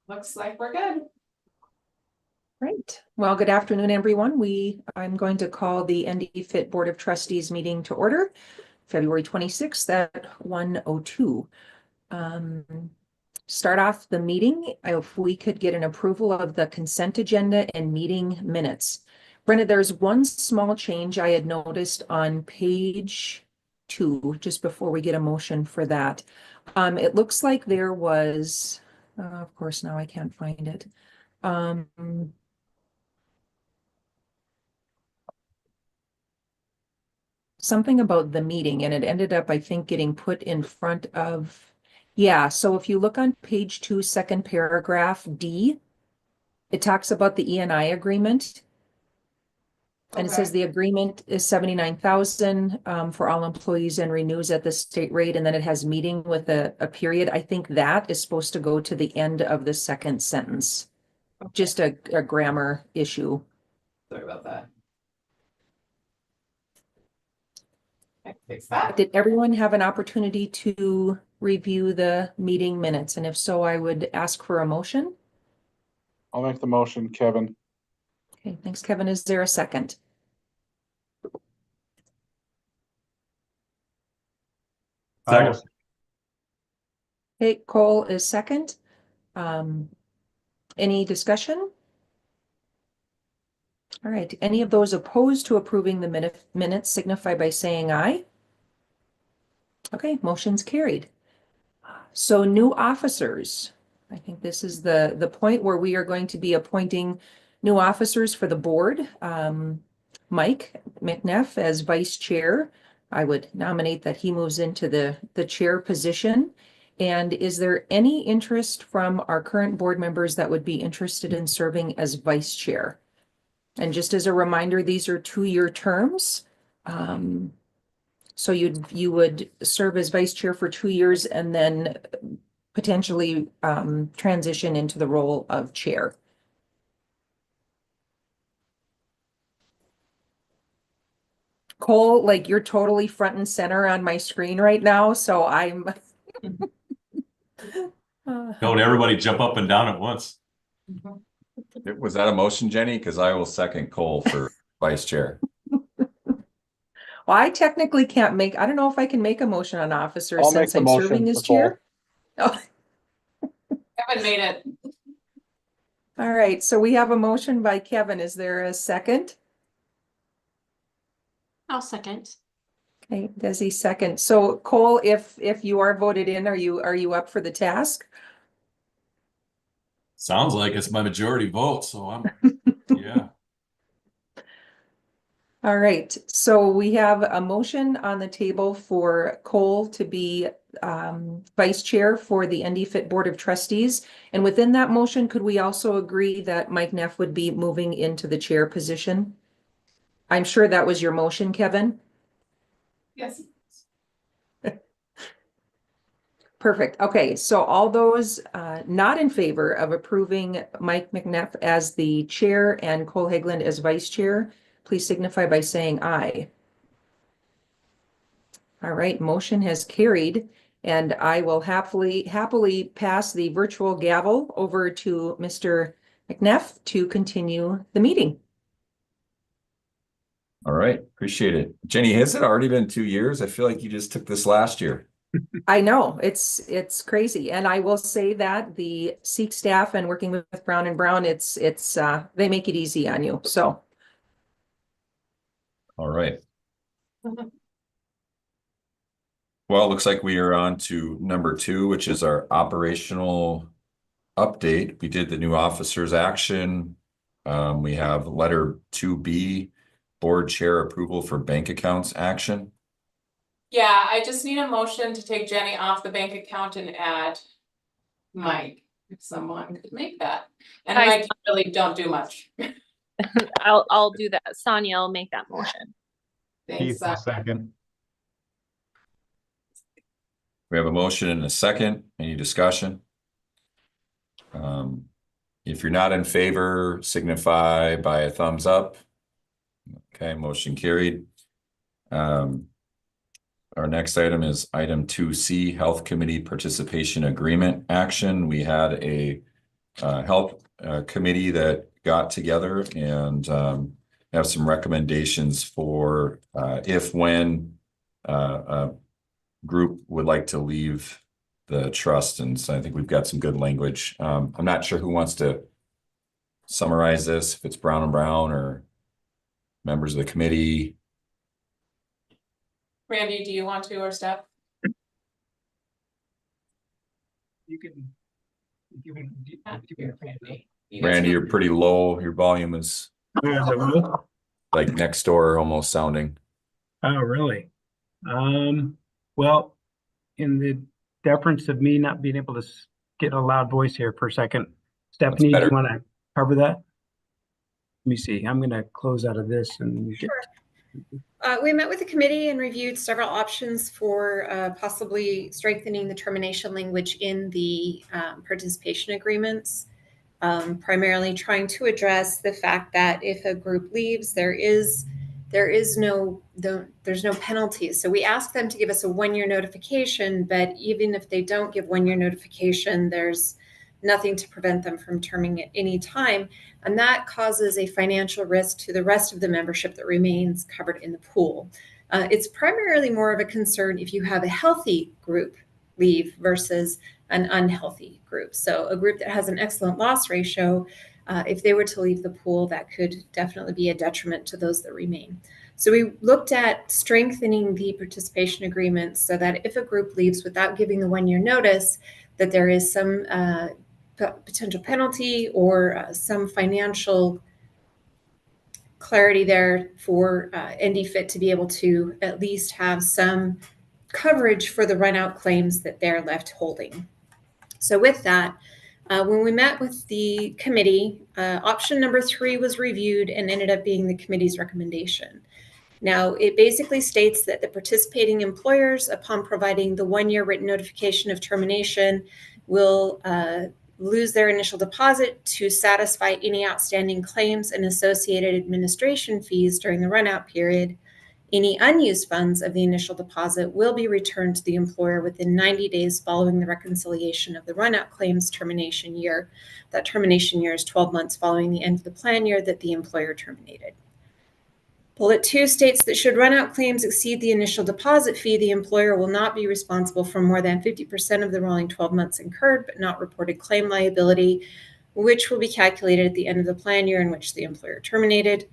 Looks like we're good. Great. Well, good afternoon, everyone. I'm going to call the NDPHIT Board of Trustees meeting to order, February 26th at 1:02. Start off the meeting, if we could get an approval of the consent agenda and meeting minutes. Brenda, there's one small change I had noticed on page 2, just before we get a motion for that. It looks like there was, of course, now I can't find it. Something about the meeting, and it ended up, I think, getting put in front of, yeah, so if you look on page 2, second paragraph D, it talks about the E&I agreement. And it says the agreement is 79,000 for all employees and renews at the state rate, and then it has meeting with a period. I think that is supposed to go to the end of the second sentence. Just a grammar issue. Sorry about that. I can fix that. Did everyone have an opportunity to review the meeting minutes? And if so, I would ask for a motion. I'll make the motion, Kevin. Okay, thanks, Kevin. Is there a second? Second. Okay, Cole is second. Any discussion? All right, any of those opposed to approving the minutes signify by saying aye. Okay, motion's carried. So new officers. I think this is the point where we are going to be appointing new officers for the board. Mike McNeff as vice chair. I would nominate that he moves into the chair position. And is there any interest from our current board members that would be interested in serving as vice chair? And just as a reminder, these are 2-year terms. So you would serve as vice chair for 2 years and then potentially transition into the role of chair. Cole, like you're totally front and center on my screen right now, so I'm. Don't everybody jump up and down at once. Was that a motion, Jenny? Because I will second Cole for vice chair. Well, I technically can't make, I don't know if I can make a motion on officer I'll make since the I'm motion serving as for Cole. chair. Oh, Kevin made it. all right, so we have a motion by Kevin. Is there a second? I'll second. Okay, Desi second. So Cole, if you are voted in, are you up for the task? Sounds like it's my majority vote, so I'm, yeah. All right, so we have a motion on the table for Cole to be vice chair for the NDPHIT Board of Trustees. And within that motion, could we also agree that Mike Neff would be moving into the chair position? I'm sure that was your motion, Kevin. Yes. Perfect. Okay, so all those not in favor of approving Mike McNeff as the chair and Cole Hageland as vice chair, please signify by saying aye. All right, motion has carried, and I will happily pass the virtual gavel over to Mr. McNeff to continue the meeting. All right, appreciate it. Jenny, has it already been 2 years? I feel like you just took this last year. I know it's crazy, and I will say that the SEEK staff and working with Brown and Brown, it's they make it easy on you. So. All right. Well, it looks like we are on to number 2, which is our operational update. We did the new officers action. We have letter 2B, board chair approval for bank accounts action. Yeah, I just need a motion to take Jenny off the bank account and add Mike, if someone could make that. And Mike really don't do much. I'll do that. Sonia will make that motion. Thanks. Second. We have a motion and a second. Any discussion? If you're not in favor, signify by a thumbs up. Okay, motion carried. Our next item is item 2C, Health Committee Participation Agreement Action. We had a health committee that got together and have some recommendations for when a group would like to leave the trust. And so I think we've got some good language. I'm not sure who wants to summarize this, if it's Brown and Brown or members of the committee. Randy, do you want to, or Steph? You can. You can. You guys Randy, know- you're pretty low. Your volume is like next door almost sounding. Oh, really? Well, in the deference of me not being able to get a loud voice here for a second, Stephanie, do better. you want to cover that? Let me see. I'm going to close out of this and get. We met with the committee and reviewed several options for possibly strengthening the termination language in the participation agreements. Primarily trying to address the fact that if a group leaves, there's no penalty. So we ask them to give us a 1-year notification, but even if they don't give 1-year notification, there's nothing to prevent them from terminating at any time. And that causes a financial risk to the rest of the membership that remains covered in the pool. It's primarily more of a concern if you have a healthy group leave versus an unhealthy group. So a group that has an excellent loss ratio, if they were to leave the pool, that could definitely be a detriment to those that remain. So we looked at strengthening the participation agreements so that if a group leaves without giving the 1-year notice, that there is some potential penalty or some financial clarity there for NDPHIT to be able to at least have some coverage for the runout claims that they're left holding. So with that, when we met with the committee, option number 3 was reviewed and ended up being the committee's recommendation. Now, it basically states that the participating employers, upon providing the 1-year written notification of termination, will lose their initial deposit to satisfy any outstanding claims and associated administration fees during the runout period. Any unused funds of the initial deposit will be returned to the employer within 90 days following the reconciliation of the runout claims termination year. That termination year is 12 months following the end of the plan year that the employer terminated. Bullet 2 states that should runout claims exceed the initial deposit fee, the employer will not be responsible for more than 50% of the rolling 12 months incurred but not reported claim liability, which will be calculated at the end of the plan year in which the employer terminated.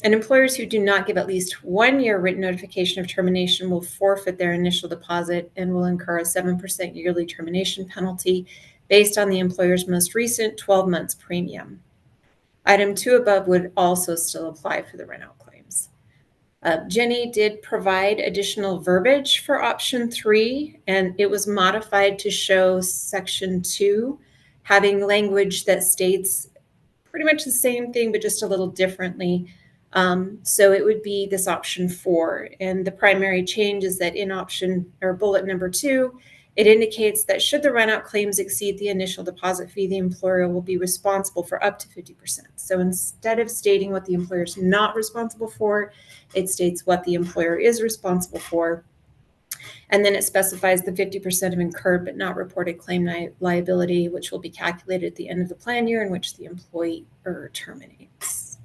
And employers who do not give at least 1-year written notification of termination will forfeit their initial deposit and will incur a 7% yearly termination penalty based on the employer's most recent 12 months premium. Item 2 above would also still apply for the runout claims. Jenny did provide additional verbiage for option 3, and it was modified to show section 2 having language that states pretty much the same thing, but just a little differently. So it would be this option 4. And the primary change is that in option or bullet number 2, it indicates that should the runout claims exceed the initial deposit fee, the employer will be responsible for up to 50%. So instead of stating what the employer is not responsible for, it states what the employer is responsible for. And then it specifies the 50% of incurred but not reported claim liability, which will be calculated at the end of the plan year in which the employer terminates.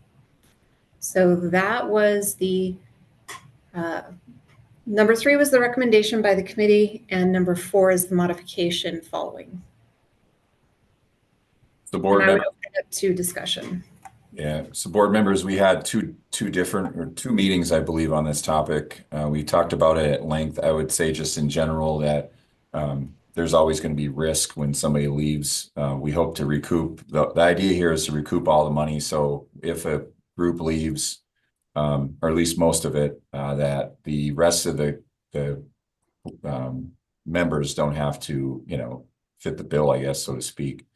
So that was the number 3 was the recommendation by the committee, and number 4 is the modification following. The board And I would member, open it up to discussion. yeah. So board members, we had two meetings, I believe, on this topic. We talked about it at length. I would say just in general that there's always going to be risk when somebody leaves. We hope to recoup. The idea here is to recoup all the money. So if a group leaves, or at least most of it, that the rest of the members don't have to, fit the bill, I guess, so to speak.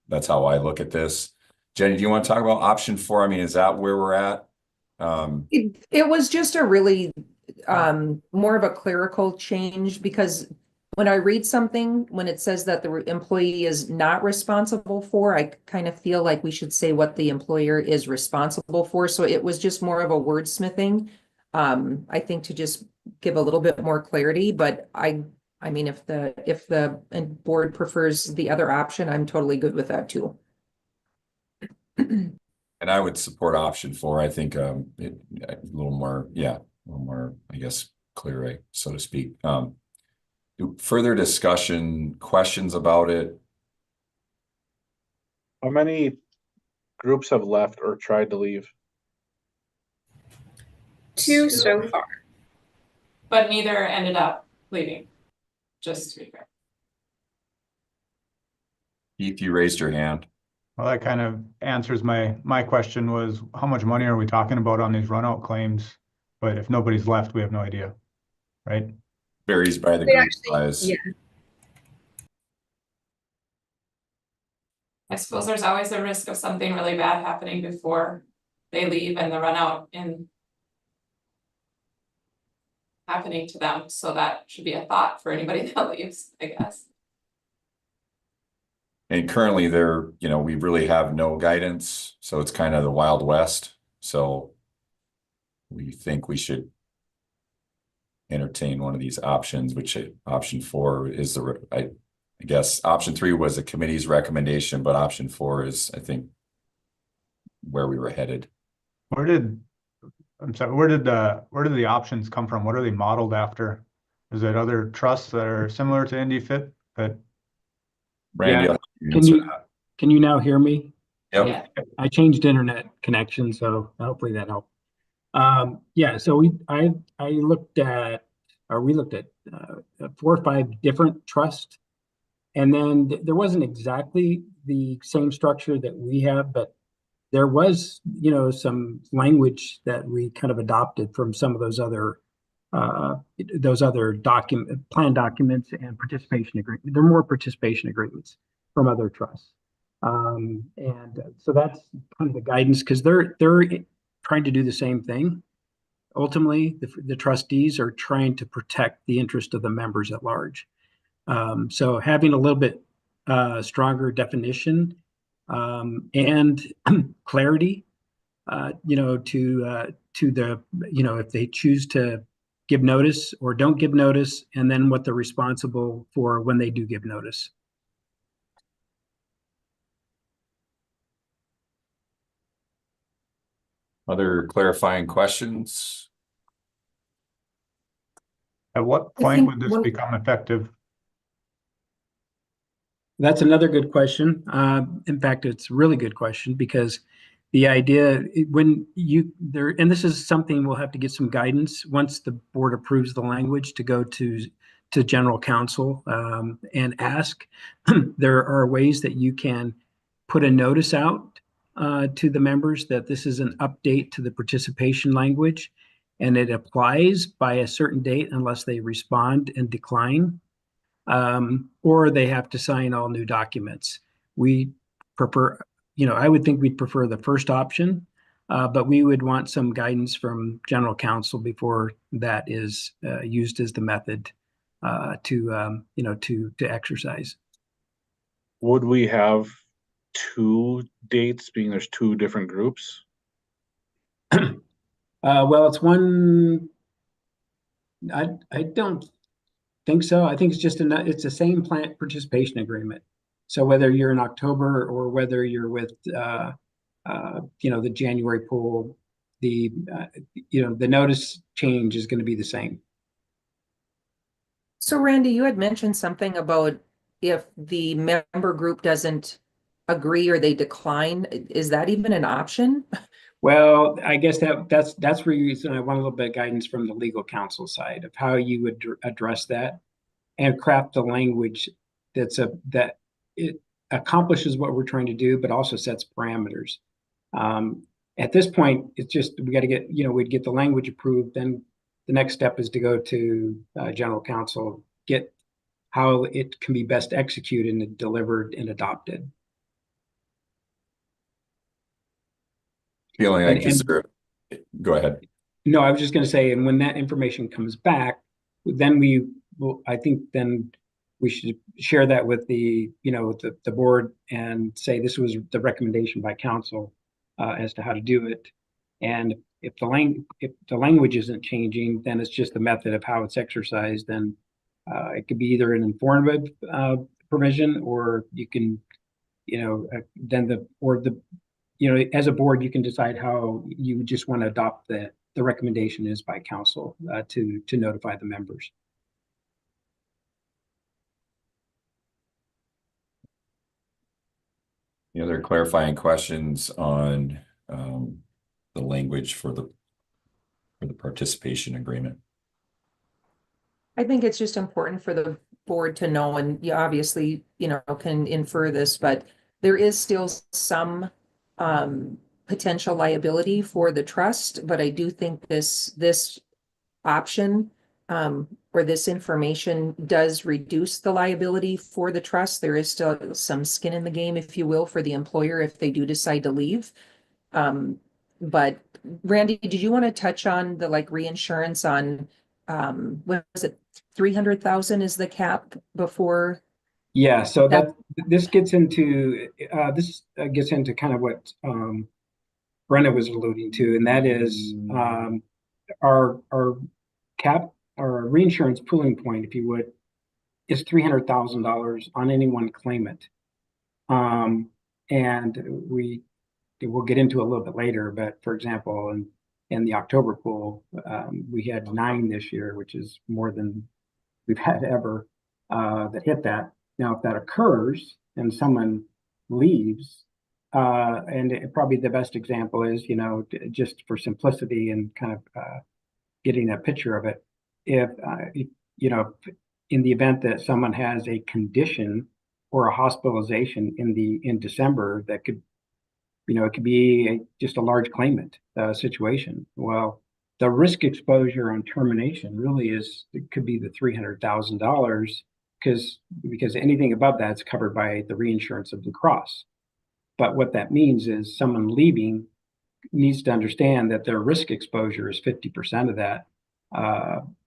That's how I look at this. Jenny, do you want to talk about option 4? I mean, is that where we're at? It was just a really more of a clerical change, because when I read something, when it says that the employee is not responsible for, I kind of feel like we should say what the employer is responsible for. So it was just more of a wordsmithing, I think, to just give a little bit more clarity, but I'm I mean, if the board prefers the other option, I'm totally good with that too. And I would support option 4. I think a little more, I guess, clear, so to speak. Further discussion, questions about it? How many groups have left or tried to leave? 2 so far. But neither ended up leaving, just to be fair. Keith, you raised your hand. Well, that kind of answers my question was, how much money are we talking about on these runout claims? But if nobody's left, we have no idea, right? Varies by the They group actually- size. yeah. I suppose there's always a risk of something really bad happening before they leave and the run out in happening to them, so that should be a thought for anybody that leaves, I guess. And currently we really have no guidance, so it's kind of the Wild West. So we think we should entertain one of these options, which option 4 is I guess option 3 was the committee's recommendation, but option 4 is, I think, where we were headed. Where did the options come from? What are they modeled after? Is it other trusts that are similar to NDPHIT? But Randy, Yeah. I'll answer that. Can you now hear me? Yep. Yeah. I changed internet connection, so hopefully that helped. Yeah, so we looked at 4 or 5 different trusts, and then there wasn't exactly the same structure that we have, but there was, some language that we kind of adopted from some of those other plan documents and participation agreement. There are more participation agreements from other trusts. And so that's kind of the guidance, because they're trying to do the same thing. Ultimately, the trustees are trying to protect the interest of the members at large. So having a little bit stronger definition and clarity, to the, if they choose to give notice or don't give notice, and then what they're responsible for when they do give notice. Other clarifying questions? at what I point think would this one- become effective? That's another good question. In fact, it's a really good question, because the idea when and this is something we'll have to get some guidance once the board approves the language to go to general counsel and ask. There are ways that you can put a notice out to the members that this is an update to the participation language, and it applies by a certain date unless they respond and decline. Or they have to sign all new documents. We prefer, I would think we'd prefer the first option, but we would want some guidance from general counsel before that is used as the method to exercise. Would we have 2 dates, being there's 2 different groups? Well, it's one. I don't think so. I think it's just it's the same plant participation agreement. So whether you're in October or whether you're with the January pool, the notice change is going to be the same. So Randy, you had mentioned something about if the member group doesn't agree or they decline, is that even an option? Well, I guess that's where I want a little bit of guidance from the legal counsel side of how you would address that and craft the language that it accomplishes what we're trying to do, but also sets parameters. At this point, it's just we got to get we'd get the language approved. Then the next step is to go to general counsel, get how it can be best executed and delivered and adopted. Feeling like go ahead. No, I was just going to say, and when that information comes back, then I think then we should share that with the board and say this was the recommendation by council as to how to do it. And if the language isn't changing, then it's just the method of how it's exercised. Then It could be either an informative provision, or you can, as a board, you can decide how you just want to adopt the recommendation is by council to notify the members. Any other clarifying questions on the language for the participation agreement? I think it's just important for the board to know, and you obviously, can infer this, but there is still some potential liability for the trust, but I do think this option or this information does reduce the liability for the trust. There is still some skin in the game, if you will, for the employer if they do decide to leave. But Randy, did you want to touch on the reinsurance on what was it, 300,000 is the cap before? Yeah, so this gets into kind of what Brenna was alluding to, and that is our cap, our reinsurance pooling point, if you would, is $300,000 on any one claimant. And we'll get into a little bit later, but for example, in the October pool, we had 9 this year, which is more than we've had ever that hit that. Now, if that occurs and someone leaves, and probably the best example is, just for simplicity and kind of getting a picture of it, if in the event that someone has a condition or a hospitalization in December, that could, it could be just a large claimant situation. Well, the risk exposure on termination really it could be the $300,000 because anything above that is covered by the reinsurance of Blue Cross. But what that means is someone leaving needs to understand that their risk exposure is 50% of that,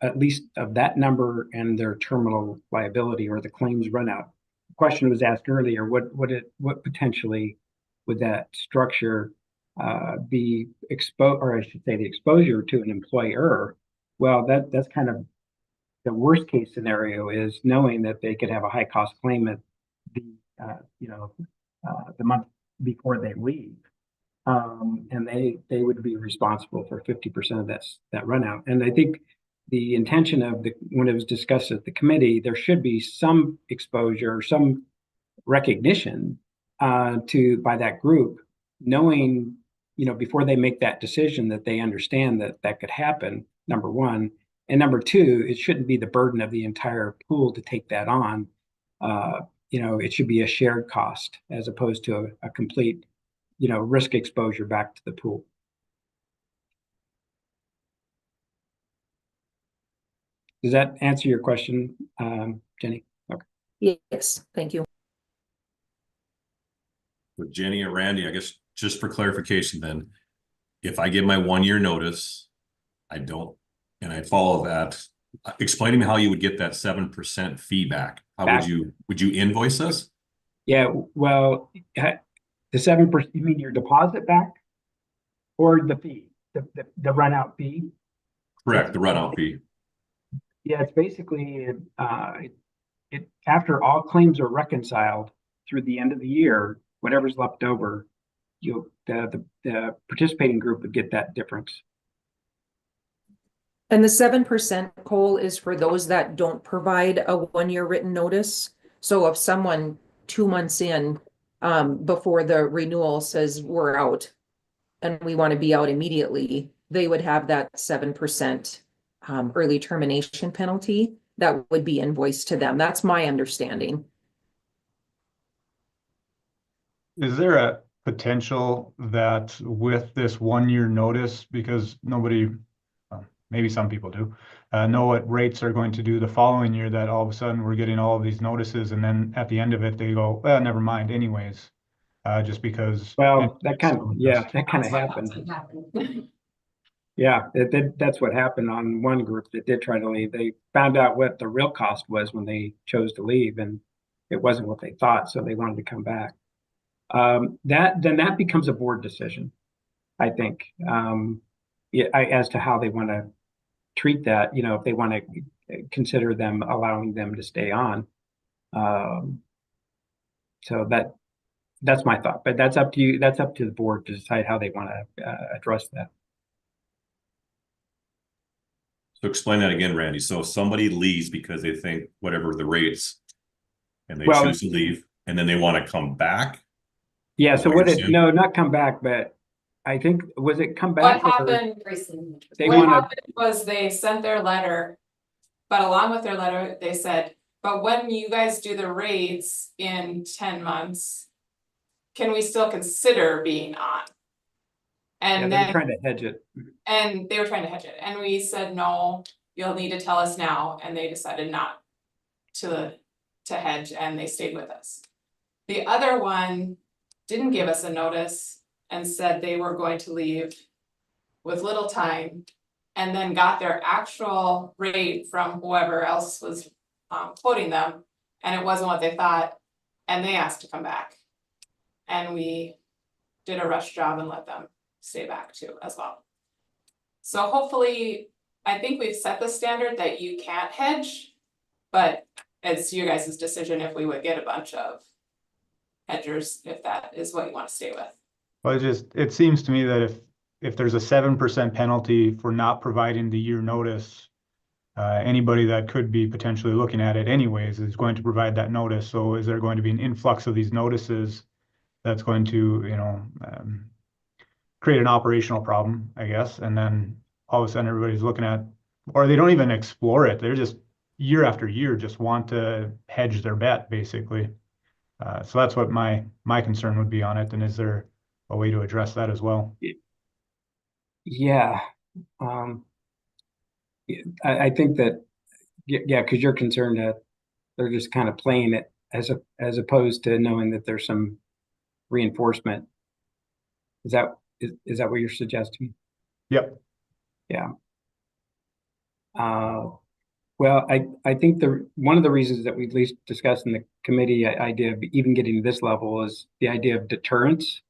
at least of that number, and their terminal liability or the claims run out. The question was asked earlier, what potentially would that structure be exposed, or I should say the exposure to an employer? Well, that's kind of the worst case scenario, is knowing that they could have a high cost claimant the month before they leave. And they would be responsible for 50% of that run out. And I think the intention of when it was discussed at the committee, there should be some exposure, some recognition by that group, knowing, before they make that decision, that they understand that could happen, number one. And number two, it shouldn't be the burden of the entire pool to take that on. It should be a shared cost as opposed to a complete, risk exposure back to the pool. Does that answer your question, Jenny? Okay. Yes, thank you. With Jenny or Randy, I guess just for clarification then, if I give my 1-year notice, and I follow that, explain to me how you would get that 7% feedback. How would you invoice us? Yeah, well, the 7%, you mean your deposit back or the fee, the run out fee? Correct, the run out fee. Yeah, it's basically after all claims are reconciled through the end of the year, whatever's left over, the participating group would get that difference. And the 7%, Cole, is for those that don't provide a 1-year written notice. So if someone 2 months in, before the renewal says we're out and we want to be out immediately, they would have that 7% early termination penalty that would be invoiced to them. That's my understanding. Is there a potential that with this 1-year notice, because nobody, maybe some people do, know what rates are going to do the following year, that all of a sudden we're getting all of these notices, and then at the end of it they go, well, never mind anyways, just because. Well, that kind of happened. Yeah, that's what happened on one group that did try to leave. They found out what the real cost was when they chose to leave, and it wasn't what they thought, so they wanted to come back. That becomes a board decision, I think, as to how they want to treat that, if they want to consider them, allowing them to stay on. So that's my thought, but that's up to you. That's up to the board to decide how they want to address that. So explain that again, Randy. So if somebody leaves because they think whatever the rates and they Well, choose to leave and then they want to come back. Yeah, Is so what what you're it, saying? no, not come back, but I think, was it come What back? or happened, They what want to, happened was they sent their letter, but along with their letter, they said, but when you guys do the rates in 10 months, can we still consider being on? yeah, And they're then, trying to hedge it. and they were trying to hedge it, and we said, no, you'll need to tell us now, and they decided not to hedge, and they stayed with us. The other one didn't give us a notice and said they were going to leave with little time, and then got their actual rate from whoever else was quoting them, and it wasn't what they thought, and they asked to come back. And we did a rush job and let them stay back too as well. So hopefully, I think we've set the standard that you can't hedge, but it's your guys' decision if we would get a bunch of hedgers, if that is what you want to stay with. Well, it seems to me that if there's a 7% penalty for not providing the year notice, anybody that could be potentially looking at it anyways is going to provide that notice. So is there going to be an influx of these notices that's going to, create an operational problem, I guess? And then all of a sudden everybody's looking at, or they don't even explore it. They're just year after year just want to hedge their bet, basically. So that's what my concern would be on it. And is there a way to address that as well? Yeah. I think that, yeah, because you're concerned that they're just kind of playing it as opposed to knowing that there's some reinforcement. Is that what you're suggesting? Yep. Yeah. Well, I think one of the reasons that we at least discussed in the committee idea of even getting to this level is the idea of deterrence.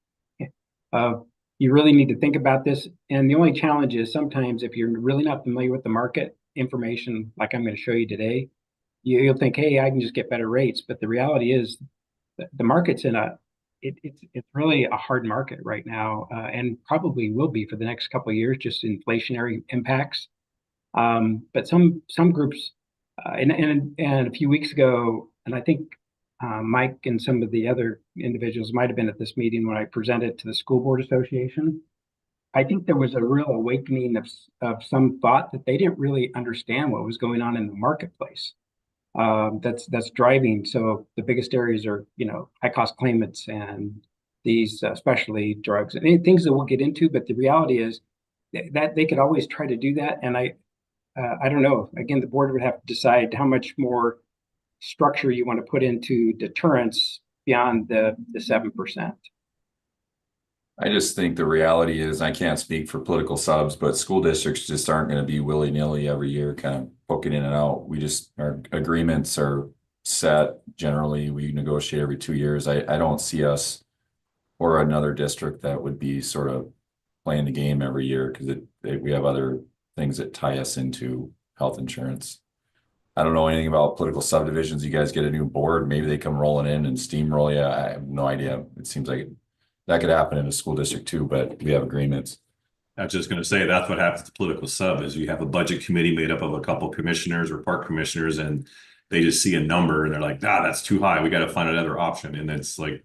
You really need to think about this. And the only challenge is sometimes if you're really not familiar with the market information, like I'm going to show you today, you'll think, hey, I can just get better rates. But the reality is the market's it's really a hard market right now, and probably will be for the next couple of years, just inflationary impacts. But some groups, and a few weeks ago, and I think Mike and some of the other individuals might have been at this meeting when I presented to the School Board Association. I think there was a real awakening of some thought that they didn't really understand what was going on in the marketplace. That's driving. So the biggest areas are, high cost claimants and these specialty drugs and things that we'll get into. But the reality is that they could always try to do that. And I don't know. Again, the board would have to decide how much more structure you want to put into deterrence beyond the 7%. I just think the reality is, I can't speak for political subs, but school districts just aren't going to be willy-nilly every year kind of poking in and out. Our agreements are set. Generally, we negotiate every 2 years. I don't see us or another district that would be sort of playing the game every year, because we have other things that tie us into health insurance. I don't know anything about political subdivisions. You guys get a new board, maybe they come rolling in and steamroll you. I have no idea. It seems like that could happen in a school district too, but we have agreements. I was just going to say that's what happens to political sub is you have a budget committee made up of a couple commissioners or park commissioners, and they just see a number and they're like, that's too high. We got to find another option. And it's like,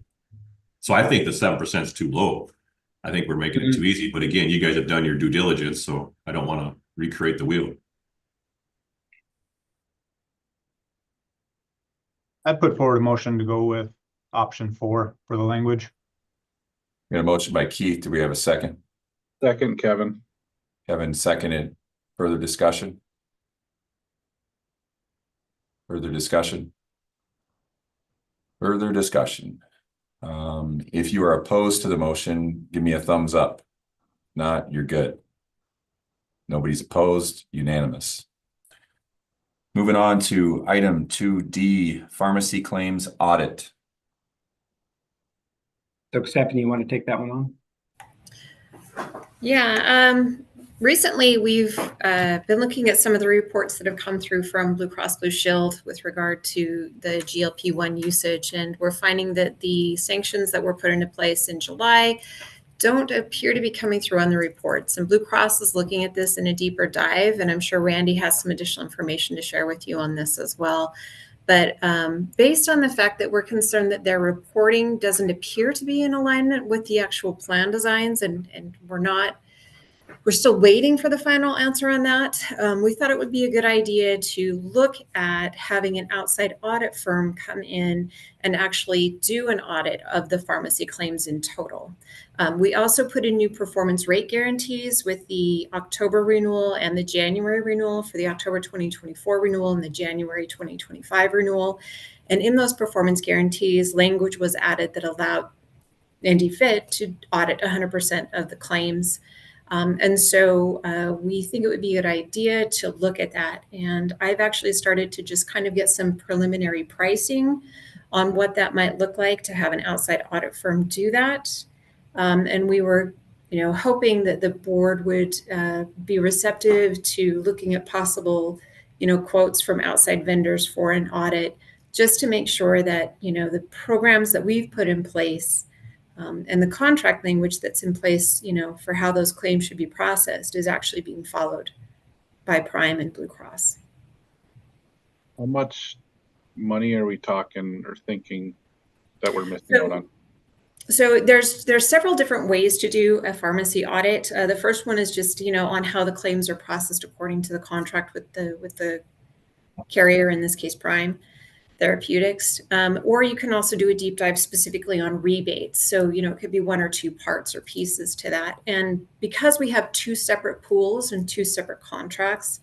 so I think the 7% is too low. I think we're making it too easy. But again, you guys have done your due diligence, so I don't want to recreate the wheel. I'd put forward a motion to go with option 4 for the language. We got a motion by Keith. Do we have a second? Second, Kevin. Kevin seconded. Further discussion? Further discussion? Further discussion. If you are opposed to the motion, give me a thumbs up. Not, you're good. Nobody's opposed, unanimous. Moving on to item 2D, pharmacy claims audit. So Stephanie, you want to take that one on? Yeah, Recently, we've been looking at some of the reports that have come through from Blue Cross Blue Shield with regard to the GLP-1 usage, and we're finding that the sanctions that were put into place in July don't appear to be coming through on the reports. And Blue Cross is looking at this in a deeper dive, and I'm sure Randy has some additional information to share with you on this as well. But based on the fact that we're concerned that their reporting doesn't appear to be in alignment with the actual plan designs, and we're still waiting for the final answer on that. We thought it would be a good idea to look at having an outside audit firm come in and actually do an audit of the pharmacy claims in total. We also put in new performance rate guarantees with the October renewal and the January renewal for the October 2024 renewal and the January 2025 renewal. And in those performance guarantees, language was added that allowed NDPHIT to audit 100% of the claims. And so we think it would be a good idea to look at that. And I've actually started to just kind of get some preliminary pricing on what that might look like to have an outside audit firm do that. And we were, hoping that the board would be receptive to looking at possible, quotes from outside vendors for an audit, just to make sure that, the programs that we've put in place and the contract language that's in place, for how those claims should be processed is actually being followed by Prime and Blue Cross. How much money are we talking or thinking that we're missing out on? So there's several different ways to do a pharmacy audit. The first one is just, on how the claims are processed according to the contract with the carrier, in this case, Prime Therapeutics. Or you can also do a deep dive specifically on rebates. So, it could be one or two parts or pieces to that. And because we have two separate pools and two separate contracts,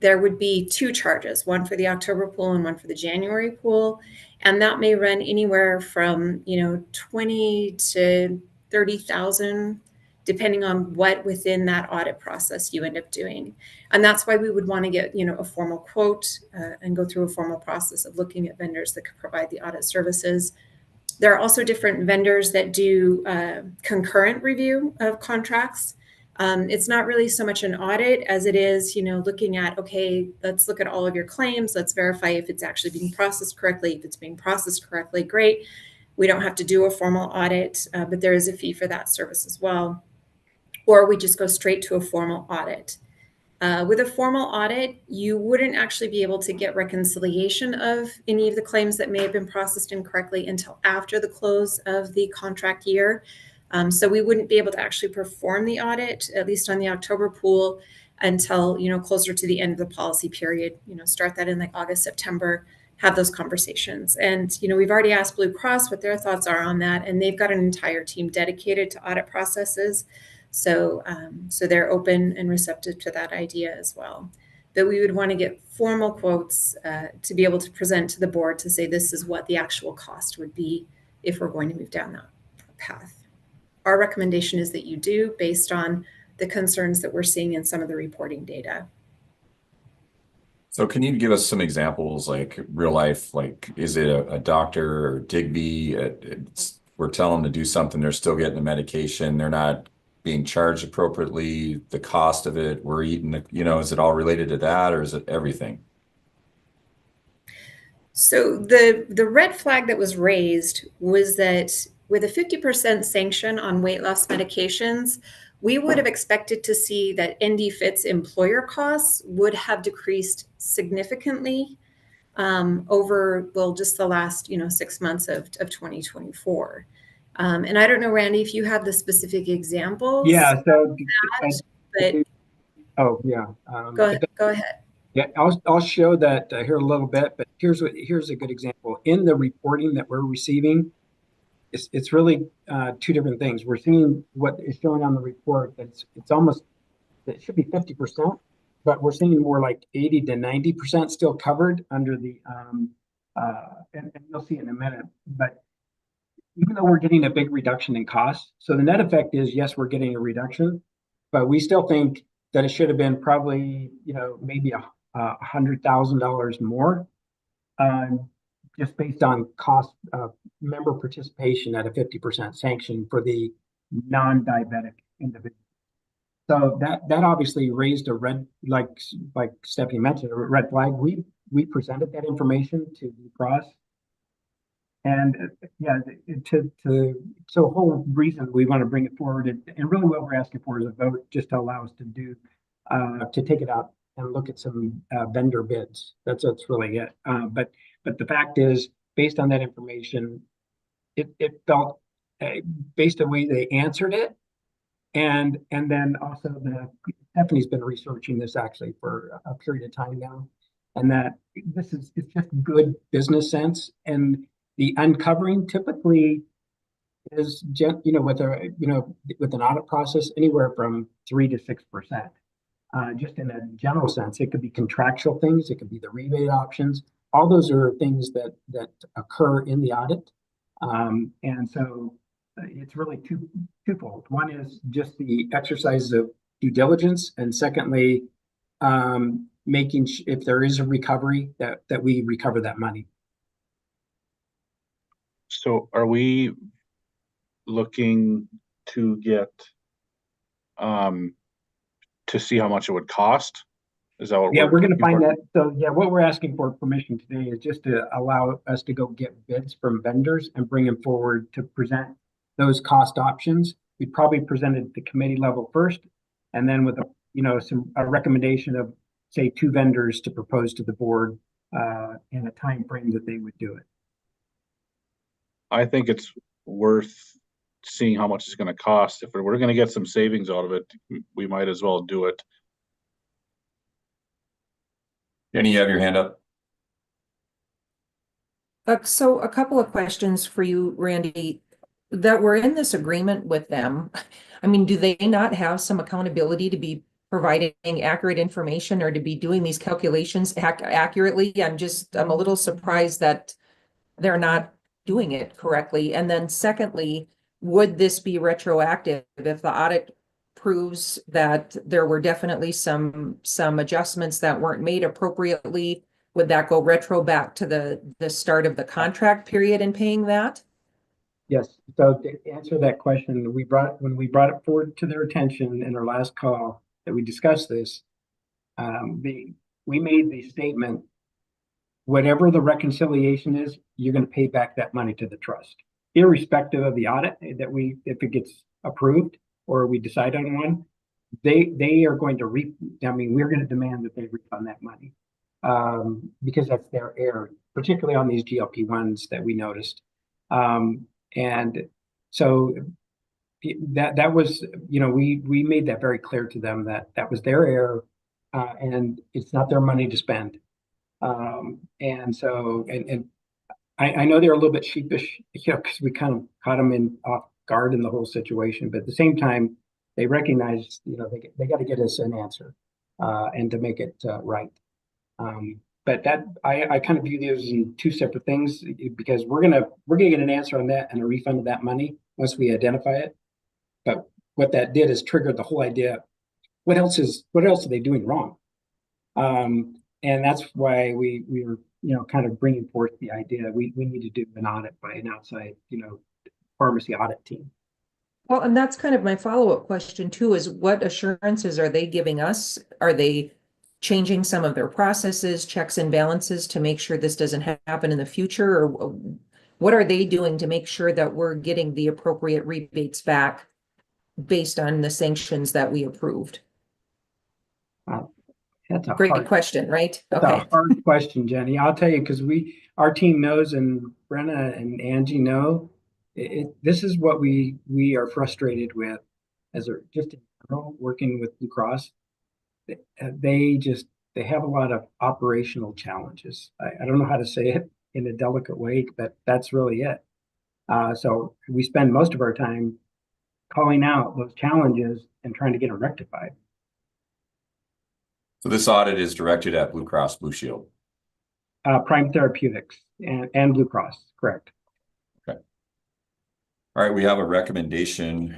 there would be two charges, one for the October pool and one for the January pool. And that may run anywhere from, 20 to 30,000, depending on what within that audit process you end up doing. And that's why we would want to get, a formal quote and go through a formal process of looking at vendors that could provide the audit services. There are also different vendors that do concurrent review of contracts. It's not really so much an audit as it is, looking at, okay, let's look at all of your claims. Let's verify if it's actually being processed correctly. If it's being processed correctly, great. We don't have to do a formal audit, but there is a fee for that service as well. Or we just go straight to a formal audit. With a formal audit, you wouldn't actually be able to get reconciliation of any of the claims that may have been processed incorrectly until after the close of the contract year. So we wouldn't be able to actually perform the audit, at least on the October pool, until, closer to the end of the policy period, start that in like August, September, have those conversations. And, we've already asked Blue Cross what their thoughts are on that, and they've got an entire team dedicated to audit processes. So they're open and receptive to that idea as well. But we would want to get formal quotes to be able to present to the board to say this is what the actual cost would be if we're going to move down that path. Our recommendation is that you do, based on the concerns that we're seeing in some of the reporting data. So can you give us some examples, like real life, like is it a doctor or Digby? We're telling them to do something, they're still getting the medication, they're not being charged appropriately, the cost of it, we're eating, is it all related to that, or is it everything? So the red flag that was raised was that with a 50% sanction on weight loss medications, we would have expected to see that NDPHIT's employer costs would have decreased significantly over, just the last, 6 months of 2024. And I don't know, Randy, if you have the specific examples. Yeah. So, but yeah. Go ahead. Yeah, I'll show that here a little bit, but here's a good example. In the reporting that we're receiving, it's really two different things. We're seeing what is showing on the report that it should be 50%, but we're seeing more like 80 to 90% still covered under the and you'll see in a minute. But even though we're getting a big reduction in costs, so the net effect is, yes, we're getting a reduction, but we still think that it should have been probably, maybe $100,000 more, just based on cost of member participation at a 50% sanction for the non-diabetic individual. So that obviously raised a red, like Stephanie mentioned, a red flag. We presented that information to Blue Cross. And yeah, so whole reason we want to bring it forward, and really what we're asking for is a vote just to allow us to do, to take it out and look at some vendor bids. That's really it. But the fact is, based on that information, it felt, based on the way they answered it, and then also Stephanie's been researching this actually for a period of time now, and that it's just good business sense. And the uncovering typically is with an audit process anywhere from 3 to 6%. Just in a general sense, it could be contractual things, it could be the rebate options. All those are things that occur in the audit, and so it's really twofold. One is just the exercise of due diligence, and secondly, making if there is a recovery that we recover that money. So are we looking to get, to see how much it would cost? Is that what? Yeah, we're going to looking find for? that. So yeah, what we're asking for permission today is just to allow us to go get bids from vendors and bring them forward to present those cost options. We probably presented at the committee level first, and then with a recommendation of say 2 vendors to propose to the board in a time frame that they would do it. I think it's worth seeing how much it's going to cost. If we're going to get some savings out of it, we might as well do it. Jenny, you have your hand up? So a couple of questions for you, Randy, that we're in this agreement with them. I mean, do they not have some accountability to be providing accurate information or to be doing these calculations accurately? I'm a little surprised that they're not doing it correctly. And then secondly, would this be retroactive if the audit proves that there were definitely some adjustments that weren't made appropriately? Would that go retro back to the start of the contract period in paying that? Yes. So to answer that question, when we brought it forward to their attention in our last call that we discussed this, we made the statement, whatever the reconciliation is, you're going to pay back that money to the trust, irrespective of the audit if it gets approved or we decide on one. They are going to we're going to demand that they refund that money, because that's their error, particularly on these GLP-1s that we noticed. And so that was, we made that very clear to them that was their error, and it's not their money to spend. And so, and I know they're a little bit sheepish, because we kind of caught them off guard in the whole situation, but at the same time, they recognize, they got to get us an answer, and to make it right. But that I kind of view those in 2 separate things, because we're gonna get an answer on that and a refund of that money once we identify it. But what that did is triggered the whole idea. What else are they doing wrong? And that's why we were kind of bringing forth the idea we need to do an audit by an outside pharmacy audit team. Well, and that's kind of my follow-up question too, is what assurances are they giving us? Are they changing some of their processes, checks and balances to make sure this doesn't happen in the future? Or what are they doing to make sure that we're getting the appropriate rebates back based on the sanctions that we approved? That's a Great hard question, right? That's Okay. a hard question, Jenny. I'll tell you, because our team knows, and Brenna and Angie know, this is what we are frustrated with as just in general, working with Blue Cross. They have a lot of operational challenges. I don't know how to say it in a delicate way, but that's really it. So we spend most of our time calling out those challenges and trying to get them rectified. So this audit is directed at Blue Cross Blue Shield. Prime Therapeutics and Blue Cross, correct. Okay. All right, we have a recommendation.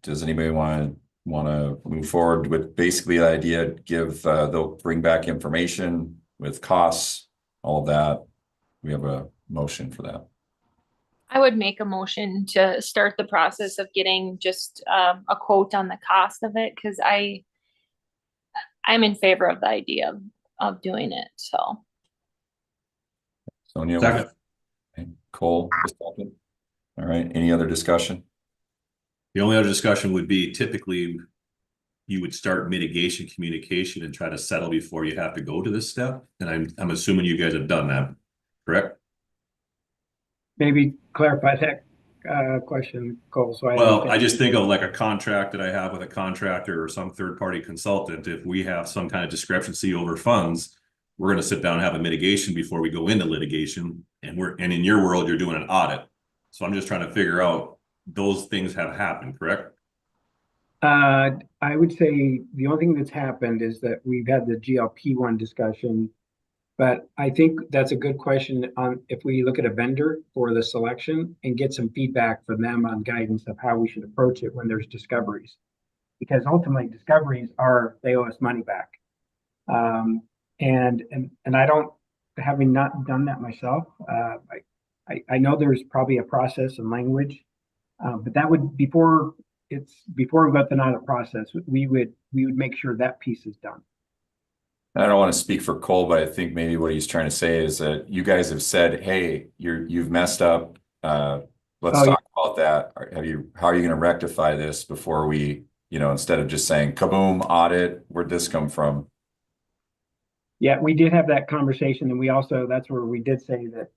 Does anybody want to move forward with basically the idea, they'll bring back information with costs, all of that? We have a motion for that. I would make a motion to start the process of getting just a quote on the cost of it, because I'm in favor of the idea of doing it, so. Sonia, Second. okay, Cole, a second. All right, any other discussion? The only other discussion would be typically you would start mitigation communication and try to settle before you have to go to this step. And I'm assuming you guys have done that, correct? Maybe clarify that question, Cole, so I Well, I understand. just think of like a contract that I have with a contractor or some third-party consultant. If we have some kind of discrepancy over funds, we're gonna sit down and have a mitigation before we go into litigation. And in your world, you're doing an audit. So I'm just trying to figure out, those things have happened, correct? I would say the only thing that's happened is that we've had the GLP-1 discussion. But I think that's a good question on if we look at a vendor for the selection and get some feedback from them on guidance of how we should approach it when there's discoveries. Because ultimately discoveries they owe us money back. And I don't, having not done that myself, I know there's probably a process and language, but that would, before we got the audit process, we would make sure that piece is done. I don't want to speak for Cole, but I think maybe what he's trying to say is that you guys have said, hey, you've messed up. Let's talk about that. How are you going to rectify this before we, instead of just saying kaboom, audit, where'd this come from? Yeah, we did have that conversation, and that's where we did say that,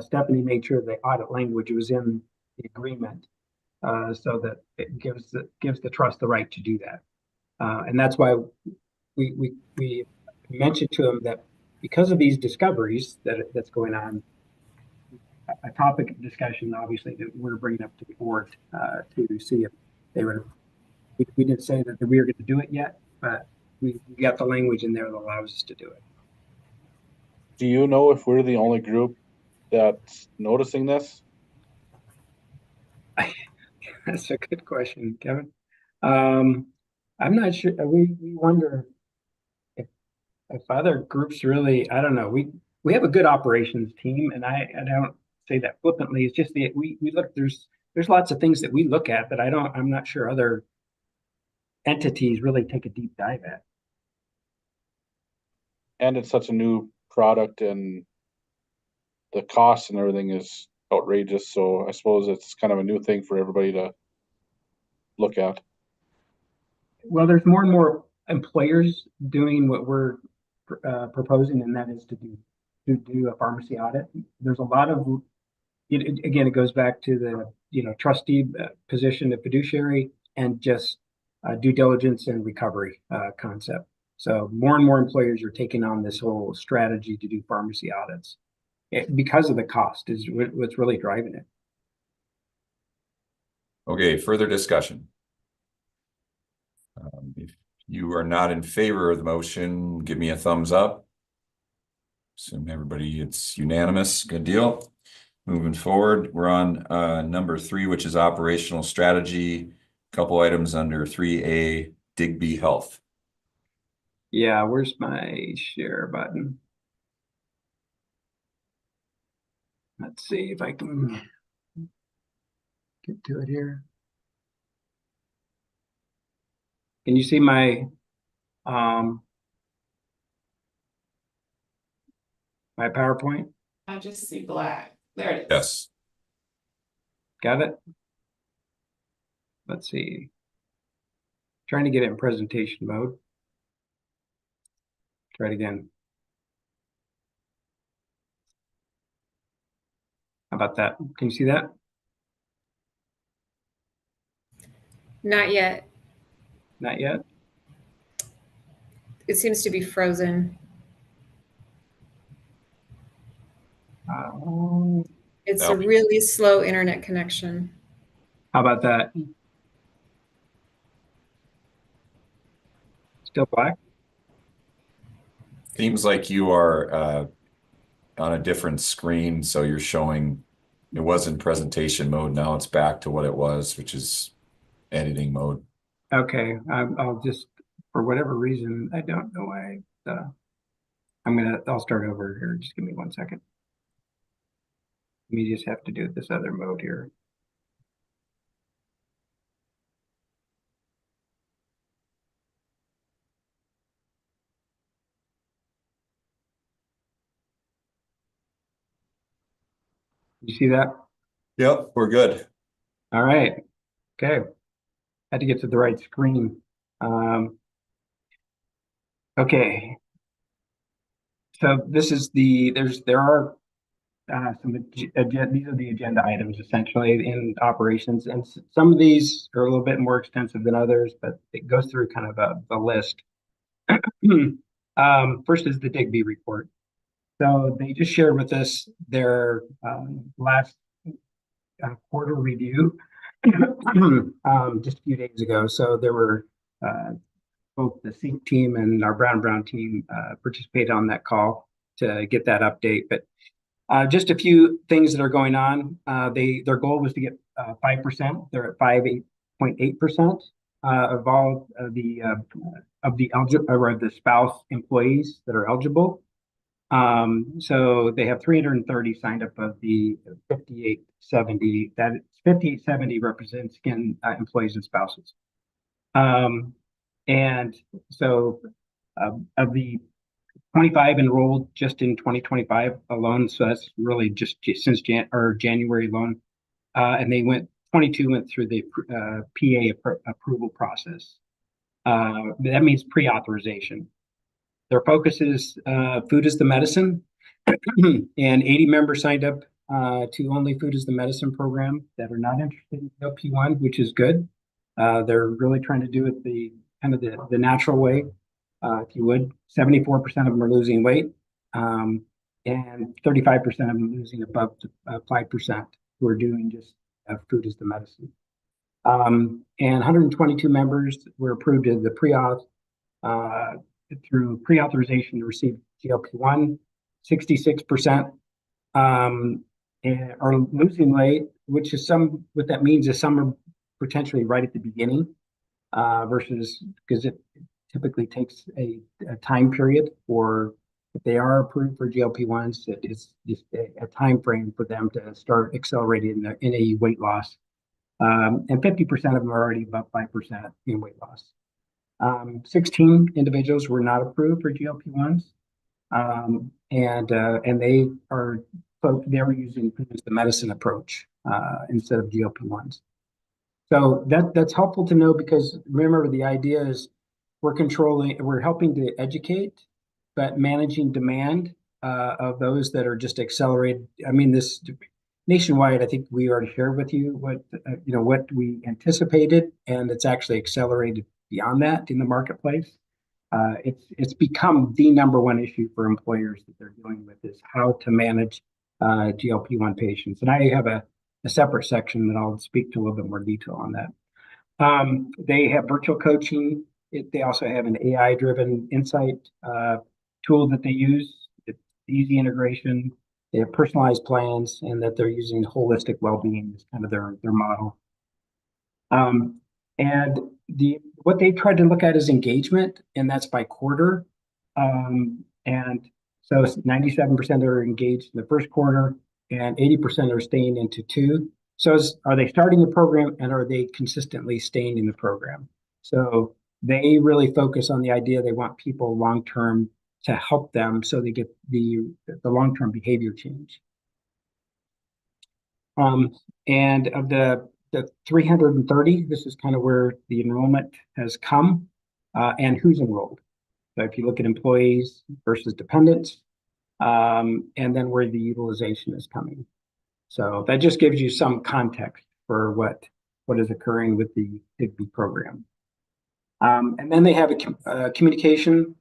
Stephanie made sure the audit language was in the agreement, so that it gives the trust the right to do that. And that's why we mentioned to him that because of these discoveries that's going on, a topic of discussion, obviously, that we're bringing up to the board to see if they were. We didn't say that we were going to do it yet, but we got the language in there that allows us to do it. Do you know if we're the only group that's noticing this? That's a good question, Kevin. I'm not sure. We wonder if other groups really, I don't know. We have a good operations team, and I don't say that flippantly. It's just that we look, there's lots of things that we look at that I'm not sure other entities really take a deep dive at. And it's such a new product, and the cost and everything is outrageous. So I suppose it's kind of a new thing for everybody to look at. Well, there's more and more employers doing what we're proposing, and that is to do a pharmacy audit. There's a lot of, again, it goes back to the trustee position, the fiduciary, and just due diligence and recovery concept. So more and more employers are taking on this whole strategy to do pharmacy audits because of the cost is what's really driving it. Okay, further discussion. If you are not in favor of the motion, give me a thumbs up. Assume everybody, it's unanimous. Good deal. Moving forward, we're on number 3, which is operational strategy. Couple items under 3A, Digby Health. Yeah, where's my share button? Let's see if I can get to it here. Can you see my my PowerPoint? I just see black. There it is. Yes. Got it? Let's see. Trying to get it in presentation mode. Try it again. How about that? Can you see that? Not yet. Not yet? It seems to be frozen. It's a really slow internet connection. How about that? Still black? Seems like you are on a different screen, so you're showing, it was in presentation mode, now it's back to what it was, which is editing mode. Okay, I'll just, for whatever reason, I don't know why. I'll start over here. Just give me 1 second. Let me just have to do this other mode here. You see that? Yep, we're good. All right. Okay. Had to get to the right screen. Okay. So this is there are these are the agenda items essentially in operations, and some of these are a little bit more extensive than others, but it goes through kind of a list. First is the Digby report. So they just shared with us their last quarter review just a few days ago. So there were both the SYNC team and our Brown team participated on that call to get that update. But just a few things that are going on. Their goal was to get 5%. They're at 5.8% of all of the spouse employees that are eligible. So they have 330 signed up of the 5870. That 5870 represents again employees and spouses. And so of the 25 enrolled just in 2025 alone, so that's really just since January alone. And 22 went through the PA approval process. That means pre-authorization. Their focus is food is the medicine, and 80 members signed up to only food is the medicine program that are not interested in GLP-1, which is good. They're really trying to do it the natural way, if you would. 74% of them are losing weight, and 35% of them losing above 5% who are doing just food is the medicine. And 122 members were approved in the pre-auth through pre-authorization to receive GLP-1. 66% are losing weight, which is what that means is some are potentially right at the beginning, versus because it typically takes a time period, or if they are approved for GLP-1s, it's just a time frame for them to start accelerating in a weight loss. And 50% of them are already above 5% in weight loss. 16 individuals were not approved for GLP-1s, and they were using the medicine approach instead of GLP-1s. So that's helpful to know, because remember the idea is we're helping to educate, but managing demand of those that are just accelerated. I mean, this nationwide, I think we already shared with you what we anticipated, and it's actually accelerated beyond that in the marketplace. It's become the number one issue for employers that they're dealing with, is how to manage GLP-1 patients. And I have a separate section that I'll speak to a little bit more detail on that. They have virtual coaching. They also have an AI-driven insight tool that they use. It's easy integration. They have personalized plans, and that they're using holistic well-being as kind of their model. And what they tried to look at is engagement, and that's by quarter. And so 97% are engaged in the first quarter, and 80% are staying into two. So are they starting the program, and are they consistently staying in the program? So they really focus on the idea they want people long-term to help them so they get the long-term behavior change. And of the 330, this is kind of where the enrollment has come, and who's enrolled. So if you look at employees versus dependents, and then where the utilization is coming. So that just gives you some context for what is occurring with the Digby program. And then they have a communication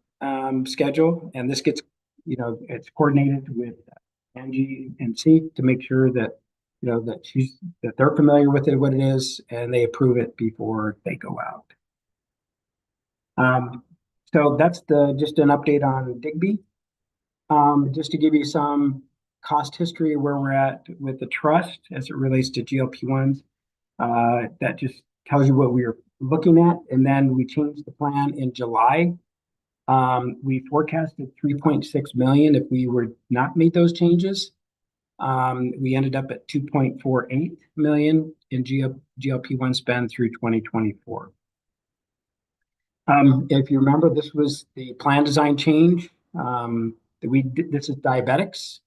schedule, and this gets, it's coordinated with Angie and C to make sure that that they're familiar with it, what it is, and they approve it before they go out. So that's just an update on Digby. Just to give you some cost history of where we're at with the trust as it relates to GLP-1s. That just tells you what we are looking at. And then we changed the plan in July. We forecasted $3.6 million if we were not made those changes. We ended up at 2.48 million in GLP-1 spend through 2024. If you remember, this was the plan design change. That we did, this is diabetics.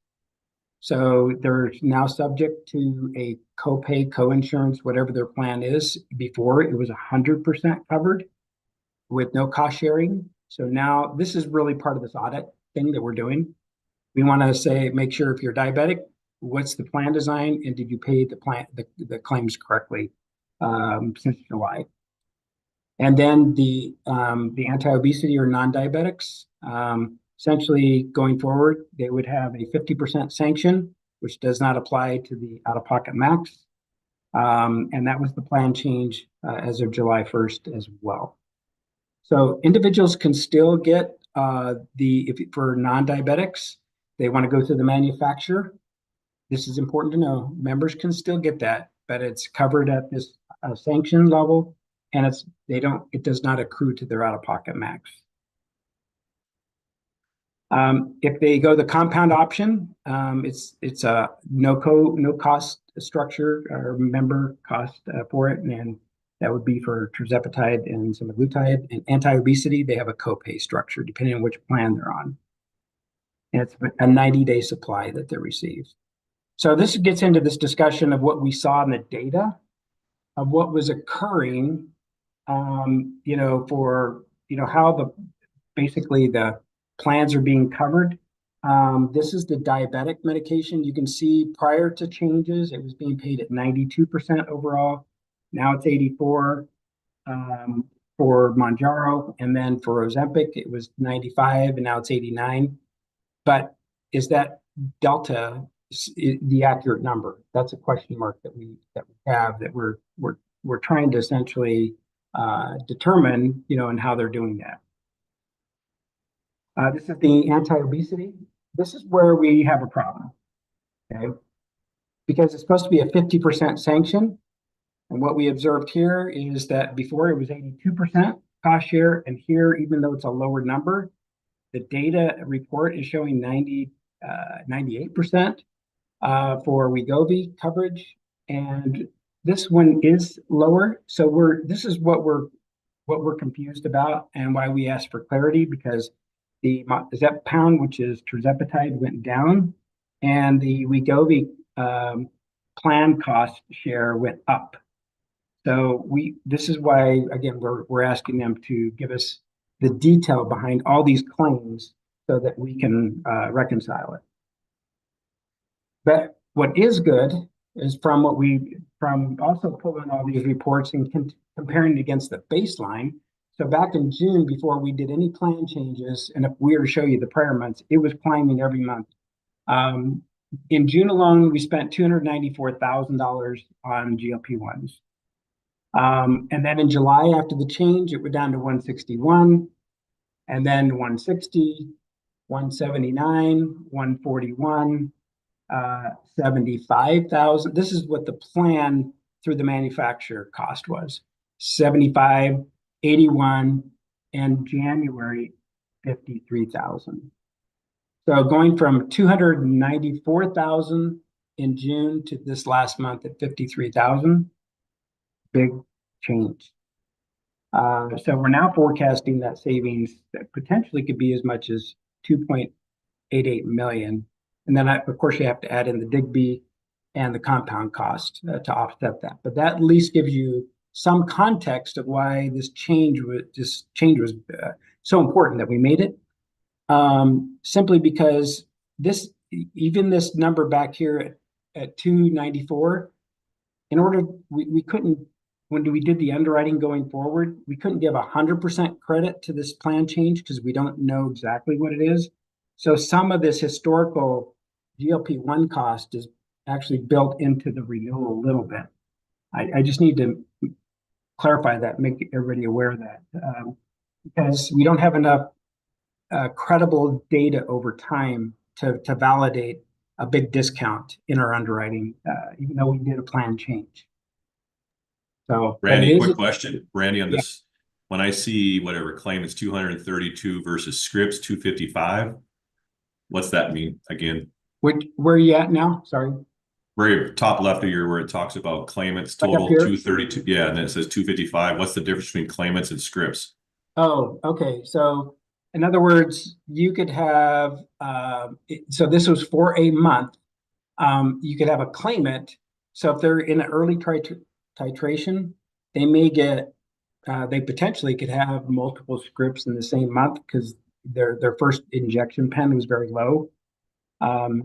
So they're now subject to a copay, co-insurance, whatever their plan is. Before it was 100% covered with no cost sharing. So now this is really part of this audit thing that we're doing. We want to say, make sure if you're diabetic, what's the plan design, and did you pay the claims correctly since July? And then the anti-obesity or non-diabetics, essentially going forward, they would have a 50% sanction, which does not apply to the out-of-pocket max. And that was the plan change as of July 1st as well. So individuals can still get for non-diabetics, they want to go through the manufacturer. This is important to know. Members can still get that, but it's covered at this sanction level, and it does not accrue to their out-of-pocket max. If they go the compound option, it's a no cost structure or member cost for it, and that would be for tirzepatide and semaglutide. And anti-obesity, they have a copay structure depending on which plan they're on. And it's a 90-day supply that they receive. So this gets into this discussion of what we saw in the data of what was occurring, for how basically the plans are being covered. This is the diabetic medication. You can see prior to changes, it was being paid at 92% overall. Now it's 84% for Mounjaro, and then for Ozempic, it was 95%, and now it's 89%. But is that delta the accurate number? That's a question mark that we have, that we're trying to essentially determine, and how they're doing that. This is the anti-obesity. This is where we have a problem, okay? Because it's supposed to be a 50% sanction. And what we observed here is that before it was 82% cost share, and here, even though it's a lower number, the data report is showing 98% for Wegovy coverage, and this one is lower. So this is what we're confused about, and why we asked for clarity, because the Zepbound, which is tirzepatide, went down, and the Wegovy plan cost share went up. So this is why, again, we're asking them to give us the detail behind all these claims so that we can reconcile it. But what is good is from also pulling all these reports and comparing it against the baseline. So back in June, before we did any plan changes, and if we were to show you the prior months, it was climbing every month. In June alone, we spent $294,000 on GLP-1s. And then in July, after the change, it went down to 161, and then 160, 179, 141, 75,000. This is what the plan through the manufacturer cost was: 75, 81, and January 53,000. So going from 294,000 in June to this last month at 53,000, big change. So we're now forecasting that savings that potentially could be as much as 2.88 million. And then, of course, you have to add in the Digby and the compound cost to offset that. But that at least gives you some context of why this change was so important that we made it. Simply because even this number back here at 294, we couldn't, when we did the underwriting going forward, we couldn't give 100% credit to this plan change because we don't know exactly what it is. So some of this historical GLP-1 cost is actually built into the renewal a little bit. I just need to clarify that, make everybody aware of that, because we don't have enough credible data over time to validate a big discount in our underwriting, even though we did a plan change. So, Randy, quick question. Randy, on this, when I see whatever claim is 232 versus scripts 255, what's that mean again? Where are you at now? Sorry. Very top left of your where it talks about claimants Like up total here? 232. Yeah, and then it says 255. What's the difference between claimants and scripts? Oh, okay. So in other words, you could have, so this was for a month. You could have a claimant. So if they're in an early titration, they may get, they potentially could have multiple scripts in the same month because their first injection pen was very low.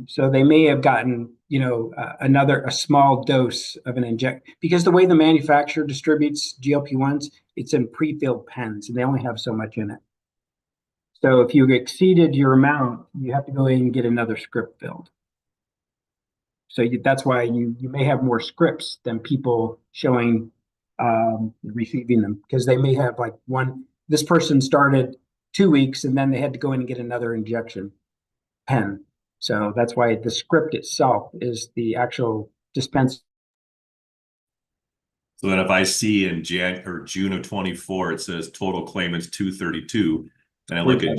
So they may have gotten, a small dose of an inject because the way the manufacturer distributes GLP-1s, it's in pre-filled pens and they only have so much in it. So if you exceeded your amount, you have to go in and get another script filled. So that's why you may have more scripts than people showing receiving them because they may have like this person started 2 weeks and then they had to go in and get another injection pen. So that's why the script itself is the actual dispense. So then if I see in June of 24, it says total claimants 232, and I look at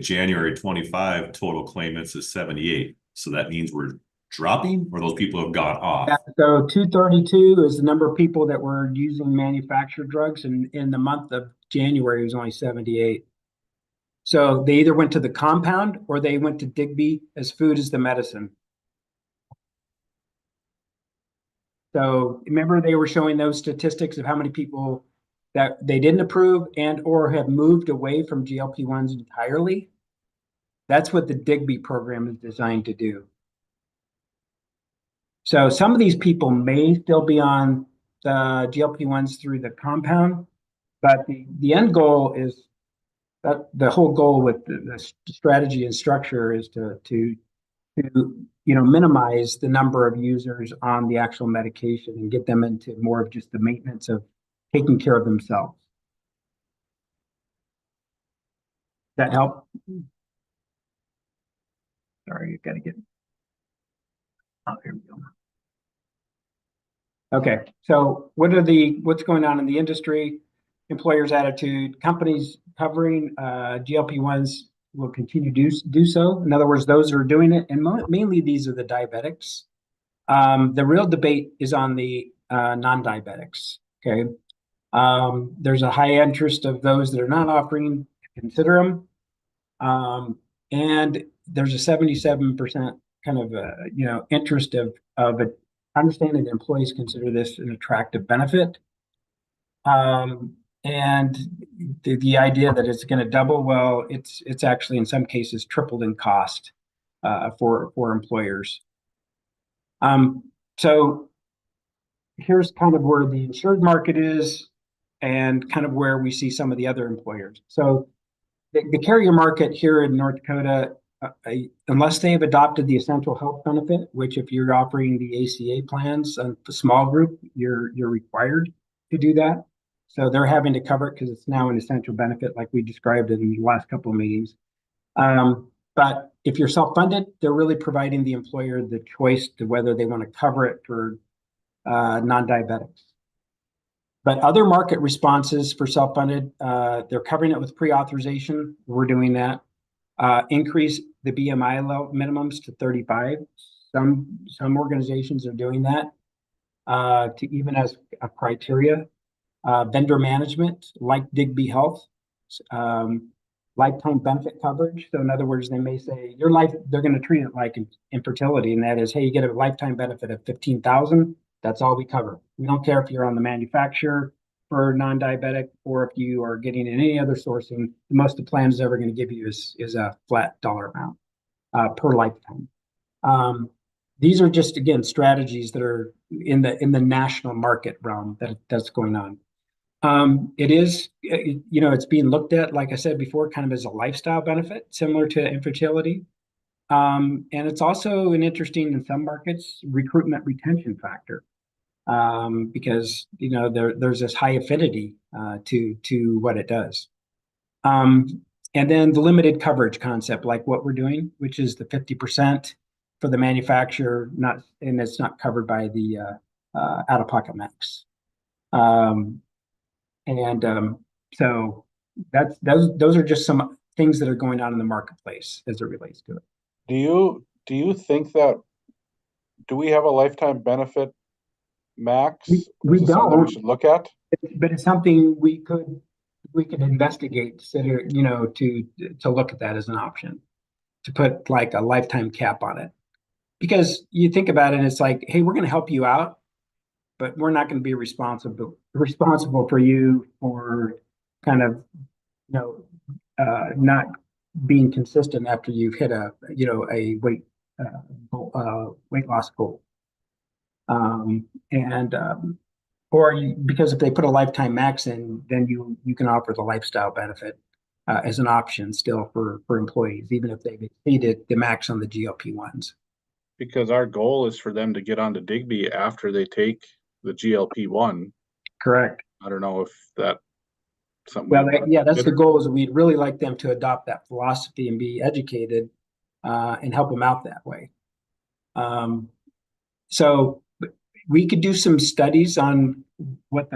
January 25, total claimants is 78. So that means we're dropping, or those people have gone off. So 232 is the number of people that were using manufactured drugs, and in the month of January it was only 78. So they either went to the compound or they went to Digby as food is the medicine. So remember they were showing those statistics of how many people that they didn't approve and or have moved away from GLP-1s entirely. That's what the Digby program is designed to do. So some of these people may still be on the GLP-1s through the compound, but the end goal is that the whole goal with the strategy and structure is to minimize the number of users on the actual medication and get them into more of just the maintenance of taking care of themselves. That help? Sorry, you gotta get. Oh, here we go. Okay, so what's going on in the industry? Employers' attitude. Companies covering GLP-1s will continue to do so. In other words, those who are doing it, and mainly these are the diabetics. The real debate is on the non-diabetics. Okay, there's a high interest of those that are not offering to consider them, and there's a 77% kind of interest of understanding that employees consider this an attractive benefit. And the idea that it's going to double, well, it's actually in some cases tripled in cost for employers. So here's kind of where the insured market is and kind of where we see some of the other employers. So the carrier market here in North Dakota, unless they've adopted the essential health benefit, which if you're offering the ACA plans, a small group, you're required to do that. So they're having to cover it because it's now an essential benefit like we described in the last couple of meetings. But if you're self-funded, they're really providing the employer the choice to whether they want to cover it for non-diabetics. But other market responses for self-funded, they're covering it with pre-authorization. We're doing that. Increase the BMI minimums to 35. Some organizations are doing that to even as a criteria. Vendor management, like Digby Health, lifetime benefit coverage. So in other words, they may say your life, they're going to treat it like infertility, and that is, hey, you get a lifetime benefit of $15,000. That's all we cover. We don't care if you're on the manufacturer for non-diabetic or if you are getting in any other sourcing. The most the plan is ever going to give you is a flat dollar amount per lifetime. These are just, again, strategies that are in the national market realm that's going on. It is, it's being looked at, like I said before, kind of as a lifestyle benefit, similar to infertility. And it's also an interesting, in some markets, recruitment retention factor. Because, there's this high affinity to what it does. And then the limited coverage concept, like what we're doing, which is the 50% for the manufacturer, and it's not covered by the out-of-pocket max. So those are just some things that are going on in the marketplace as it relates to it. Do do you think that, do we have a lifetime benefit max? Or We is it something that we don't. should look at? But it's something we could investigate, consider, to look at that as an option, to put like a lifetime cap on it. Because you think about it, and it's like, hey, we're going to help you out, but we're not going to be responsible for you for kind of, not being consistent after you've hit a weight loss goal. Because if they put a lifetime max in, then you can offer the lifestyle benefit as an option still for employees, even if they've exceeded the max on the GLP-1s. Because our goal is for them to get onto Digby after they take the GLP-1. Correct. I don't know if that something. Well, that's the goal. Is we'd really like them to adopt that philosophy and be educated and help them out that way. So we could do some studies on what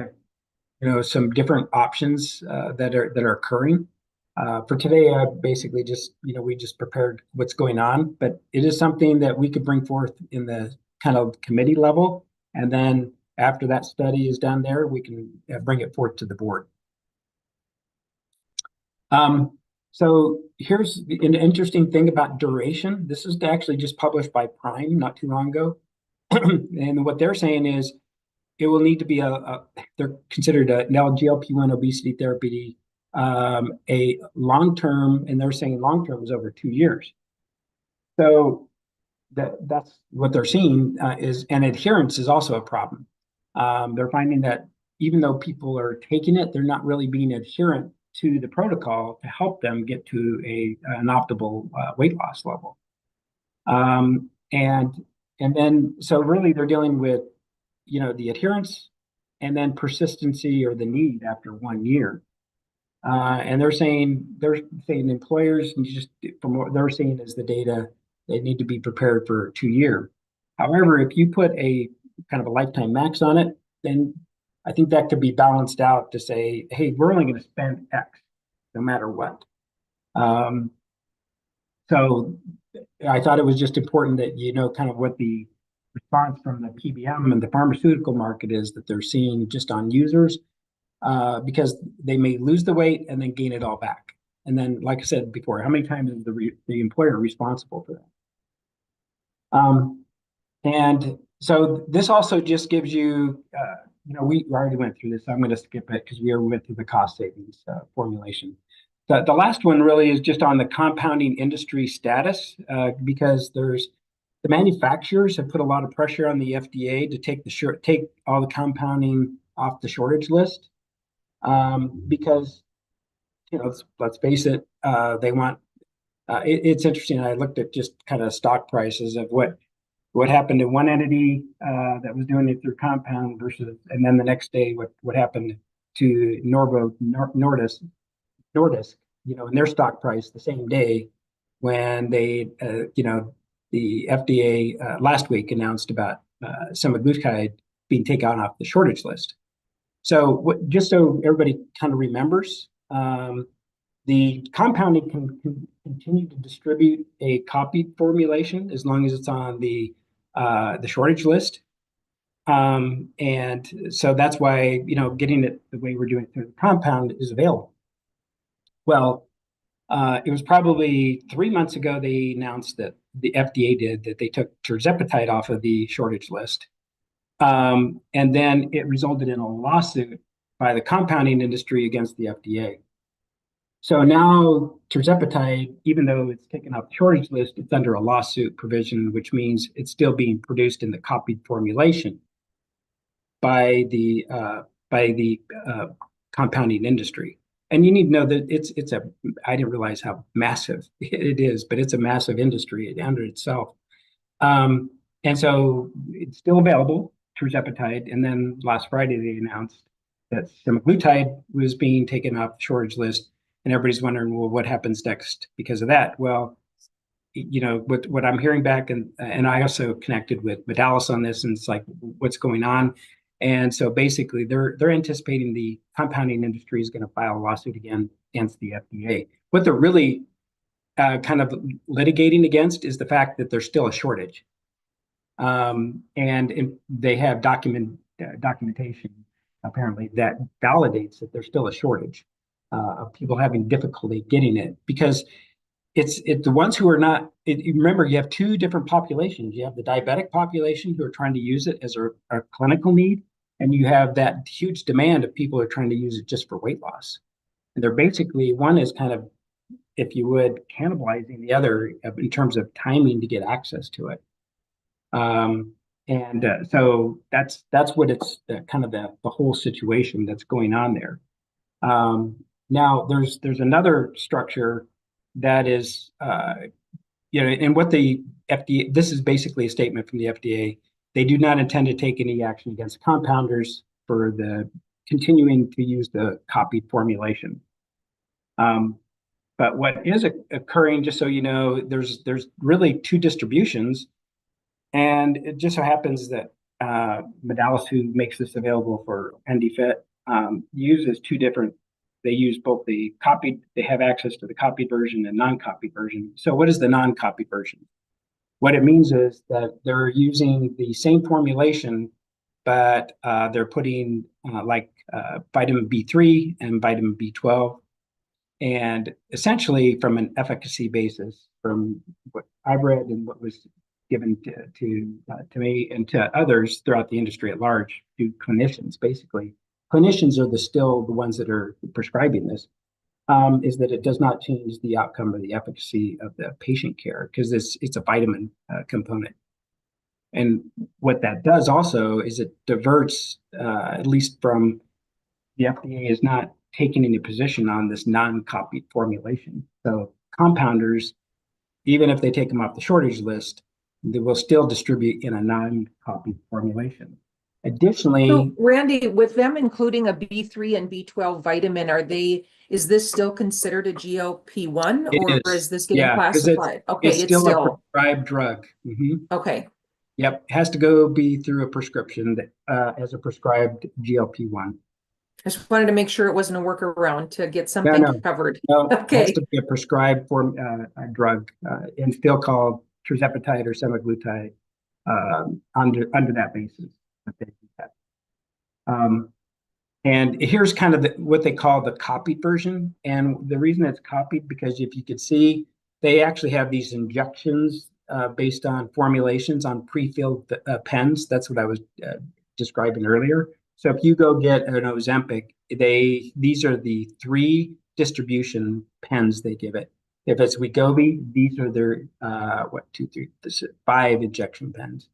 some different options that are occurring. For today, I basically just, we just prepared what's going on, but it is something that we could bring forth in the kind of committee level. And then after that study is done there, we can bring it forth to the board. So here's an interesting thing about duration. This is actually just published by Prime not too long ago. And what they're saying is it will need to be they're considered a now GLP-1 obesity therapy, a long-term, and they're saying long-term is over 2 years. So that's what they're seeing and adherence is also a problem. They're finding that even though people are taking it, they're not really being adherent to the protocol to help them get to an optimal weight loss level. And then, so really they're dealing with, the adherence and then persistency or the need after 1 year. And they're saying employers, just from what they're seeing as the data, they need to be prepared for 2 years. However, if you put a kind of a lifetime max on it, then I think that could be balanced out to say, hey, we're only going to spend X no matter what. So I thought it was just important that kind of what the response from the PBM and the pharmaceutical market is that they're seeing just on users, because they may lose the weight and then gain it all back. And then, like I said before, how many times is the employer responsible for that? And so this also just gives you, we already went through this, so I'm going to skip it because we already went through the cost savings formulation. The last one really is just on the compounding industry status, because the manufacturers have put a lot of pressure on the FDA to take all the compounding off the shortage list, because let's face it, they want. It's interesting. I looked at just kind of stock prices of what happened to one entity that was doing it through compound versus, and then the next day what happened to Nordisk, and their stock price the same day when they, the FDA last week announced about semaglutide being taken off the shortage list. So just so everybody kind of remembers, the compounding can continue to distribute a copied formulation as long as it's on the shortage list. And so that's why, getting it the way we're doing it through the compound is available. Well, it was probably 3 months ago they announced that the FDA did that they took tirzepatide off of the shortage list. And then it resulted in a lawsuit by the compounding industry against the FDA. So now tirzepatide, even though it's taken off the shortage list, it's under a lawsuit provision, which means it's still being produced in the copied formulation by the compounding industry. And you need to know that I didn't realize how massive it is, but it's a massive industry under itself. And so it's still available, tirzepatide. And then last Friday, they announced that semaglutide was being taken off the shortage list. And everybody's wondering, well, what happens next because of that? Well, what I'm hearing back, and I also connected with Medalis on this, and it's like, what's going on? And so basically, they're anticipating the compounding industry is going to file a lawsuit again against the FDA. What they're really kind of litigating against is the fact that there's still a shortage. And they have documentation apparently that validates that there's still a shortage of people having difficulty getting it, because it's the ones who are not. Remember, you have two different populations. You have the diabetic population who are trying to use it as a clinical need, and you have that huge demand of people who are trying to use it just for weight loss. And they're basically, one is kind of, if you would, cannibalizing the other in terms of timing to get access to it. So that's what it's kind of the whole situation that's going on there. Now there's another structure that is, and what the FDA, this is basically a statement from the FDA. They do not intend to take any action against compounders for the continuing to use the copied formulation. But what is occurring, just so you know, there's really two distributions. And it just so happens that Medallis, who makes this available for NDPHIT, uses two different, they use both the copied, they have access to the copied version and non-copied version. So what is the non-copied version? What it means is that they're using the same formulation, but they're putting vitamin B3 and vitamin B12. And essentially, from an efficacy basis, from what I've read and what was given to me and to others throughout the industry at large, to clinicians, basically. Clinicians are still the ones that are prescribing this, is that it does not change the outcome or the efficacy of the patient care, because it's a vitamin component. And what that does also is it diverts, at least from the FDA is not taking any position on this non-copied formulation. So compounders, even if they take them off the shortage list, they will still distribute in a non-copied formulation. Additionally, So, Randy, with them including a B3 and B12 vitamin, is this still considered a GLP-1, or is this getting classified? Okay, it's still a prescribed drug. Okay. Yep, it has to be through a prescription as a prescribed GLP-1. I just wanted to make sure it wasn't a workaround to get something covered. No, okay. It has to be a prescribed a drug, and still called tirzepatide or semaglutide under that basis. And here's kind of what they call the copied version. And the reason it's copied, because if you could see, they actually have these injections based on formulations on pre-filled pens. That's what I was describing earlier. So if you go get an Ozempic, these are the 3 distribution pens they give it. If it's Wegovy, these are their 5 injection pens.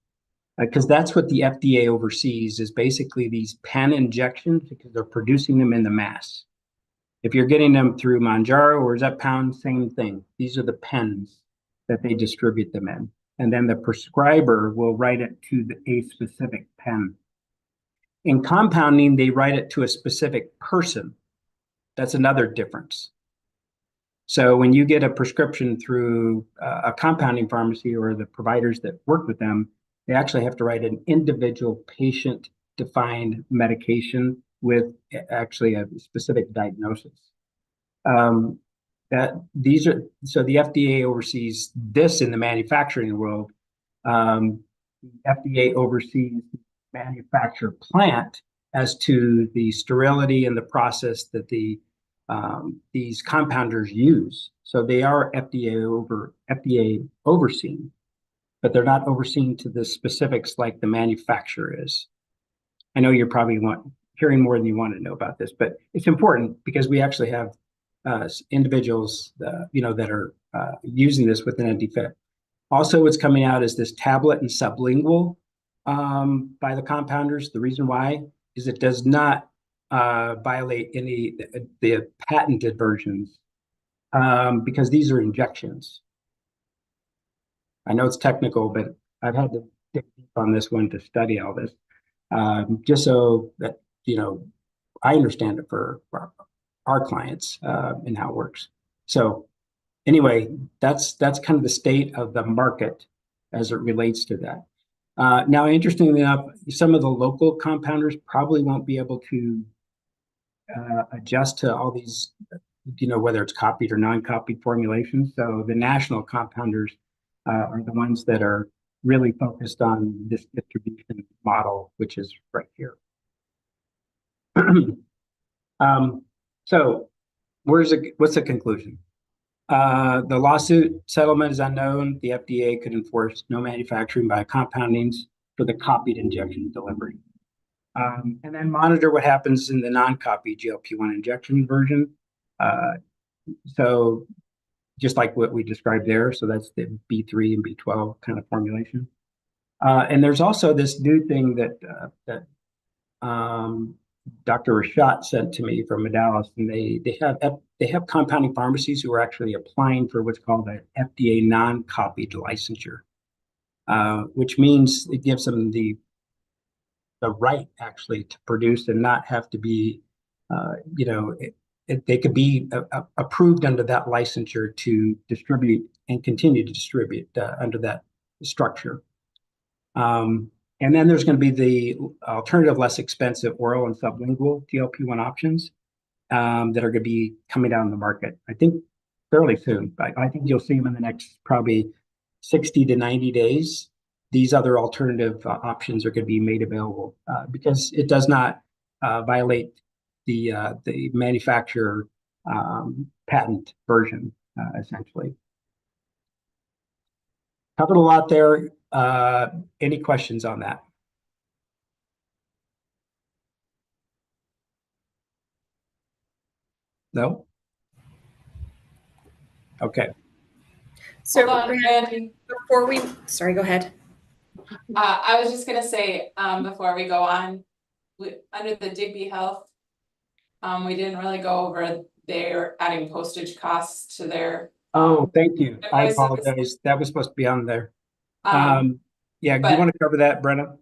Because that's what the FDA oversees, is basically these pen injections, because they're producing them in the mass. If you're getting them through Mounjaro or Zepbound, same thing. These are the pens that they distribute them in. And then the prescriber will write it to a specific pen. In compounding, they write it to a specific person. That's another difference. So when you get a prescription through a compounding pharmacy or the providers that work with them, they actually have to write an individual patient-defined medication with actually a specific diagnosis. So the FDA oversees this in the manufacturing world. FDA oversees the manufacturer plant as to the sterility and the process that these compounders use. So they are FDA overseen, but they're not overseen to the specifics like the manufacturer is. I know you're probably hearing more than you want to know about this, but it's important because we actually have individuals that are using this within NDPHIT. Also, what's coming out is this tablet and sublingual by the compounders. The reason why is it does not violate any the patented versions because these are injections. I know it's technical, but I've had to dig deep on this one to study all this, just so that I understand it for our clients and how it works. So anyway, that's kind of the state of the market as it relates to that. Now, interestingly enough, some of the local compounders probably won't be able to adjust to all these whether it's copied or non-copied formulations. So the national compounders are the ones that are really focused on this distribution model, which is right here. So what's the conclusion? The lawsuit settlement is unknown. The FDA could enforce no manufacturing by compoundings for the copied injection delivery. And then monitor what happens in the non-copied GLP-1 injection version. So just like what we described there, so that's the B3 and B12 kind of formulation. And there's also this new thing that Dr. Rashat sent to me from Medallis, and they have compounding pharmacies who are actually applying for what's called an FDA non-copied licensure, which means it gives them the right actually to produce and not have to be, they could be approved under that licensure to distribute and continue to distribute under that structure. And then there's going to be the alternative, less expensive oral and sublingual GLP-1 options that are going to be coming down the market, I think, fairly soon. I think you'll see them in the next probably 60 to 90 days. These other alternative options are going to be made available because it does not violate the manufacturer patent version, essentially. Covered a lot there. Any questions on that? No? Okay. So Hold on, Randy. before we, sorry, go ahead. I was just gonna say, before we go on, under the Digby Health, we didn't really go over, they're adding postage costs to their. Oh, thank you. I invoices. apologize. That was supposed to be on there. Yeah, do but- you want to cover that, Brenna?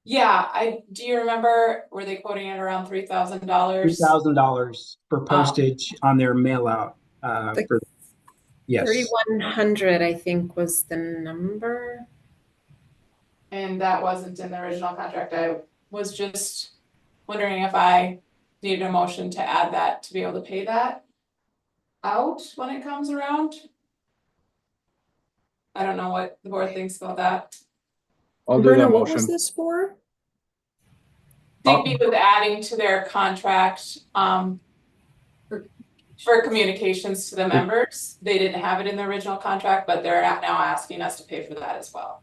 Yeah, do you remember, were they quoting it around $3,000? $3,000 for postage on their mail out. Yes. 3,100, I think, was the number. And that wasn't in the original contract. I was just wondering if I needed a motion to add that to be able to pay that out when it comes around. I don't know what the board thinks about that. I'll do that Brenna, what was motion. this for? Digby was adding to their contract, for communications to the members. They didn't have it in the original contract, but they're now asking us to pay for that as well.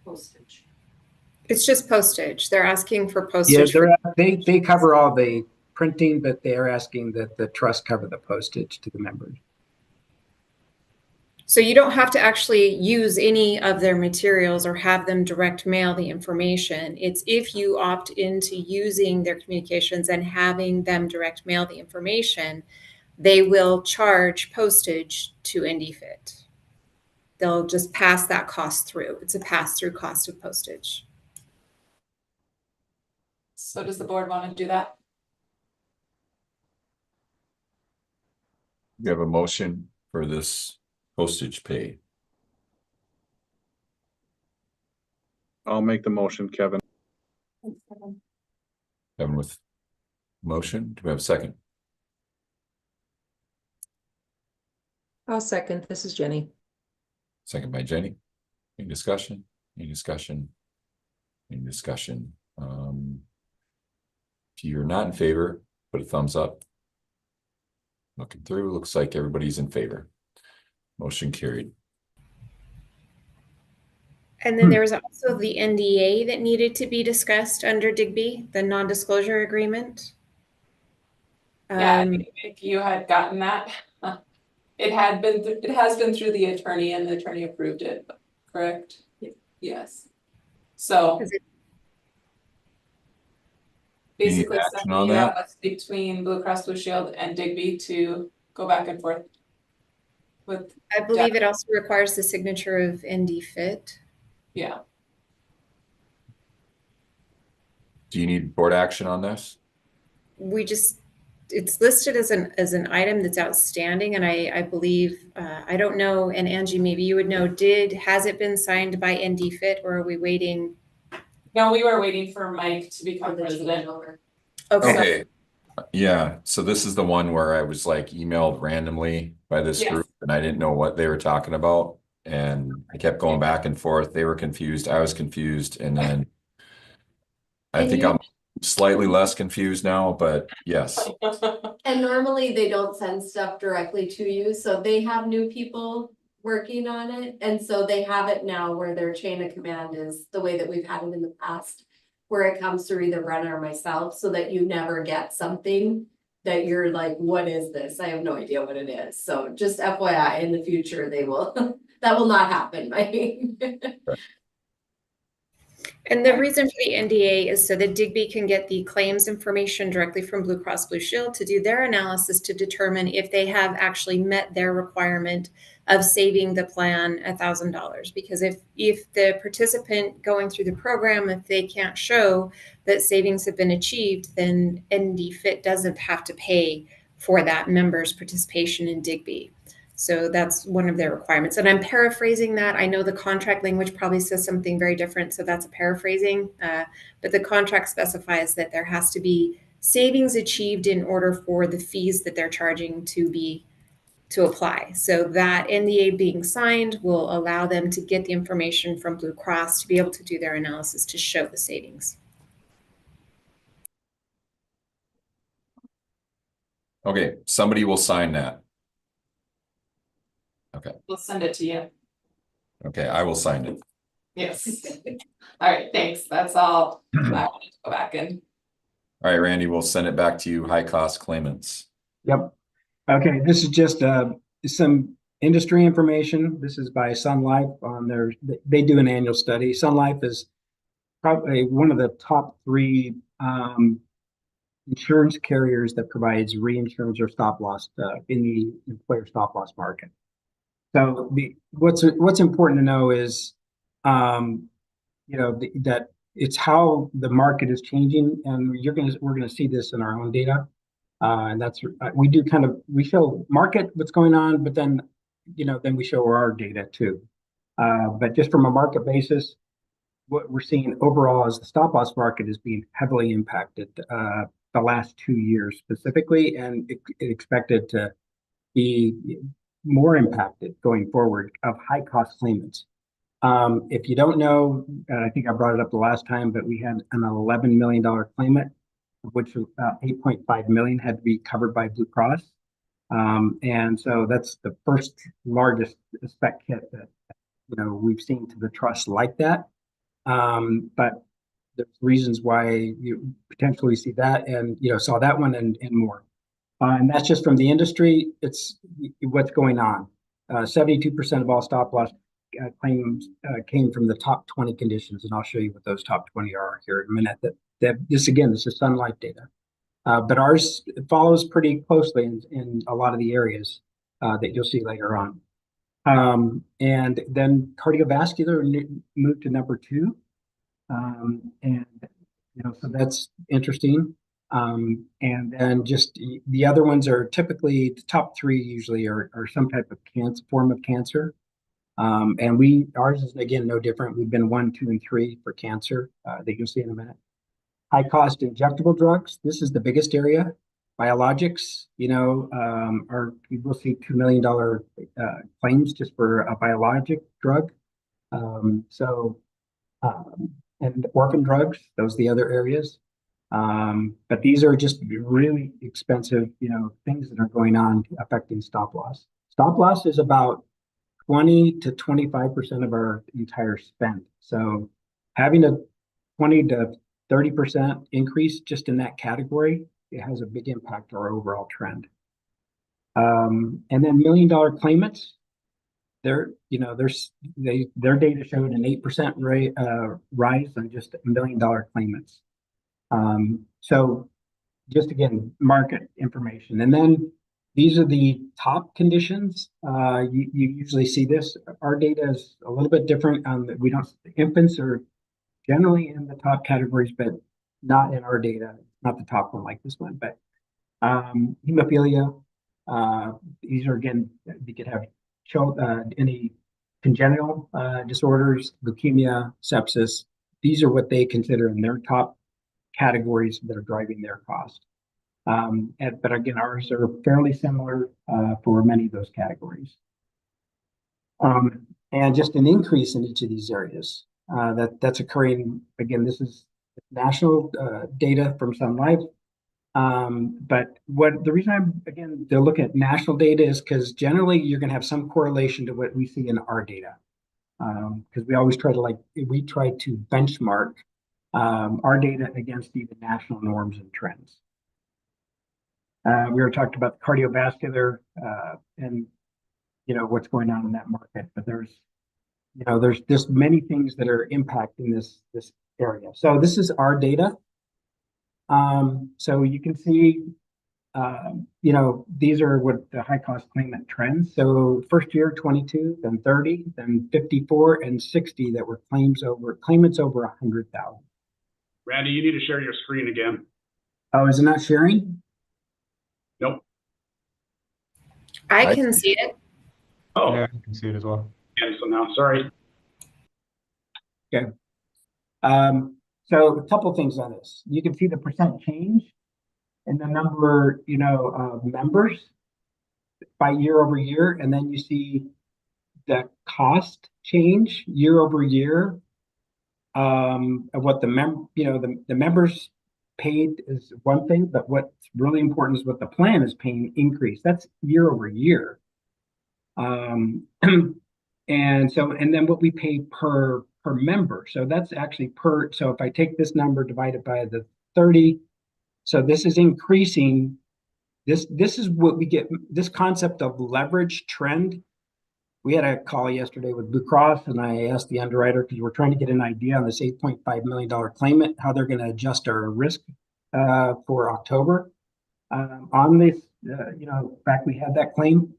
Postage. It's just postage. They're asking for Yeah, postage. they cover all the printing, but they're asking that the trust cover the postage to the members. So you don't have to actually use any of their materials or have them direct mail the information. It's if you opt into using their communications and having them direct mail the information, they will charge postage to NDPHIT. They'll just pass that cost through. It's a pass-through cost of postage. So does the board want to do that? You have a motion for this postage pay. I'll make the motion, Kevin. Kevin with motion. Do we have a second? I'll second. This is Jenny. Second by Jenny. Any discussion? Any discussion? Any discussion? If you're not in favor, put a thumbs up. Looking through, looks like everybody's in favor. Motion carried. And then there was also the NDA that needed to be discussed under Digby, the non-disclosure agreement. Yeah, if you had gotten that, it has been through the attorney and the attorney approved it, correct? Yes. So. You need Basically, action something on you have that? us between Blue Cross Blue Shield and Digby to go back and forth with, I believe it also requires the signature of NDPHIT. yeah. Do you need board action on this? It's listed as an item that's outstanding, and I believe, I don't know, and Angie, maybe you would know, has it been signed by NDPHIT, or are we waiting? No, we were waiting for Mike to become president. Okay, Okay, Yeah, so this is the one where I was like emailed randomly by this Yes. group and I didn't know what they were talking about. And I kept going back and forth. They were confused. I was confused. And then I And think you- I'm slightly less confused now, but yes. And normally they don't send stuff directly to you, so they have new people working on it. And so they have it now where their chain of command is the way that we've had it in the past. Where it comes through either Brenna or myself, so that you never get something that you're like, what is this? I have no idea what it is. So just FYI, in the future, they will, that will not happen, Mike. And the reason for the NDA is so that Digby can get the claims information directly from Blue Cross Blue Shield to do their analysis to determine if they have actually met their requirement of saving the plan $1,000. Because if the participant going through the program, if they can't show that savings have been achieved, then NDPHIT doesn't have to pay for that member's participation in Digby. So that's one of their requirements. And I'm paraphrasing that. I know the contract language probably says something very different, so that's a paraphrasing. But the contract specifies that there has to be savings achieved in order for the fees that they're charging to apply. So that NDA being signed will allow them to get the information from Blue Cross to be able to do their analysis to show the savings. Okay, somebody will sign that. Okay, We'll send it to you. okay, I will sign it. Yes. All right, thanks. That's all. I wanted to go back and. All right, Randy, we'll send it back to you, high cost claimants. Yep. Okay, this is just some industry information. This is by Sun Life on they do an annual study. Sun Life is probably one of the top 3 insurance carriers that provides reinsurance or stop loss in the employer stop loss market. So what's important to know is, that it's how the market is changing, and we're gonna see this in our own data. And that's we show market what's going on, but then we show our data too. But just from a market basis, what we're seeing overall is the stop loss market is being heavily impacted the last 2 years specifically, and it expected to be more impacted going forward of high cost claimants. If you don't know, I think I brought it up the last time, but we had an $11 million claimant, of which 8.5 million had to be covered by Blue Cross. And so that's the first largest spec hit that we've seen to the trust like that. But there's reasons why you potentially see that, and saw that one and more. And that's just from the industry. It's what's going on. 72% of all stop loss claims came from the top 20 conditions, and I'll show you what those top 20 are here in a minute. This is Sun Life data, but ours follows pretty closely in a lot of the areas that you'll see later on. And then cardiovascular moved to number 2, and so that's interesting. And then just the other ones are typically the top 3 usually are some type of form of cancer. And ours is again no different. We've been 1, 2, and 3 for cancer that you'll see in a minute. High cost injectable drugs. This is the biggest area. Biologics, we'll see $2 million claims just for a biologic drug. And orphan drugs, those are the other areas. But these are just really expensive, things that are going on affecting stop loss. Stop loss is about 20 to 25% of our entire spend. So having a 20 to 30% increase just in that category, it has a big impact on our overall trend. And then $1 million claimants, their data showed an 8% rise on just $1 million claimants. So just again, market information. And then these are the top conditions. You usually see this. Our data is a little bit different. Infants are generally in the top categories, but not in our data. Not the top one like this one, but hemophilia. These are again, you could have any congenital disorders, leukemia, sepsis. These are what they consider in their top categories that are driving their cost. But again, ours are fairly similar for many of those categories. And just an increase in each of these areas that's occurring. Again, this is national data from Sun Life. But the reason they're looking at national data is because generally you're going to have some correlation to what we see in our data. Because we always try to benchmark our data against even national norms and trends. We were talking about the cardiovascular and what's going on in that market, but there's many things that are impacting this area. So this is our data. So you can see, these are what the high cost claimant trends. So first year 22, then 30, then 54, and 60 that were claimants over 100,000. Randy, you need to share your screen again. Oh, is it not sharing? Nope. I can see it. Oh, Yeah, I can see it as well. and so now, sorry. Okay. So a couple things on this. You can see the percent change in the number, of members by year over year, and then you see the cost change year over year of what the members paid is one thing, but what's really important is what the plan is paying increase. That's year over year. And then what we pay per member. So that's actually so if I take this number divided by the 30, so this is increasing. This is what we get, this concept of leverage trend. We had a call yesterday with Blue Cross, and I asked the underwriter, because we're trying to get an idea on this $8.5 million claimant, how they're going to adjust our risk for October. On this, in fact, we had that claim.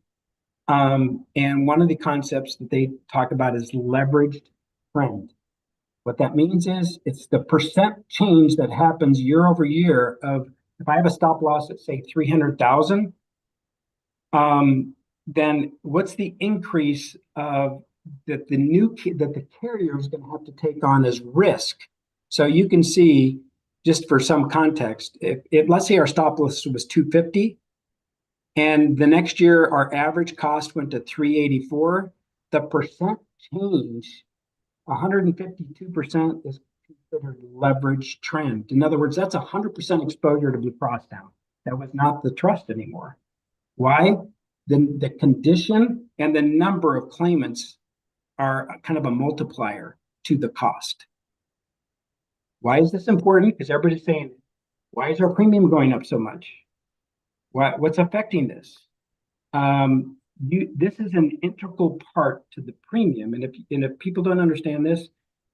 And one of the concepts that they talk about is leveraged trend. What that means is it's the percent change that happens year over year of, if I have a stop loss at say 300,000, then what's the increase of that the carrier is going to have to take on as risk? So you can see, just for some context, if let's say our stop loss was 250, and the next year our average cost went to 384, the percent change, 152% is considered leverage trend. In other words, that's 100% exposure to Blue Cross now. That was not the trust anymore. Why? The condition and the number of claimants are kind of a multiplier to the cost. Why is this important? Because everybody's saying, why is our premium going up so much? What's affecting this? This is an integral part to the premium, and if people don't understand this,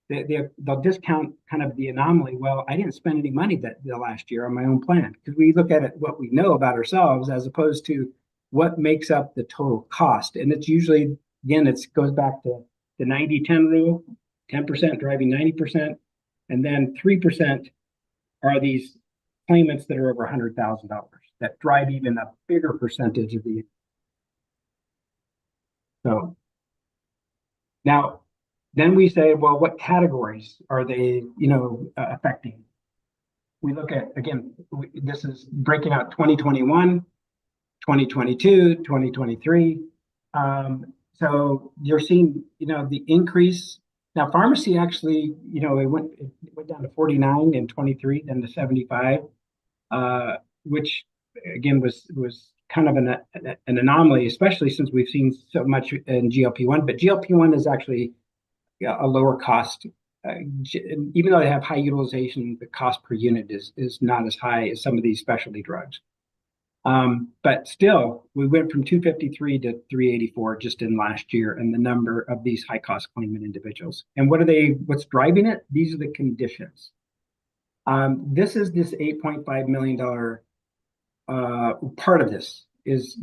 they'll discount kind of the anomaly. Well, I didn't spend any money the last year on my own plan, because we look at it what we know about ourselves as opposed to what makes up the total cost. And it's usually, again, it goes back to the 90-10 rule, 10% driving 90%, and then 3% are these claimants that are over $100,000 that drive even a bigger percentage of the. So now, then we say, well, what categories are they, affecting? We look at, again, this is breaking out 2021, 2022, 2023. So you're seeing, the increase. Now, pharmacy actually, it went down to 49 in 23, then to 75, which again was kind of an anomaly, especially since we've seen so much in GLP-1. But GLP-1 is actually a lower cost. Even though they have high utilization, the cost per unit is not as high as some of these specialty drugs. But still, we went from 253 to 384 just in last year, and the number of these high cost claimant individuals. And what's driving it? These are the conditions. This is this $8.5 million part of this is,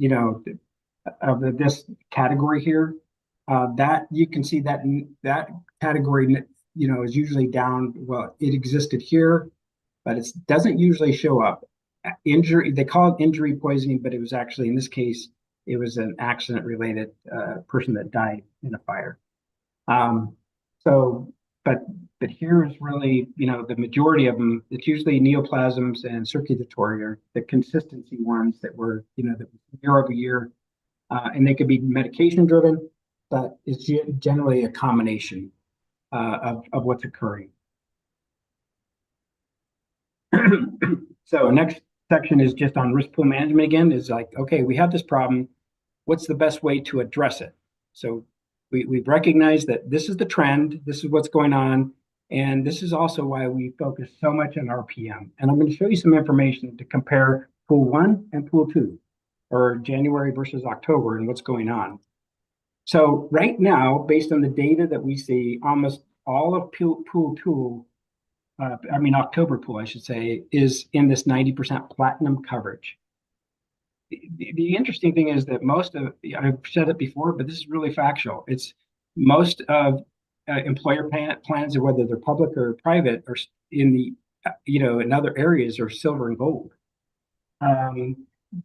of this category here, that you can see that category, is usually down. Well, it existed here, but it doesn't usually show up. Injury, they call it injury poisoning, but it was actually, in this case, it was an accident related person that died in a fire. But But here is really, the majority of them, it's usually neoplasms and circulatory are the consistency ones that were, that year over year. And they could be medication driven, but it's generally a combination of what's occurring. So next section is just on risk pool management again, is like, okay, we have this problem. What's the best way to address it? So we've recognized that this is the trend, this is what's going on, and this is also why we focus so much on RPM. And I'm going to show you some information to compare pool 1 and pool 2, or January versus October, and what's going on. So right now, based on the data that we see, almost all of pool 2, October pool, I should say, is in this 90% platinum coverage. The interesting thing is that most of, I've said it before, but this is really factual. It's most of employer plans, whether they're public or private, are in the, in other areas are silver and gold.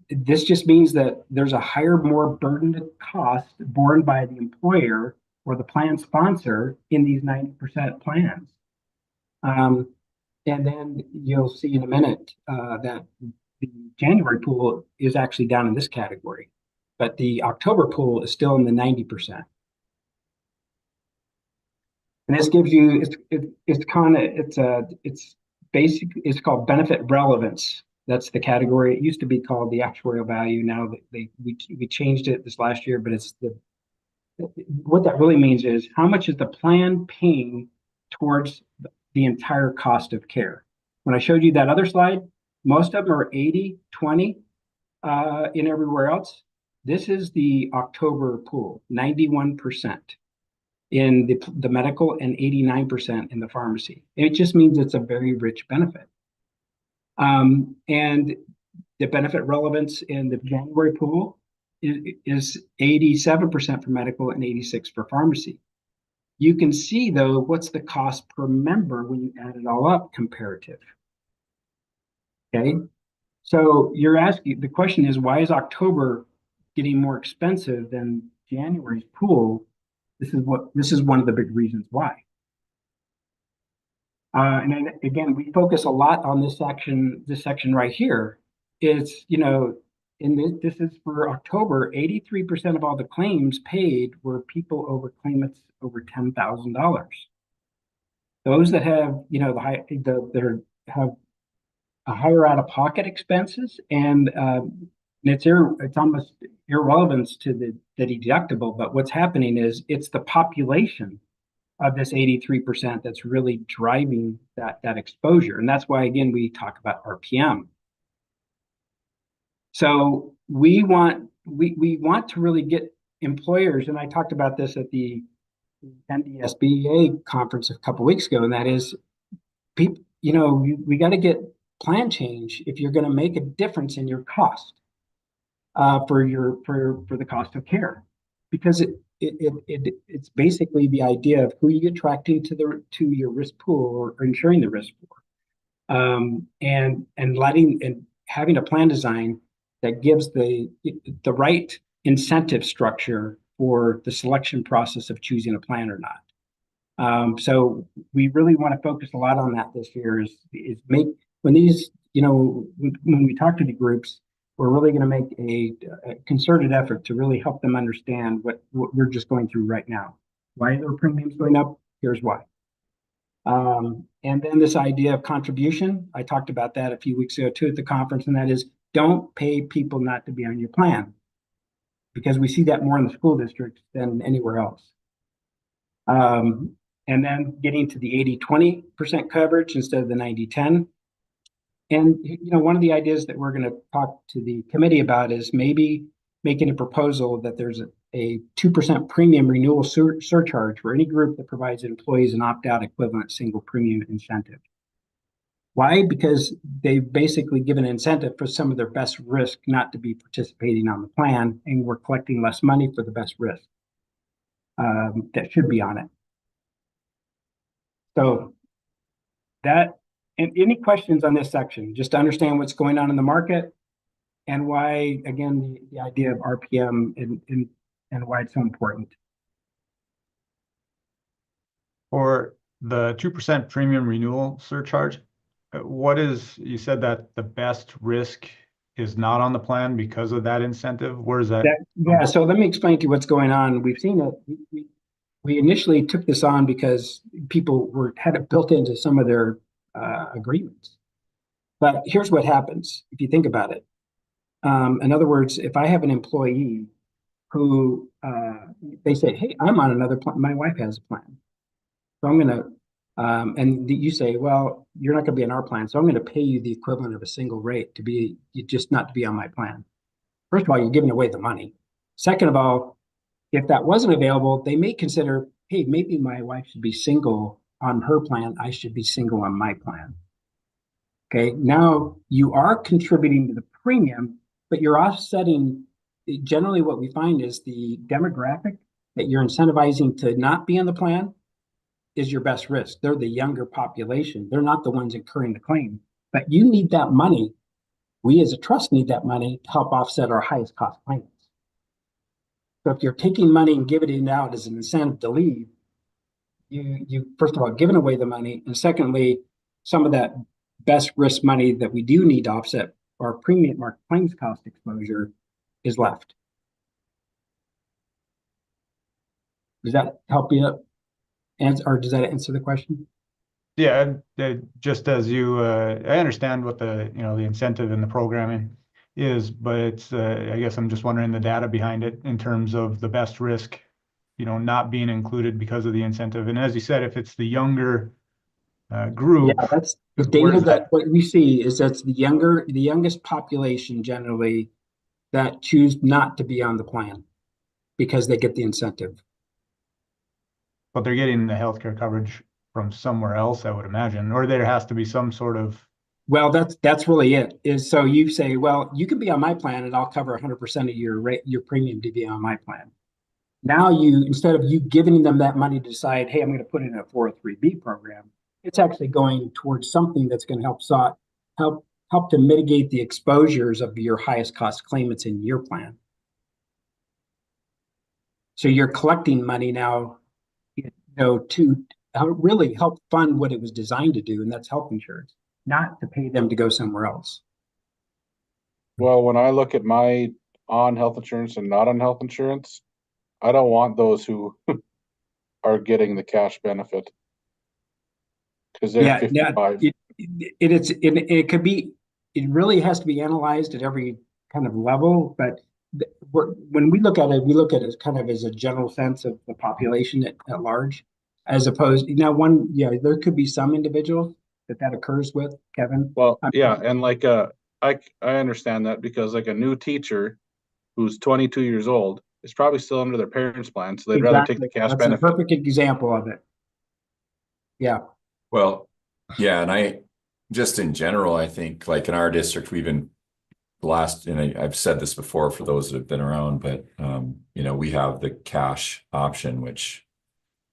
This just means that there's a higher, more burdened cost borne by the employer or the plan sponsor in these 90% plans. And then you'll see in a minute that the January pool is actually down in this category, but the October pool is still in the 90%. And this gives you, it's called benefit relevance. That's the category. It used to be called the actuarial value. Now that we changed it this last year, but it's what that really means is how much is the plan paying towards the entire cost of care. When I showed you that other slide, most of them are 80-20 in everywhere else. This is the October pool, 91% in the medical and 89% in the pharmacy. It just means it's a very rich benefit. And the benefit relevance in the January pool is 87% for medical and 86% for pharmacy. You can see, though, what's the cost per member when you add it all up comparative. Okay, so the question is, why is October getting more expensive than January's pool? This is one of the big reasons why. And then again, we focus a lot on this section right here. It's, this is for October, 83% of all the claims paid were people claimants over $10,000. Those that have, have a higher out-of-pocket expenses, and it's almost irrelevant to the deductible. But what's happening is it's the population of this 83% that's really driving that exposure, and that's why again we talk about RPM. So we want to really get employers, and I talked about this at the NDSBA conference a couple weeks ago, and that is, people, we got to get plan change if you're going to make a difference in your cost for the cost of care, because it's basically the idea of who you attracting to your risk pool or insuring the risk for, and having a plan design that gives the right incentive structure for the selection process of choosing a plan or not. So we really want to focus a lot on that this year. Is when we talk to the groups, we're really going to make a concerted effort to really help them understand what we're just going through right now. Why are their premiums going up? Here's why. And then this idea of contribution, I talked about that a few weeks ago too at the conference, and that is, don't pay people not to be on your plan, because we see that more in the school districts than anywhere else. And then getting to the 80-20% coverage instead of the 90-10. And one of the ideas that we're going to talk to the committee about is maybe making a proposal that there's a 2% premium renewal surcharge for any group that provides employees an opt-out equivalent single premium incentive. Why? Because they've basically given an incentive for some of their best risk not to be participating on the plan, and we're collecting less money for the best risk that should be on it. So that, and any questions on this section, just to understand what's going on in the market and why, again, the idea of RPM and why it's so important. For the 2% premium renewal surcharge, what is, you said that the best risk is not on the plan because of that incentive? Where is that? Yeah, so let me explain to you what's going on. We've seen it. We initially took this on because people had it built into some of their agreements. But here's what happens if you think about it. In other words, if I have an employee who they say, "Hey, I'm on another plan. My wife has a plan, so I'm gonna," and you say, "Well, you're not going to be on our plan, so I'm going to pay you the equivalent of a single rate to be just not to be on my plan." First of all, you're giving away the money. Second of all, if that wasn't available, they may consider, "Hey, maybe my wife should be single on her plan. I should be single on my plan." Okay, now you are contributing to the premium, but you're offsetting. Generally, what we find is the demographic that you're incentivizing to not be on the plan is your best risk. They're the younger population. They're not the ones incurring the claim, but you need that money. We as a trust need that money to help offset our highest cost claims. So if you're taking money and giving it out as an incentive to leave, you first of all giving away the money, and secondly, some of that best risk money that we do need to offset our premium, our claims cost exposure, is left. Does that help you answer, or does that answer the question? Yeah, just as you, I understand what the, the incentive and the programming is, but it's, I guess I'm just wondering the data behind it in terms of the best risk, not being included because of the incentive. And as you said, if it's the younger group. Yeah, that's the data that what we see is that's the youngest population generally that choose not to be on the plan because they get the incentive. But they're getting the healthcare coverage from somewhere else, I would imagine, or there has to be some sort of. Well, that's really it. Is so you say, well, you can be on my plan and I'll cover 100% of your rate, your premium to be on my plan. Now instead of you giving them that money to decide, hey, I'm going to put it in a 403B program, it's actually going towards something that's going to help to mitigate the exposures of your highest cost claimants in your plan. So you're collecting money now, to really help fund what it was designed to do, and that's health insurance, not to pay them to go somewhere else. Well, when I look at my on health insurance and not on health insurance, I don't want those who are getting the cash benefit. Because they're 55. It could be, it really has to be analyzed at every kind of level, but when we look at it kind of as a general sense of the population at large, as opposed, now there could be some individuals that occurs with, Kevin. Well, yeah, and like I understand that because like a new teacher who's 22 years old is probably still under their parents' plan, so they'd rather take the cash benefit. That's a perfect example of it. Yeah. Well, yeah, and I just in general, I think like in our district, we've been blessed, and I've said this before for those that have been around, but we have the cash option, which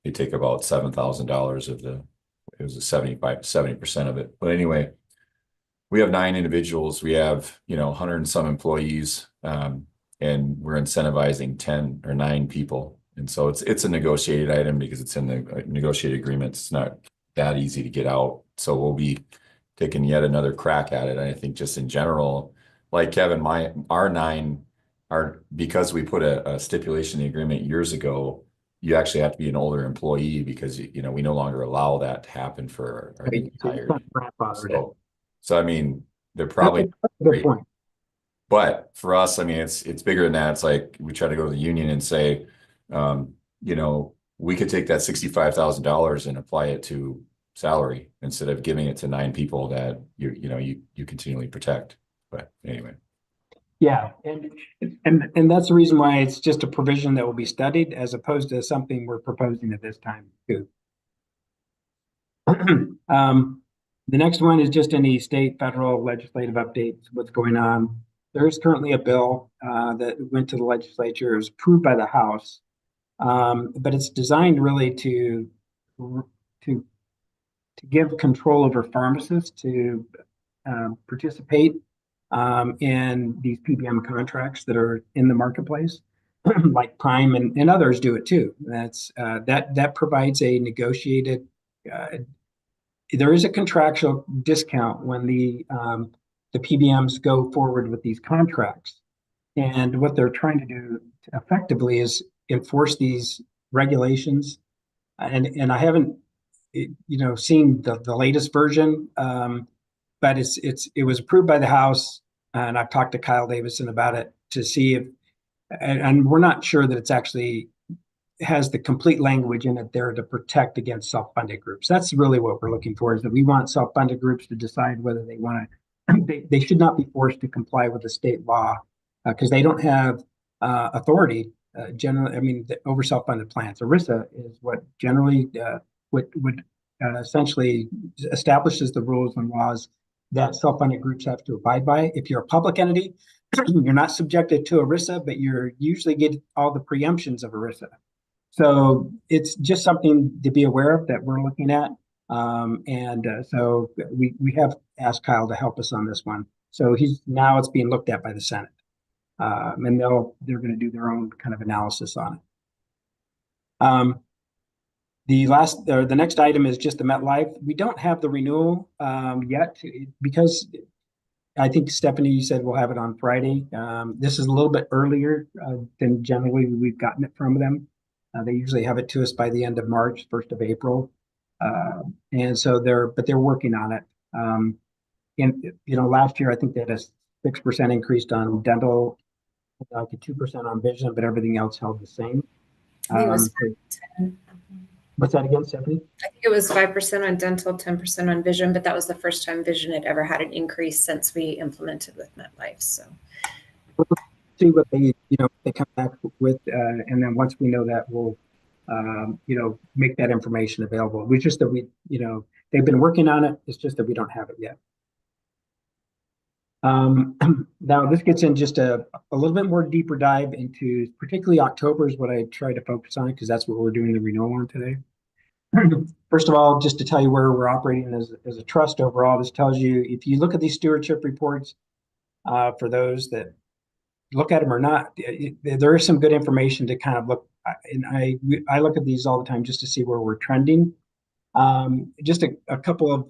they take about $7,000 of it was a 70% of it. But anyway, we have 9 individuals. We have, 100 and some employees, and we're incentivizing 10 or 9 people. And so it's a negotiated item because it's in the negotiated agreement. It's not that easy to get out. So we'll be taking yet another crack at it. And I think just in general, like Kevin, our 9 are, because we put a stipulation in the agreement years ago, you actually have to be an older employee because, we no longer allow that to happen for our hired. So I mean, they're probably a good point. But for us, I mean, it's bigger than that. It's like we try to go to the union and say, we could take that $65,000 and apply it to salary instead of giving it to 9 people that you continually protect. But anyway. Yeah, and that's the reason why it's just a provision that will be studied as opposed to something we're proposing at this time too. The next one is just any state, federal, legislative updates, what's going on. There is currently a bill that went to the legislature, it was approved by the House, but it's designed really to give control over pharmacists to participate in these PBM contracts that are in the marketplace, like Prime and others do it too. That provides a negotiated there is a contractual discount when the PBMs go forward with these contracts. And what they're trying to do effectively is enforce these regulations. And I haven't, seen the latest version, but it was approved by the House, and I've talked to Kyle Davison about it to see if, and we're not sure that it's actually has the complete language in it there to protect against self-funded groups. That's really what we're looking for, is that we want self-funded groups to decide whether they want to, they should not be forced to comply with the state law, because they don't have authority generally. I mean, over self-funded plans. ERISA is what generally would essentially establishes the rules and laws that self-funded groups have to abide by. If you're a public entity, you're not subjected to ERISA, but you're usually get all the preemptions of ERISA. So it's just something to be aware of that we're looking at. So we have asked Kyle to help us on this one. So now it's being looked at by the Senate. And they're going to do their own kind of analysis on it. The next item is just the MetLife. We don't have the renewal yet, because I think Stephanie, you said we'll have it on Friday. This is a little bit earlier than generally we've gotten it from them. They usually have it to us by the end of March, 1st of April. And so they're working on it. Last year, I think they had a 6% increase on dental, like a 2% on vision, but everything else held the same. I think it was 10. What's that again, Stephanie? I think it was 5% on dental, 10% on vision, but that was the first time vision had ever had an increase since we implemented with MetLife. So see what they come back with, and then once we know that, we'll make that information available. We just that they've been working on it. It's just that we don't have it yet. Now this gets in just a little bit more deeper dive into particularly October is what I try to focus on, because that's what we're doing the renewal on today. First of all, just to tell you where we're operating as a trust overall, this tells you, if you look at these stewardship reports, for those that look at them or not, there is some good information to kind of look. And I look at these all the time just to see where we're trending. Just a couple of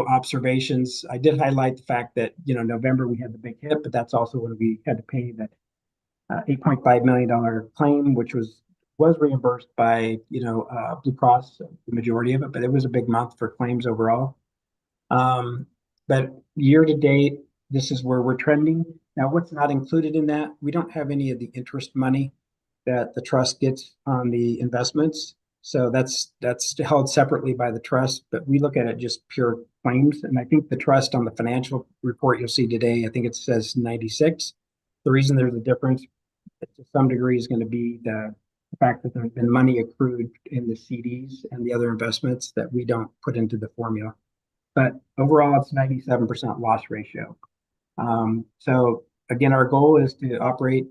observations. I did highlight the fact that November we had the big hit, but that's also when we had to pay that $8.5 million claim, which was reimbursed by Blue Cross, the majority of it, but it was a big month for claims overall. But year to date, this is where we're trending. Now, what's not included in that? We don't have any of the interest money that the trust gets on the investments. So that's held separately by the trust, but we look at it just pure claims. And I think the trust on the financial report you'll see today, I think it says 96. The reason there's a difference to some degree is going to be the fact that there's been money accrued in the CDs and the other investments that we don't put into the formula. But overall, it's 97% loss ratio. So again, our goal is to operate,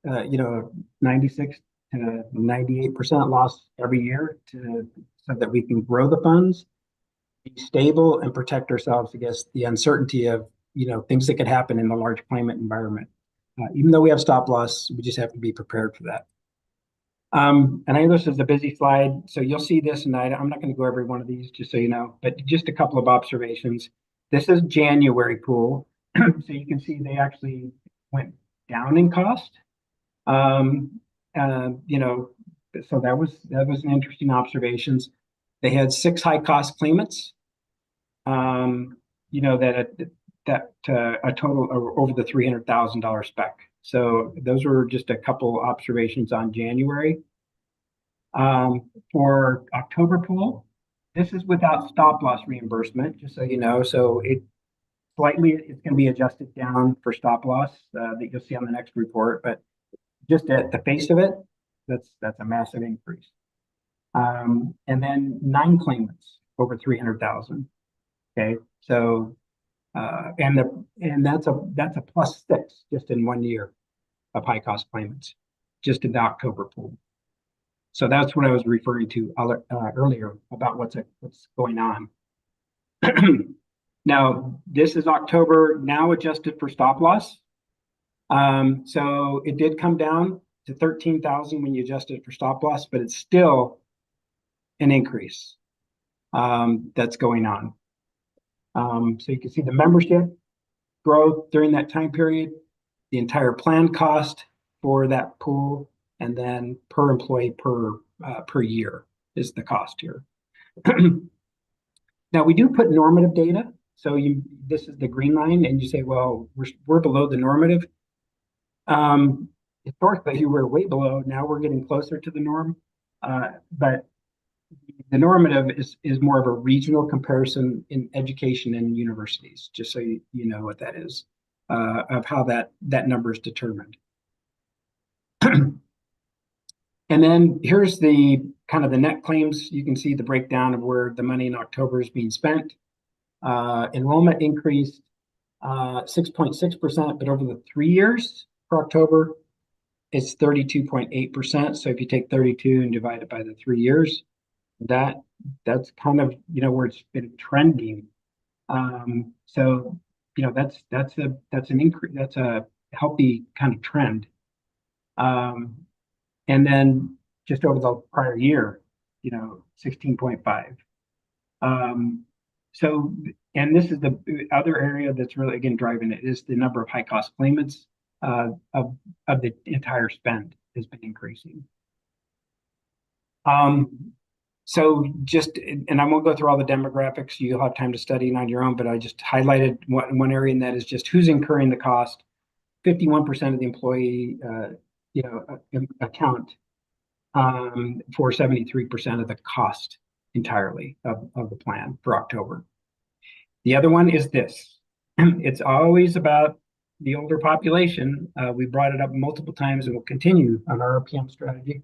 96 to 98% loss every year so that we can grow the funds, be stable, and protect ourselves against the uncertainty of, things that could happen in the large claimant environment. Even though we have stop loss, we just have to be prepared for that. And I know this is a busy slide, so you'll see this, and I'm not going to go every one of these, just so you know, but just a couple of observations. This is January pool, so you can see they actually went down in cost. So that was an interesting observations. They had 6 high cost claimants, that a total of over the $300,000 spec. So those were just a couple observations on January. For October pool, this is without stop loss reimbursement, just so you know. So it's going to be adjusted down for stop loss that you'll see on the next report, but just at the face of it, that's a massive increase. And then 9 claimants over 300,000. Okay, so and that's a +6 just in 1 year of high cost claimants, just in the October pool. So that's what I was referring to earlier about what's going on. Now this is October now adjusted for stop loss. So it did come down to 13,000 when you adjust it for stop loss, but it's still an increase. that's going on. So you can see the membership growth during that time period, the entire plan cost for that pool, and then per employee per year is the cost here. Now we do put normative data. So this is the green line, and you say, well, we're below the normative. Historically, you were way below. Now we're getting closer to the norm, but the normative is more of a regional comparison in education and universities, just so you know what that is, of how that number is determined. And then here's the kind of the net claims. You can see the breakdown of where the money in October is being spent. Enrollment increased 6.6%, but over the 3 years for October, it's 32.8%. So if you take 32 and divide it by the 3 years, that's kind of, where it's been trending. So, that's an increase, that's a healthy kind of trend. And then just over the prior year, 16.5. So, and this is the other area that's really, again, driving it is the number of high cost claimants of the entire spend has been increasing. So just, and I won't go through all the demographics, you'll have time to study it on your own, but I just highlighted one area, and that is just who's incurring the cost. 51% of the employee, account for 73% of the cost entirely of the plan for October. The other one is this. It's always about the older population. We brought it up multiple times and we'll continue on our RPM strategy.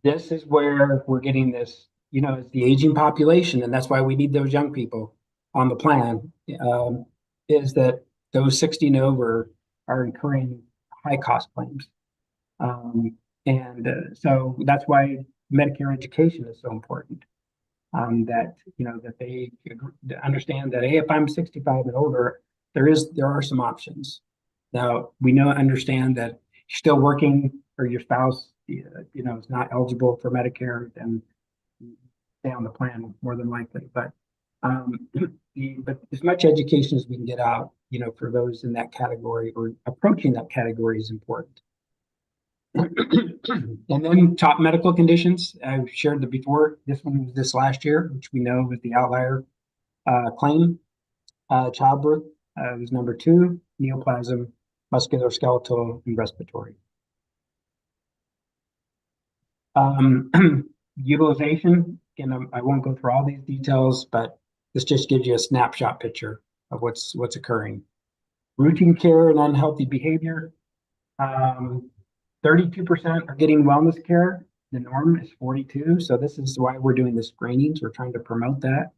This is where we're getting this, it's the aging population, and that's why we need those young people on the plan, is that those 60 and over are incurring high cost claims. So that's why Medicare education is so important. That they understand that, hey, if I'm 65 and older, there are some options. Now we understand that you're still working or your spouse, is not eligible for Medicare, then stay on the plan more than likely. But as much education as we can get out, for those in that category or approaching that category is important. And then top medical conditions, I've shared that before. This one was this last year, which we know was the outlier claim. Childbirth was number 2, neoplasm, musculoskeletal, and respiratory. Utilization, again, I won't go through all these details, but this just gives you a snapshot picture of what's occurring. Routine care and unhealthy behavior. 32% are getting wellness care. The norm is 42%. So this is why we're doing the screenings. We're trying to promote that.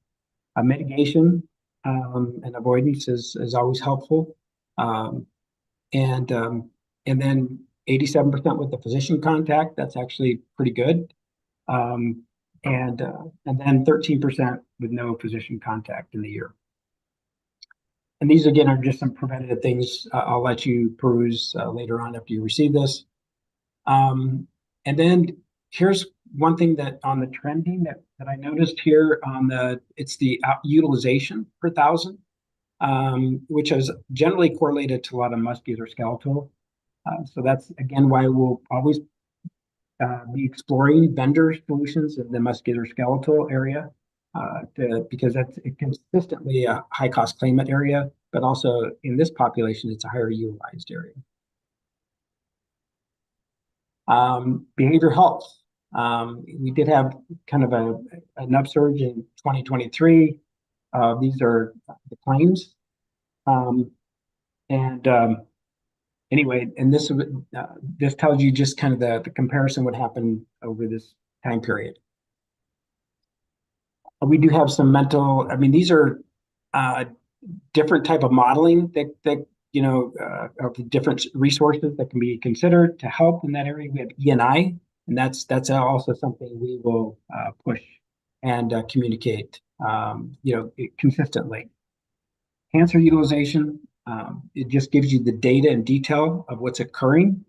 Mitigation and avoidance is always helpful. And then 87% with the physician contact. That's actually pretty good. And then 13% with no physician contact in the year. And these again are just some preventative things. I'll let you peruse later on after you receive this. And then here's one thing that on the trending that I noticed here it's the utilization per thousand, which is generally correlated to a lot of musculoskeletal. So that's again why we'll always be exploring vendor solutions in the musculoskeletal area, because that's consistently a high cost claimant area, but also in this population, it's a higher utilized area. Behavioral health. We did have kind of an upsurge in 2023. These are the claims. Anyway, and this tells you just kind of the comparison what happened over this time period. We do have some mental, these are different type of modeling that of the different resources that can be considered to help in that area. We have E&I, and that's also something we will push and communicate, consistently. Cancer utilization, it just gives you the data and detail of what's occurring.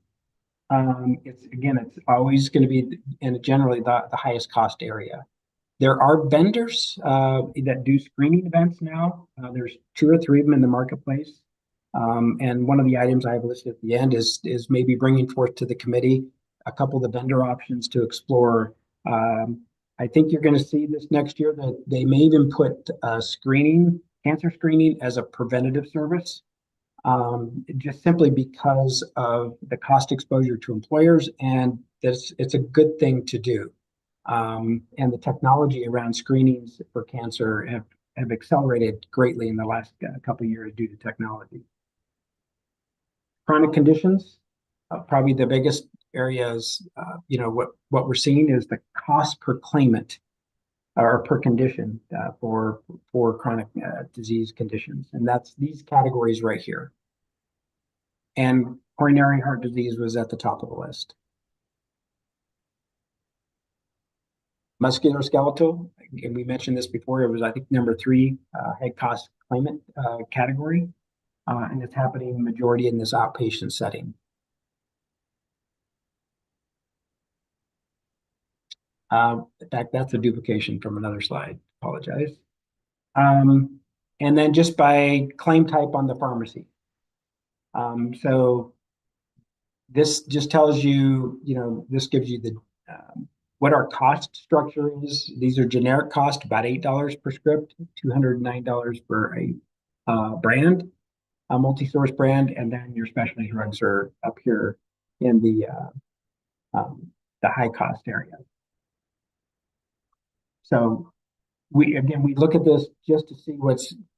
It's always going to be in generally the highest cost area. There are vendors that do screening events now. There's 2 or 3 of them in the marketplace. And one of the items I have listed at the end is maybe bringing forth to the committee a couple of the vendor options to explore. I think you're going to see this next year that they may even put cancer screening as a preventative service. Just simply because of the cost exposure to employers, and it's a good thing to do. And the technology around screenings for cancer have accelerated greatly in the last couple of years due to technology. Chronic conditions, probably the biggest areas, what we're seeing is the cost per claimant or per condition for chronic disease conditions. And that's these categories right here. And coronary heart disease was at the top of the list. Musculoskeletal, and we mentioned this before, it was, I think, number 3 high cost claimant category. And it's happening majority in this outpatient setting. In fact, that's a duplication from another slide. Apologize. And then just by claim type on the pharmacy. So this just tells you, this gives you the what our cost structure is. These are generic cost, about $8 per script, $209 for a brand, a multi-source brand, and then your specialty drugs are up here in the high cost area. So we look at this just to see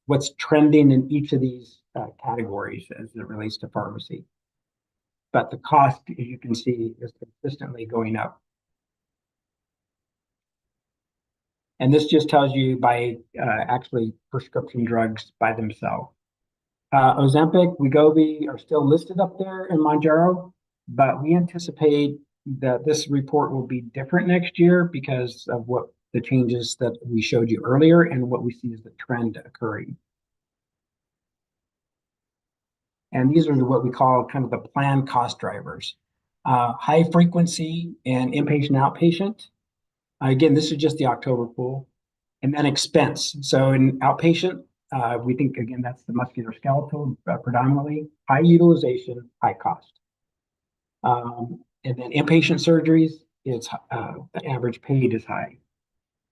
what's trending in each of these categories as it relates to pharmacy. But the cost, as you can see, is consistently going up. And this just tells you by actually prescription drugs by themselves. Ozempic, Wegovy are still listed up there in Mounjaro, but we anticipate that this report will be different next year because of what the changes that we showed you earlier and what we see as the trend occurring. And these are what we call kind of the planned cost drivers. High frequency and inpatient outpatient. Again, this is just the October pool. And then expense. So in outpatient, we think, again, that's the musculoskeletal predominantly. High utilization, high cost. And then inpatient surgeries, it's the average paid is high.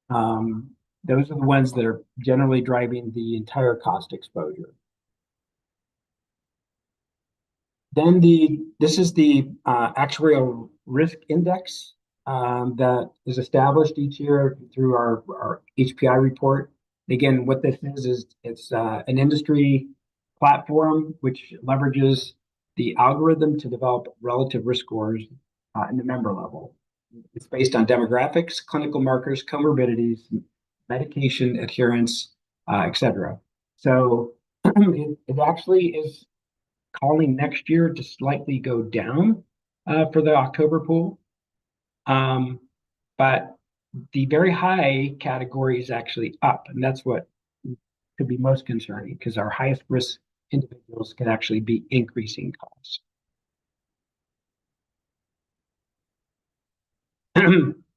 Those are the ones that are generally driving the entire cost exposure. Then this is the actuarial risk index that is established each year through our HPI report. Again, what this is it's an industry platform which leverages the algorithm to develop relative risk scores in the member level. It's based on demographics, clinical markers, comorbidities, medication adherence, etc. So it actually is calling next year to slightly go down for the October pool. But the very high category is actually up, and that's what could be most concerning because our highest risk individuals can actually be increasing costs.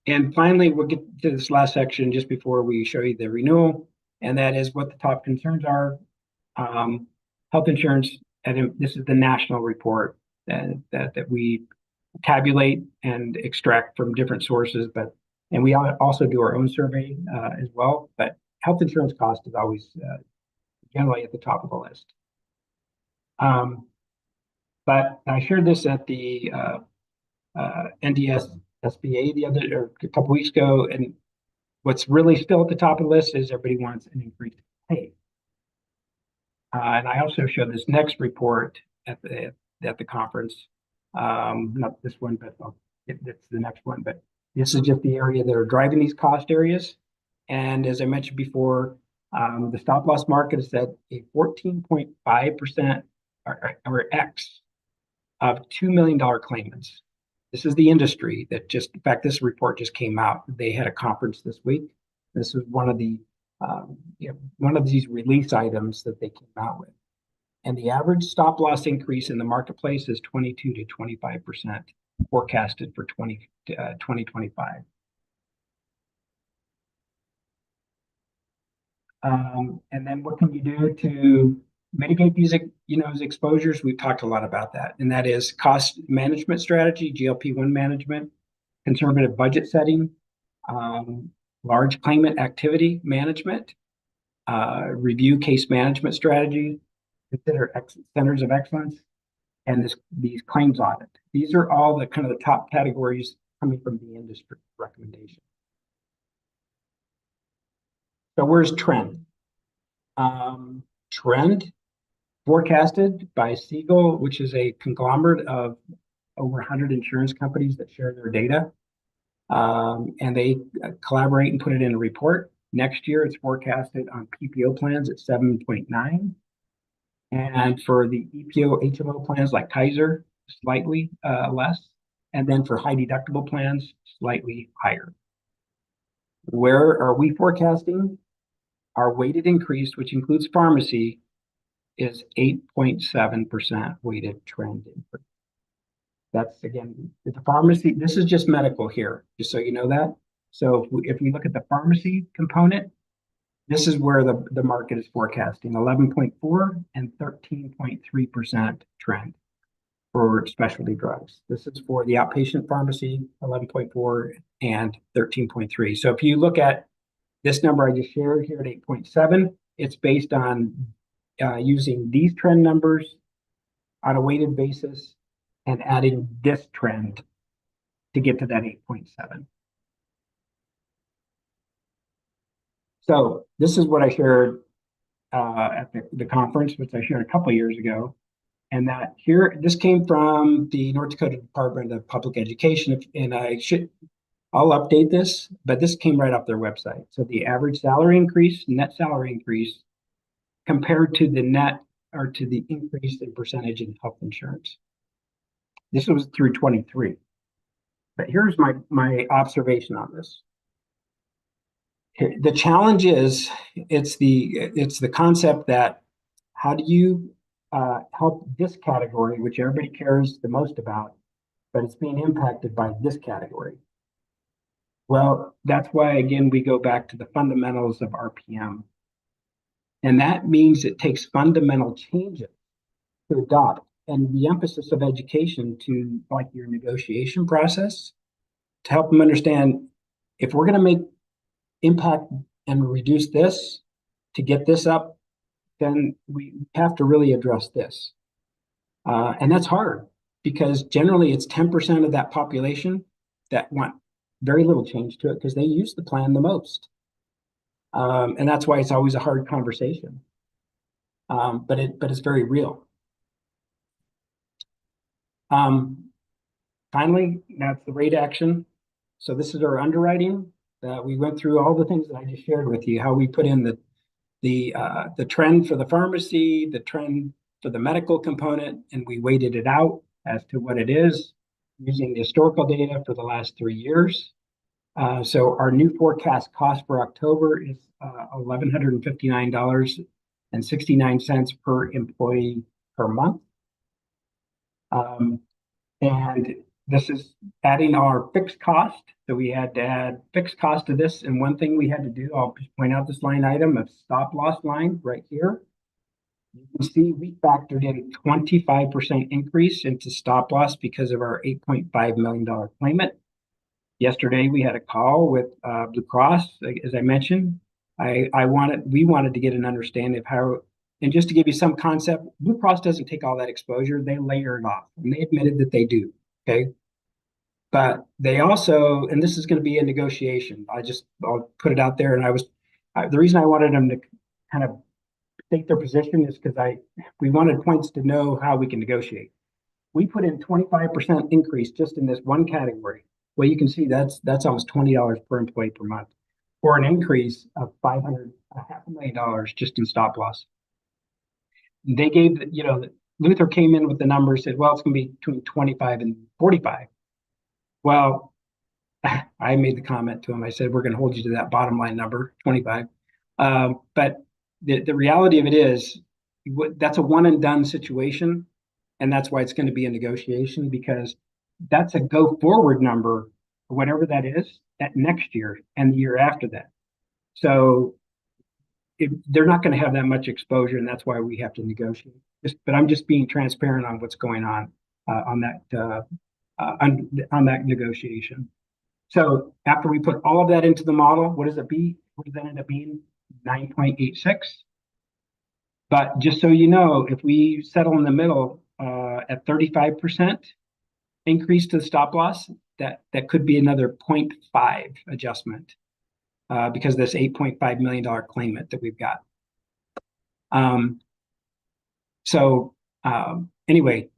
And finally, we'll get to this last section just before we show you the renewal, and that is what the top concerns are. Health insurance, and this is the national report that we tabulate and extract from different sources, and we also do our own survey as well. But health insurance cost is always generally at the top of the list. But I shared this at the NDSBA a couple weeks ago, and what's really still at the top of the list is everybody wants an increased pay. And I also showed this next report at the conference. Not this one, but it's the next one. But this is just the area that are driving these cost areas. And as I mentioned before, the stop loss market is at a 14.5% or X of $2 million claimants. This is the industry that in fact, this report just came out. They had a conference this week. This was one of these release items that they came out with. And the average stop loss increase in the marketplace is 22 to 25%. forecasted for 2025. And then what can you do to mitigate these, exposures? We've talked a lot about that, and that is cost management strategy, GLP-1 management, conservative budget setting, large claimant activity management, review case management strategy, consider centers of excellence, and these claims audit. These are all the kind of the top categories coming from the industry recommendation. So where's trend? Trend forecasted by Siegel, which is a conglomerate of over 100 insurance companies that share their data. And they collaborate and put it in a report. Next year, it's forecasted on PPO plans at 7.9. And for the EPO HMO plans like Kaiser, slightly less. And then for high deductible plans, slightly higher. Where are we forecasting? Our weighted increase, which includes pharmacy, is 8.7% weighted trend increase. That's, again, the pharmacy, this is just medical here, just so you know that. So if we look at the pharmacy component, this is where the market is forecasting 11.4 and 13.3% trend for specialty drugs. This is for the outpatient pharmacy, 11.4 and 13.3. So if you look at this number I just shared here at 8.7, it's based on using these trend numbers on a weighted basis and adding this trend to get to that 8.7. So this is what I shared at the conference, which I shared a couple of years ago. And that here, this came from the North Dakota Department of Public Education, and I'll update this, but this came right off their website. So the average salary increase, net salary increase, compared to the net or to the increase in percentage in health insurance. This was through 23. But here's my observation on this. The challenge is it's the concept that how do you help this category, which everybody cares the most about, but it's being impacted by this category. Well, that's why, again, we go back to the fundamentals of RPM. And that means it takes fundamental changes to adopt. And the emphasis of education to like your negotiation process to help them understand if we're going to make impact and reduce this to get this up, then we have to really address this. And that's hard because generally it's 10% of that population that want very little change to it because they use the plan the most. And that's why it's always a hard conversation. But it's very real. Finally, that's the rate action. So this is our underwriting. We went through all the things that I just shared with you, how we put in the trend for the pharmacy, the trend for the medical component, and we weighted it out as to what it is using the historical data for the last 3 years. So our new forecast cost for October is $1,159.69 per employee per month. And this is adding our fixed cost. So we had to add fixed cost to this. And one thing we had to do, I'll point out this line item of stop loss line right here. You can see we factored in 25% increase into stop loss because of our $8.5 million claimant. Yesterday, we had a call with Blue Cross, as I mentioned. We wanted to get an understanding of how, and just to give you some concept, Blue Cross doesn't take all that exposure. They layer it off, and they admitted that they do, okay? But they also, and this is going to be a negotiation. I'll put it out there, and the reason I wanted them to kind of take their position is because we wanted points to know how we can negotiate. We put in 25% increase just in this one category. Well, you can see that's almost $20 per employee per month, or an increase of $500,000 just in stop loss. They gave, Luther came in with the numbers, said, well, it's going to be between 25 and 45. Well, I made the comment to him. I said, we're going to hold you to that bottom line number, 25. But the reality of it is that's a one and done situation. And that's why it's going to be a negotiation, because that's a go forward number, whatever that is, that next year and the year after that. So they're not going to have that much exposure, and that's why we have to negotiate. But I'm just being transparent on what's going on that negotiation. So after we put all of that into the model, what does it be? What does that end up being? 9.86. But just so you know, if we settle in the middle at 35% increase to the stop loss, that could be another 0.5 adjustment because of this $8.5 million claimant that we've got. Anyway,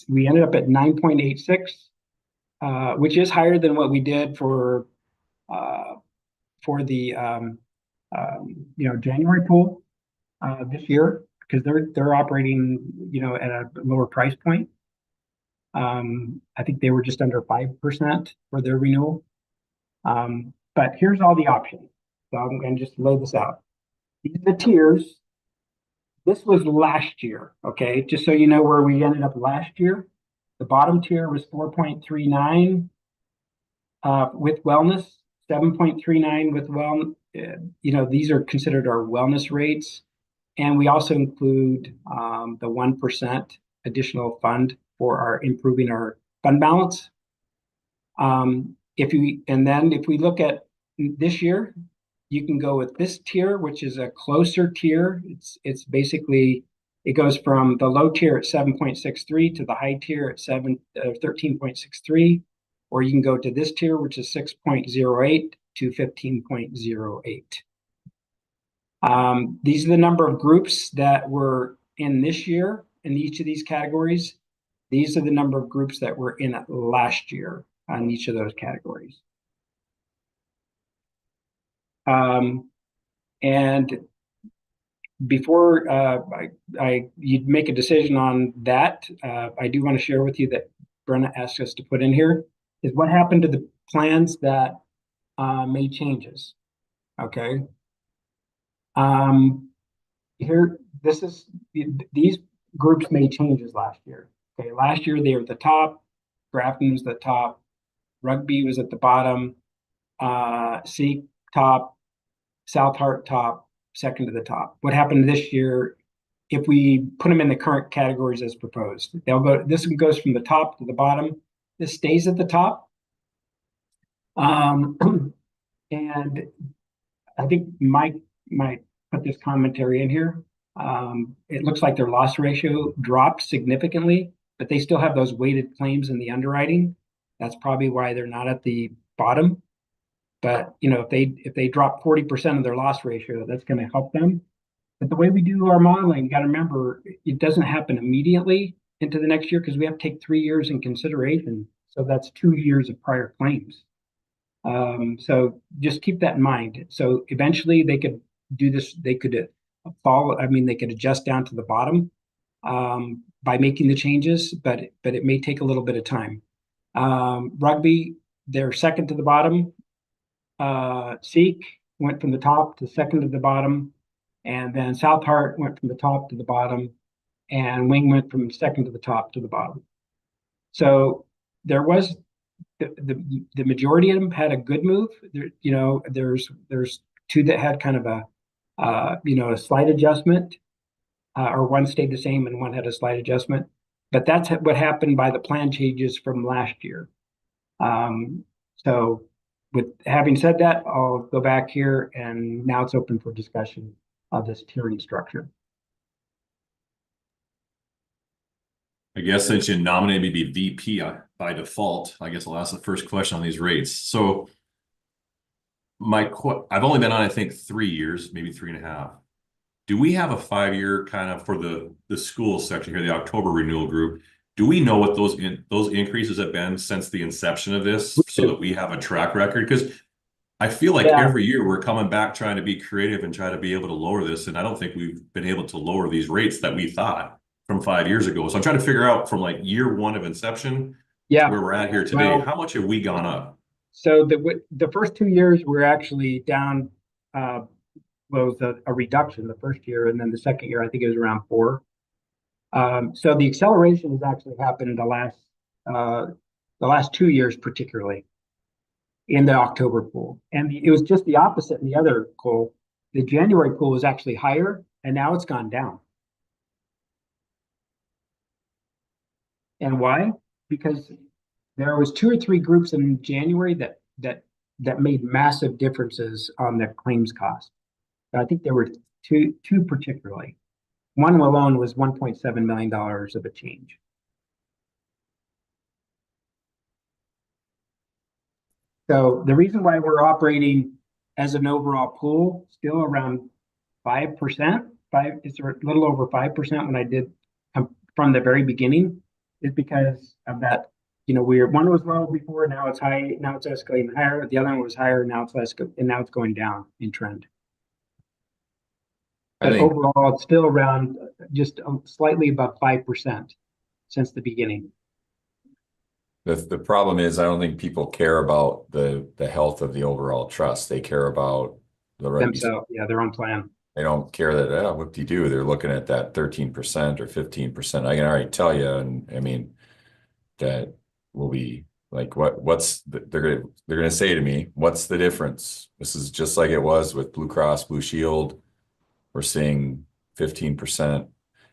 we ended up at 9.86, which is higher than what we did for the January pool this year, because they're operating at a lower price point. I think they were just under 5% for their renewal. But here's all the options. So I'm going to just lay this out. These are the tiers. This was last year, okay? Just so you know where we ended up last year. The bottom tier was 4.39 with wellness, 7.39 with wellness. These are considered our wellness rates. And we also include the 1% additional fund for our improving our fund balance. If we look at this year, you can go with this tier, which is a closer tier. It's basically, it goes from the low tier at 7.63 to the high tier at 13.63, or you can go to this tier, which is 6.08 to 15.08. These are the number of groups that were in this year in each of these categories. These are the number of groups that were in last year on each of those categories. And before you'd make a decision on that, I do want to share with you that Brenna asked us to put in here is what happened to the plans that made changes. Okay. These groups made changes last year. Okay, last year they were at the top, Grafton was at the top, Rugby was at the bottom, Seek top, South Hart top, second to the top. What happened this year, if we put them in the current categories as proposed, this one goes from the top to the bottom. This stays at the top. And I think Mike might put this commentary in here. It looks like their loss ratio dropped significantly, but they still have those weighted claims in the underwriting. That's probably why they're not at the bottom. But if they drop 40% of their loss ratio, that's going to help them. But the way we do our modeling, you got to remember, it doesn't happen immediately into the next year because we have to take 3 years in consideration. So that's 2 years of prior claims. So just keep that in mind. So eventually they could do this. They could they could adjust down to the bottom by making the changes, but it may take a little bit of time. Rugby, they're second to the bottom. Seek went from the top to second to the bottom, and then South Hart went from the top to the bottom, and Wing went from second to the top to the bottom. So there was the majority of them had a good move. There's two that had kind of a slight adjustment, or one stayed the same and one had a slight adjustment. But that's what happened by the plan changes from last year. So with having said that, I'll go back here, and now it's open for discussion of this tiering structure. I guess since you nominated me to be VP by default, I guess I'll ask the first question on these rates. So I've only been on, I think, 3 years, maybe 3.5. Do we have a 5-year kind of for the school section here, the October renewal group? Do we know what those increases have been since the inception of this, so that we have a track record? Because I feel like every year we're coming back trying to be creative and try to be able to lower this, and I don't think we've been able to lower these rates that we thought from 5 years ago. So I'm trying to figure out from like year one of inception, where we're at here today, how much have we gone up? So the first 2 years we're actually down. Was a reduction the first year, and then the second year I think it was around 4. So the acceleration has actually happened in the last the last 2 years particularly, in the October pool. And it was just the opposite in the other pool. The January pool was actually higher, and now it's gone down. And why? Because there was 2 or 3 groups in January that made massive differences on the claims cost. I think there were two particularly. One alone was $1.7 million of a change. So the reason why we're operating as an overall pool still around 5%, it's a little over 5% when I did from the very beginning, is because of that. You know, one was low before, now it's high, now it's escalating higher. The other one was higher, now it's less, and now it's going down in trend. I But think overall, it's still around just slightly above 5% since the beginning. the problem is I don't think people care about the health of the overall trust. They care about the rugby. Themselves, yeah, their own plan. They don't care that, whoop-de-doo, they're looking at that 13% or 15%. I can already tell you, and I mean, that will be like, they're gonna say to me, what's the difference? This is just like it was with Blue Cross Blue Shield. We're seeing 15%.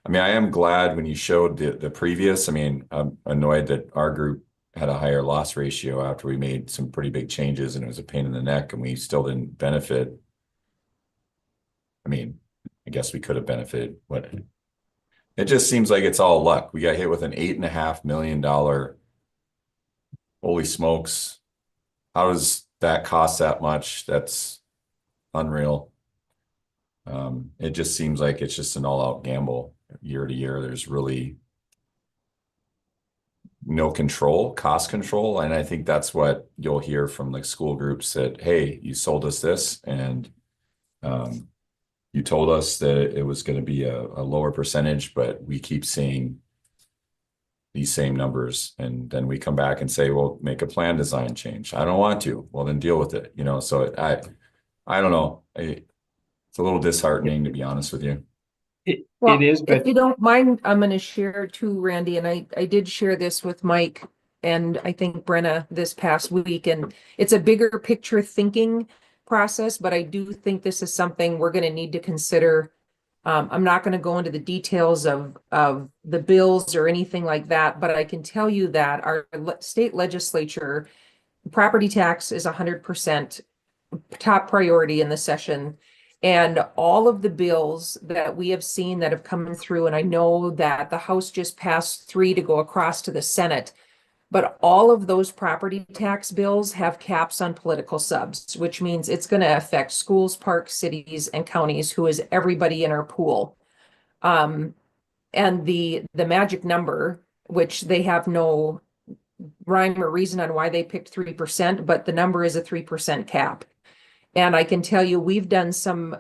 I mean, I am glad when you showed the previous. I mean, I'm annoyed that our group had a higher loss ratio after we made some pretty big changes, and it was a pain in the neck, and we still didn't benefit. I mean, I guess we could have benefited. What? It just seems like it's all luck. We got hit with an $8.5 million. Holy smokes! How does that cost that much? That's unreal. It just seems like it's just an all-out gamble year to year. There's really no cost control. And I think that's what you'll hear from like school groups that, hey, you sold us this, and you told us that it was going to be a lower percentage, but we keep seeing these same numbers. And then we come back and say, well, make a plan design change. I don't want to. Well, then deal with it. You know, so I don't know. It's a little disheartening, to be honest with you. Well, It is, but if you don't mind, I'm going to share too, Randy, and I did share this with Mike and I think Brenna this past week, and it's a bigger picture thinking process, but I do think this is something we're going to need to consider. I'm not going to go into the details of the bills or anything like that, but I can tell you that our state legislature, property tax is 100% top priority in the session. And all of the bills that we have seen that have come through, and I know that the House just passed 3 to go across to the Senate, but all of those property tax bills have caps on political subs, which means it's going to affect schools, parks, cities, and counties, who is everybody in our pool. And the magic number, which they have no rhyme or reason on why they picked 3%, but the number is a 3% cap. And I can tell you, we've done some,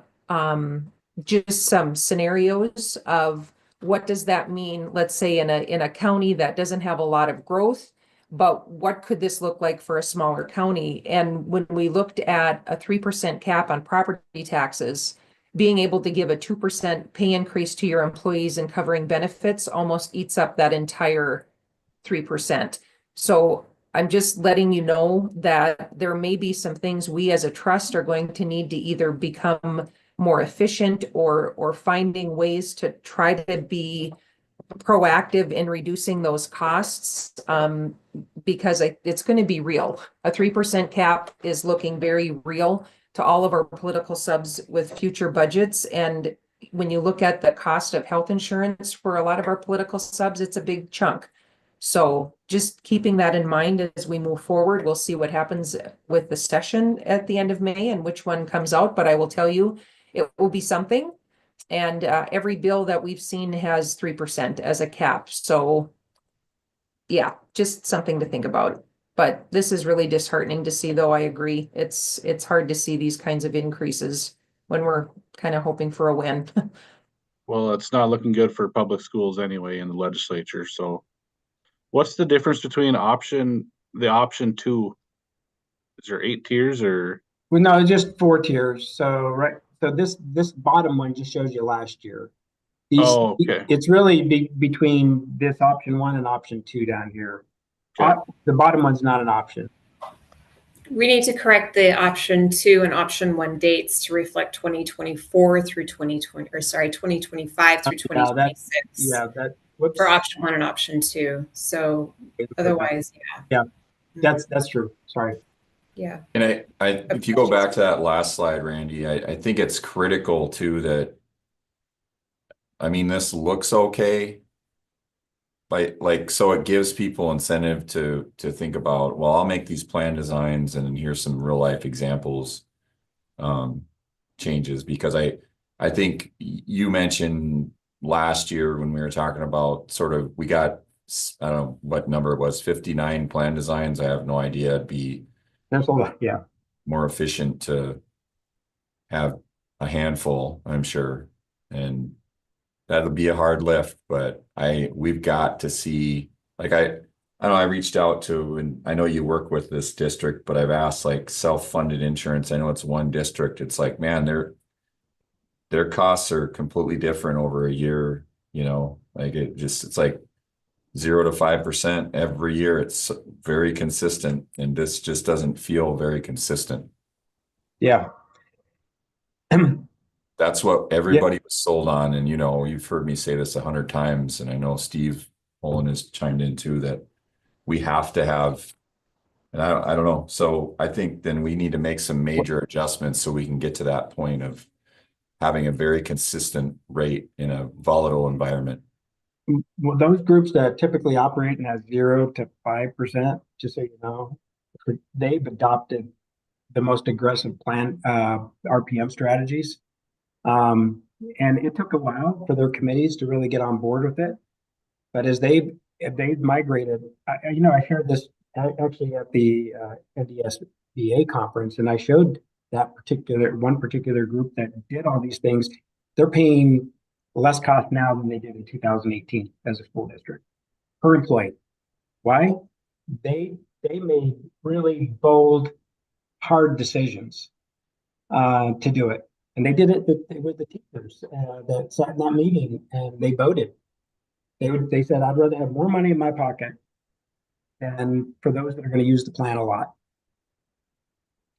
just some scenarios of what does that mean, let's say in a county that doesn't have a lot of growth, but what could this look like for a smaller county? And when we looked at a 3% cap on property taxes, being able to give a 2% pay increase to your employees and covering benefits almost eats up that entire 3%. So I'm just letting you know that there may be some things we as a trust are going to need to either become more efficient or finding ways to try to be proactive in reducing those costs, because it's going to be real. A 3% cap is looking very real to all of our political subs with future budgets. And when you look at the cost of health insurance for a lot of our political subs, it's a big chunk. So just keeping that in mind as we move forward, we'll see what happens with the session at the end of May and which one comes out. But I will tell you, it will be something. And every bill that we've seen has 3% as a cap. So yeah, just something to think about. But this is really disheartening to see, though. I agree. It's hard to see these kinds of increases when we're kind of hoping for a win. Well, it's not looking good for public schools anyway in the legislature, so. What's the difference between the option 2? Is there 8 tiers or? well, no, just 4 tiers. So this bottom one just shows you last year. Oh, okay. It's really between this option 1 and option 2 down here. The bottom one's not an option. We need to correct the option 2 and option 1 dates to reflect 2024 through 2020, or sorry, 2025 through Yeah, 2026. Whoops. For option 1 and option 2. So otherwise, That's true. Sorry. yeah. And if you go back to that last slide, Randy, I think it's critical too that, I mean, this looks okay. But like, so it gives people incentive to think about, well, I'll make these plan designs and here's some real life examples, changes, because I think you mentioned last year when we were talking about sort of, we got, I don't know what number it was, 59 plan designs. I have no idea. It'd be There's a lot. Yeah. more efficient to have a handful, I'm sure. And that'll be a hard lift, but we've got to see, like, I don't know, I reached out to, and I know you work with this district, but I've asked like self-funded insurance. I know it's one district. It's like, man, their costs are completely different over a year, you know, like it's like 0 to 5% every year. It's very consistent, and this just doesn't feel very consistent. Yeah. That's what everybody was sold on. And, you know, you've heard me say this 100 times, and I know Steve Olin has chimed in too, that we have to have, and I don't know. So I think then we need to make some major adjustments so we can get to that point of having a very consistent rate in a volatile environment. Well, those groups that typically operate in that 0 to 5%, just so you know, they've adopted the most aggressive plan RPM strategies. And it took a while for their committees to really get on board with it. But as they've migrated, I shared this actually at the NDSBA conference, and I showed that one particular group that did all these things. They're paying less cost now than they did in 2018 as a school district per employee. Why? They made really bold, hard decisions to do it. And they did it with the teachers that sat in that meeting, and they voted. They said, I'd rather have more money in my pocket than for those that are going to use the plan a lot.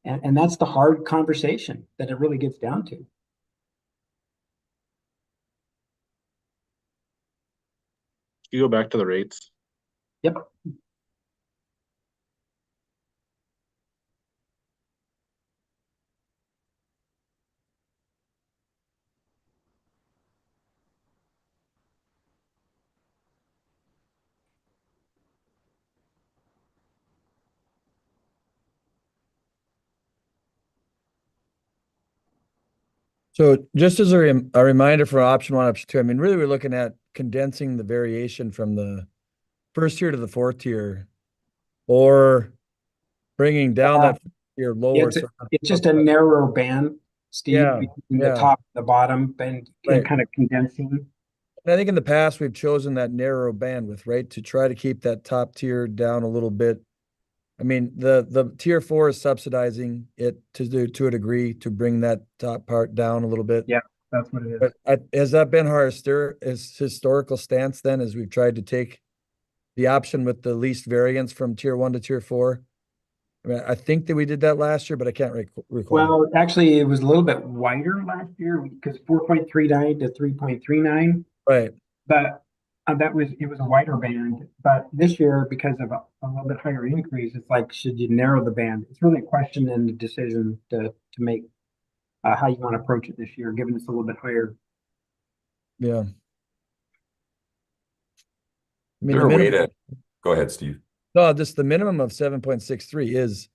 And that's the hard conversation that it really gets down to. You go back to the rates. Yep. So just as a reminder for option 1, option 2, I mean, really we're looking at condensing the variation from the first tier to the fourth tier, or bringing down that tier lower. It's just a narrow band, Steve, Yeah, between the top and the bottom, and kind of condensing. And I think in the past, we've chosen that narrow bandwidth, right? To try to keep that top tier down a little bit. I mean, the tier 4 is subsidizing it to a degree to bring that top part down a little bit. Yeah, that's what it is. But has that been our historical stance then, as we've tried to take the option with the least variance from tier 1 to tier 4? I mean, I think that we did that last year, but I can't recall. Well, actually, it was a little bit wider last year because 4.39 to 3.39. Right. But it was a wider band. But this year, because of a little bit higher increase, it's like, should you narrow the band? It's really a question and a decision to make how you want to approach it this year, given it's a little bit higher. Yeah. I mean, Go ahead, Steve. No, just the minimum of 7.63 is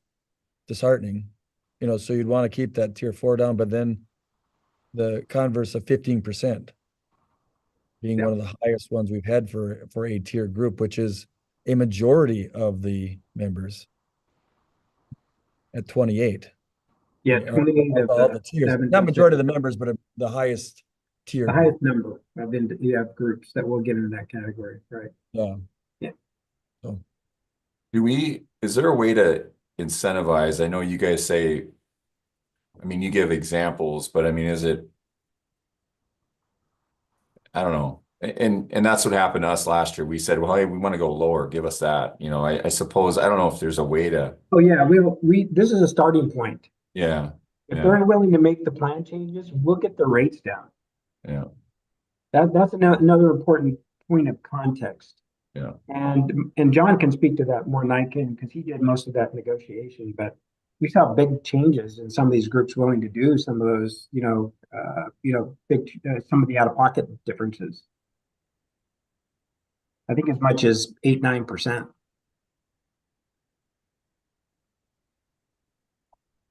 disheartening, you know, so you'd want to keep that tier 4 down, but then the converse of 15% being one of the highest ones we've had for a tier group, which is a majority of the members at 28. Yeah, 28 of all the tiers. Not majority of the members, but the highest tier. The highest number of groups that will get into that category, right? Yeah. Yeah. So. Is there a way to incentivize? I know you guys say, I mean, you give examples, but I mean, I don't know. And that's what happened to us last year. We said, well, hey, we want to go lower, give us that. You know, I suppose, I don't know if there's a way to, Oh, yeah, this is a starting point. yeah, If yeah, they're willing to make the plan changes, we'll get the rates down. yeah, That's another important point of context. yeah. And John can speak to that more than I can, because he did most of that negotiation, but we saw big changes in some of these groups willing to do some of those, some of the out-of-pocket differences. I think as much as 8-9%.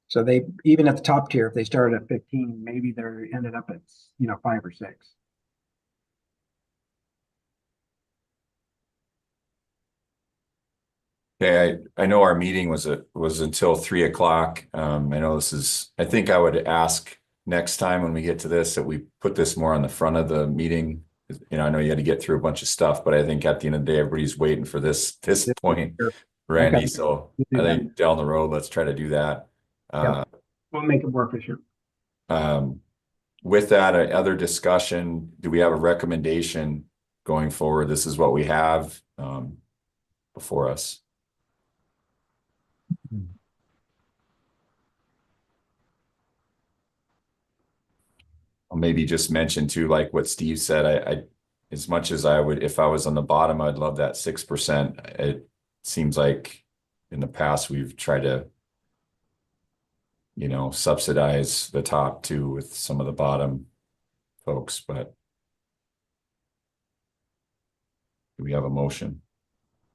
So they, even at the top tier, if they started at 15, maybe they're ended up at 5 or 6. Okay, I know our meeting was until 3 o'clock. I know I think I would ask next time when we get to this, that we put this more on the front of the meeting. You know, I know you had to get through a bunch of stuff, but I think at the end of the day, everybody's waiting for this point, Sure. Randy. Okay. So We'll do I think down the road, let's try to do that. Yeah. We'll make it work for sure. With that, other discussion, do we have a recommendation going forward? This is what we have before us. I'll maybe just mention too, like what Steve said, I as much as I would, if I was on the bottom, I'd love that 6%. It seems like in the past, we've tried to, subsidize the top too with some of the bottom folks, but do we have a motion?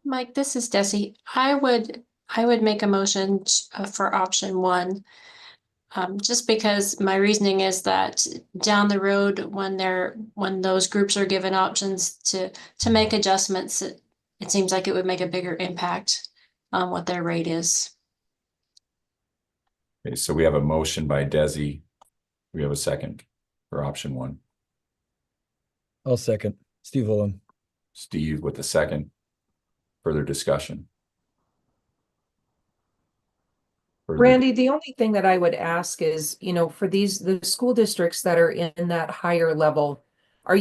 Mike, this is Desi. I would make a motion for option 1. Just because my reasoning is that down the road, when those groups are given options to make adjustments, it seems like it would make a bigger impact on what their rate is. Okay, so we have a motion by Desi. We have a second for option 1. I'll second. Steve Olin. Steve with the second. Further discussion. Randy, the only thing that I would ask is, for the school districts that are in that higher level, will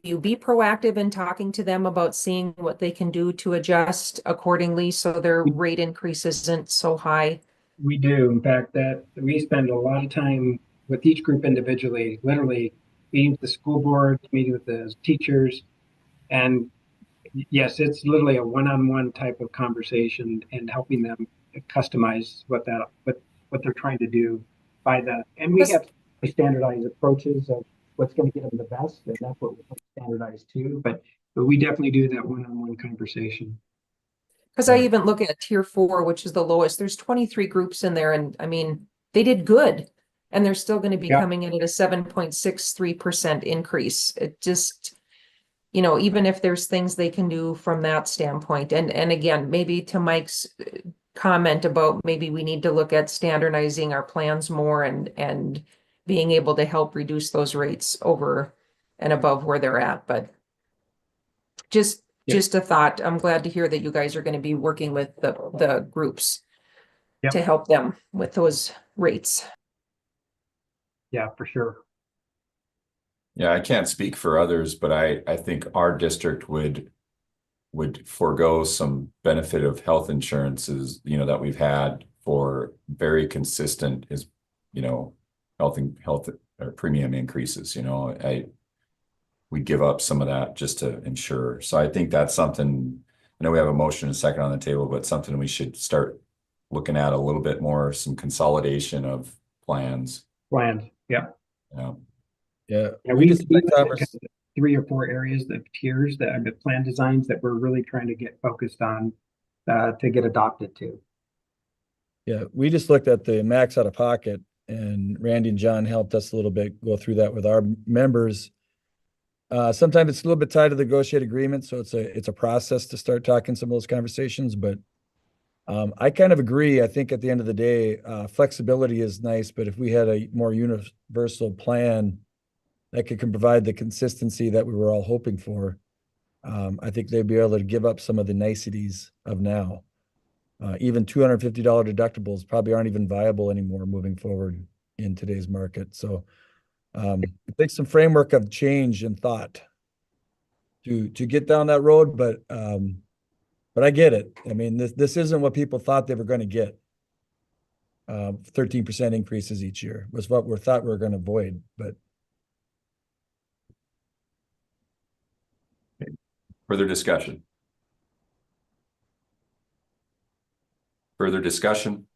you be proactive in talking to them about seeing what they can do to adjust accordingly so their rate increase isn't so high? We do. In fact, that we spend a lot of time with each group individually, literally meeting with the school board, meeting with the teachers. And yes, it's literally a one-on-one type of conversation and helping them customize what they're trying to do by that. And we have standardized approaches of what's going to get them the best, and that's what we're standardized too. But we definitely do that one-on-one conversation. Because I even look at tier 4, which is the lowest. There's 23 groups in there, and I mean, they did good, and they're still going to be coming in at a 7.63% increase. It just, even if there's things they can do from that standpoint, and again, maybe to Mike's comment about maybe we need to look at standardizing our plans more and being able to help reduce those rates over and above where they're at, but just a thought. I'm glad to hear that you guys are going to be working with the groups to help them with those rates. Yeah, for sure. Yeah, I can't speak for others, but I think our district would forego some benefit of health insurances, that we've had for very consistent health or premium increases. We give up some of that just to insure. So I think that's something, I know we have a motion and a second on the table, but something we should start looking at a little bit more, some consolidation of plans. Yeah. Yeah. We just 3 or 4 areas of tiers that are the plan designs that we're really trying to get focused on to get adopted to. Yeah, we just looked at the max out of pocket, and Randy and John helped us a little bit go through that with our members. Sometimes it's a little bit tied to the negotiated agreement, so it's a process to start talking some of those conversations. But I kind of agree. I think at the end of the day, flexibility is nice, but if we had a more universal plan that can provide the consistency that we were all hoping for, I think they'd be able to give up some of the niceties of now. Even $250 deductibles probably aren't even viable anymore moving forward in today's market. So it takes some framework of change and thought to get down that road, but I get it. I mean, this isn't what people thought they were gonna get. 13% increases each year was what we thought we were gonna avoid, but Further discussion? Further discussion?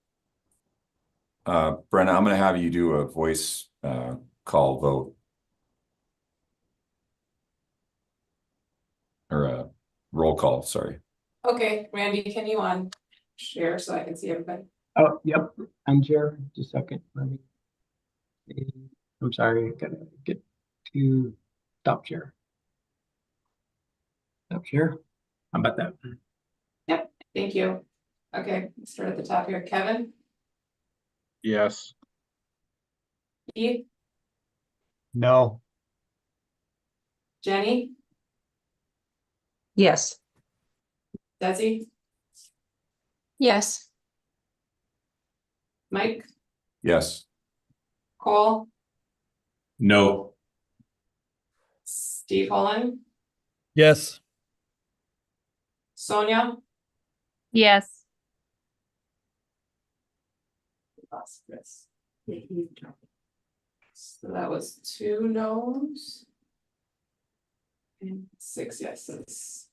Brenna, I'm gonna have you do a voice call vote. Or a roll call, sorry. Okay, Randy, can you share so I can see everybody? Oh, yep, I'm chair, just a second, let me. I'm sorry, gotta get to stop share. Stop share, how about that? Yep, thank you. Okay, let's start at the top here. Kevin, Yes. Keith, No. Jenny, Yes. Desi, Yes. Mike, Yes. Cole, No. Steve Holland, yes. Sonia. Yes. Lost Chris. So that was 2 no's. And 6 yeses.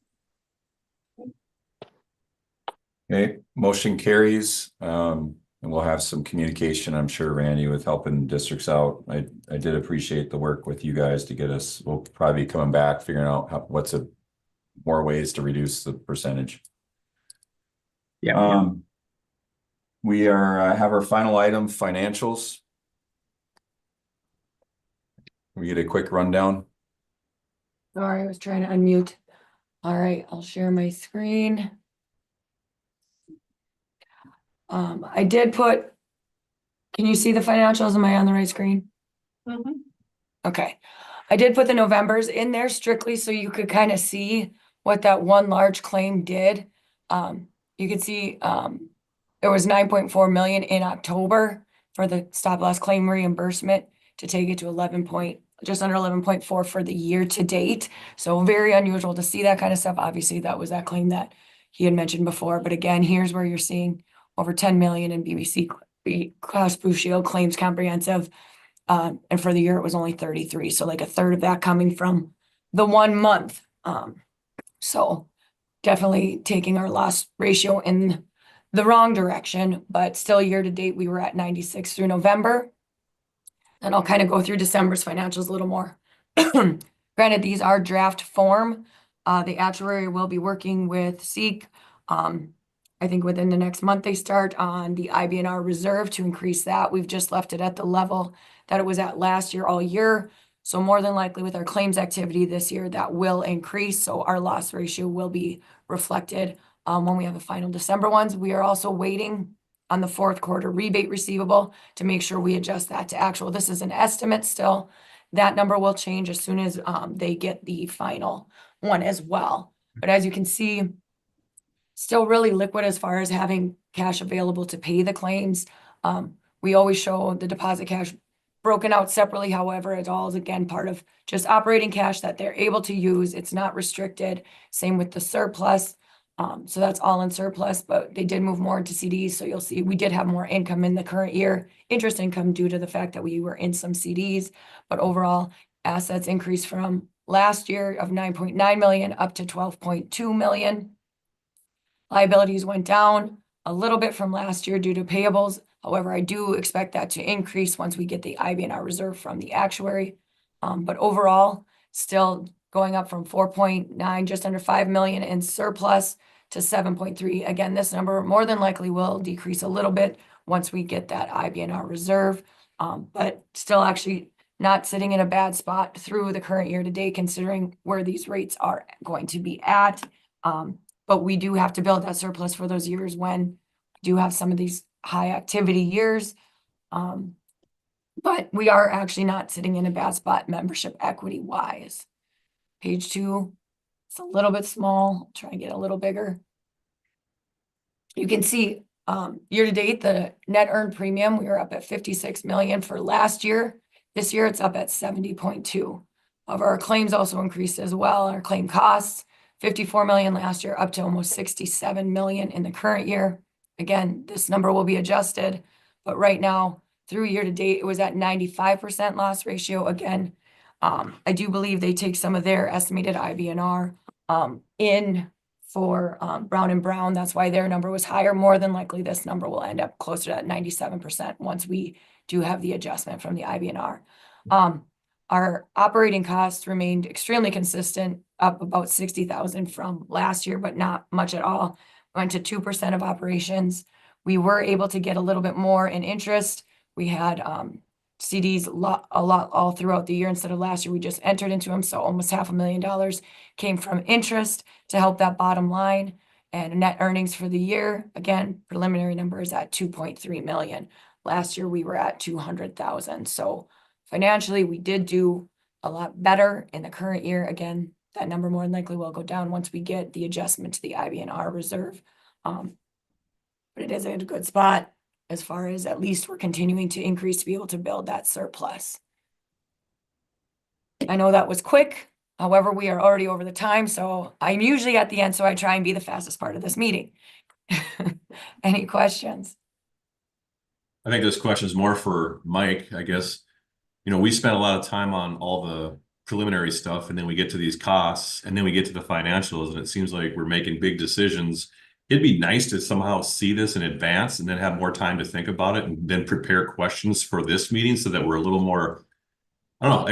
Okay, motion carries. And we'll have some communication, I'm sure, Randy, with helping districts out. I did appreciate the work with you guys to get us, we'll probably be coming back, figuring out what's more ways to reduce the percentage. Yeah. We have our final item, financials. We get a quick rundown. Sorry, I was trying to unmute. All right, I'll share my screen. I did put, can you see the financials? Am I on the right screen? Okay, I did put the Novembers in there strictly so you could kind of see what that one large claim did. You could see there was 9.4 million in October for the stop loss claim reimbursement to take it to just under 11.4 for the year to date. So very unusual to see that kind of stuff. Obviously, that was that claim that he had mentioned before. But again, here's where you're seeing over 10 million in BBC Class Blue Shield claims comprehensive. And for the year, it was only 33. So like a third of that coming from the 1 month. So definitely taking our loss ratio in the wrong direction, but still year to date, we were at 96 through November. And I'll kind of go through December's financials a little more. Granted, these are draft form. The actuary will be working with SEEK. I think within the next month, they start on the IBNR reserve to increase that. We've just left it at the level that it was at last year, all year. So more than likely with our claims activity this year, that will increase. So our loss ratio will be reflected when we have the final December ones. We are also waiting on the fourth quarter rebate receivable to make sure we adjust that to actual. This is an estimate still. That number will change as soon as they get the final one as well. But as you can see, still really liquid as far as having cash available to pay the claims. We always show the deposit cash broken out separately. However, it all is again part of just operating cash that they're able to use. It's not restricted. Same with the surplus. So that's all in surplus, but they did move more into CDs. So you'll see we did have more income in the current year, interest income due to the fact that we were in some CDs, but overall assets increased from last year of 9.9 million up to 12.2 million. Liabilities went down a little bit from last year due to payables. However, I do expect that to increase once we get the IBNR reserve from the actuary. But overall, still going up from 4.9, just under 5 million in surplus to 7.3. Again, this number more than likely will decrease a little bit once we get that IBNR reserve. But still actually not sitting in a bad spot through the current year to date, considering where these rates are going to be at. But we do have to build that surplus for those years when we do have some of these high activity years. But we are actually not sitting in a bad spot membership equity wise. Page 2, it's a little bit small. I'll try and get a little bigger. You can see year to date, the net earned premium, we were up at 56 million for last year. This year it's up at 70.2. However, our claims also increased as well. Our claim costs, 54 million last year, up to almost 67 million in the current year. Again, this number will be adjusted, but right now, through year to date, it was at 95% loss ratio. Again, I do believe they take some of their estimated IBNR in for Brown and Brown. That's why their number was higher. More than likely, this number will end up closer to 97% once we do have the adjustment from the IBNR. Our operating costs remained extremely consistent, up about 60,000 from last year, but not much at all. Went to 2% of operations. We were able to get a little bit more in interest. We had CDs a lot all throughout the year instead of last year. We just entered into them, so almost $500,000 came from interest to help that bottom line. And net earnings for the year, again, preliminary number is at 2.3 million. Last year we were at 200,000. So financially, we did do a lot better in the current year. Again, that number more than likely will go down once we get the adjustment to the IBNR reserve. But it is in a good spot as far as at least we're continuing to increase to be able to build that surplus. I know that was quick. However, we are already over the time, so I'm usually at the end, so I try and be the fastest part of this meeting. Any questions? I think this question is more for Mike, I guess. You know, we spent a lot of time on all the preliminary stuff, and then we get to these costs, and then we get to the financials, and it seems like we're making big decisions. It'd be nice to somehow see this in advance and then have more time to think about it and then prepare questions for this meeting so that we're a little more, I don't know,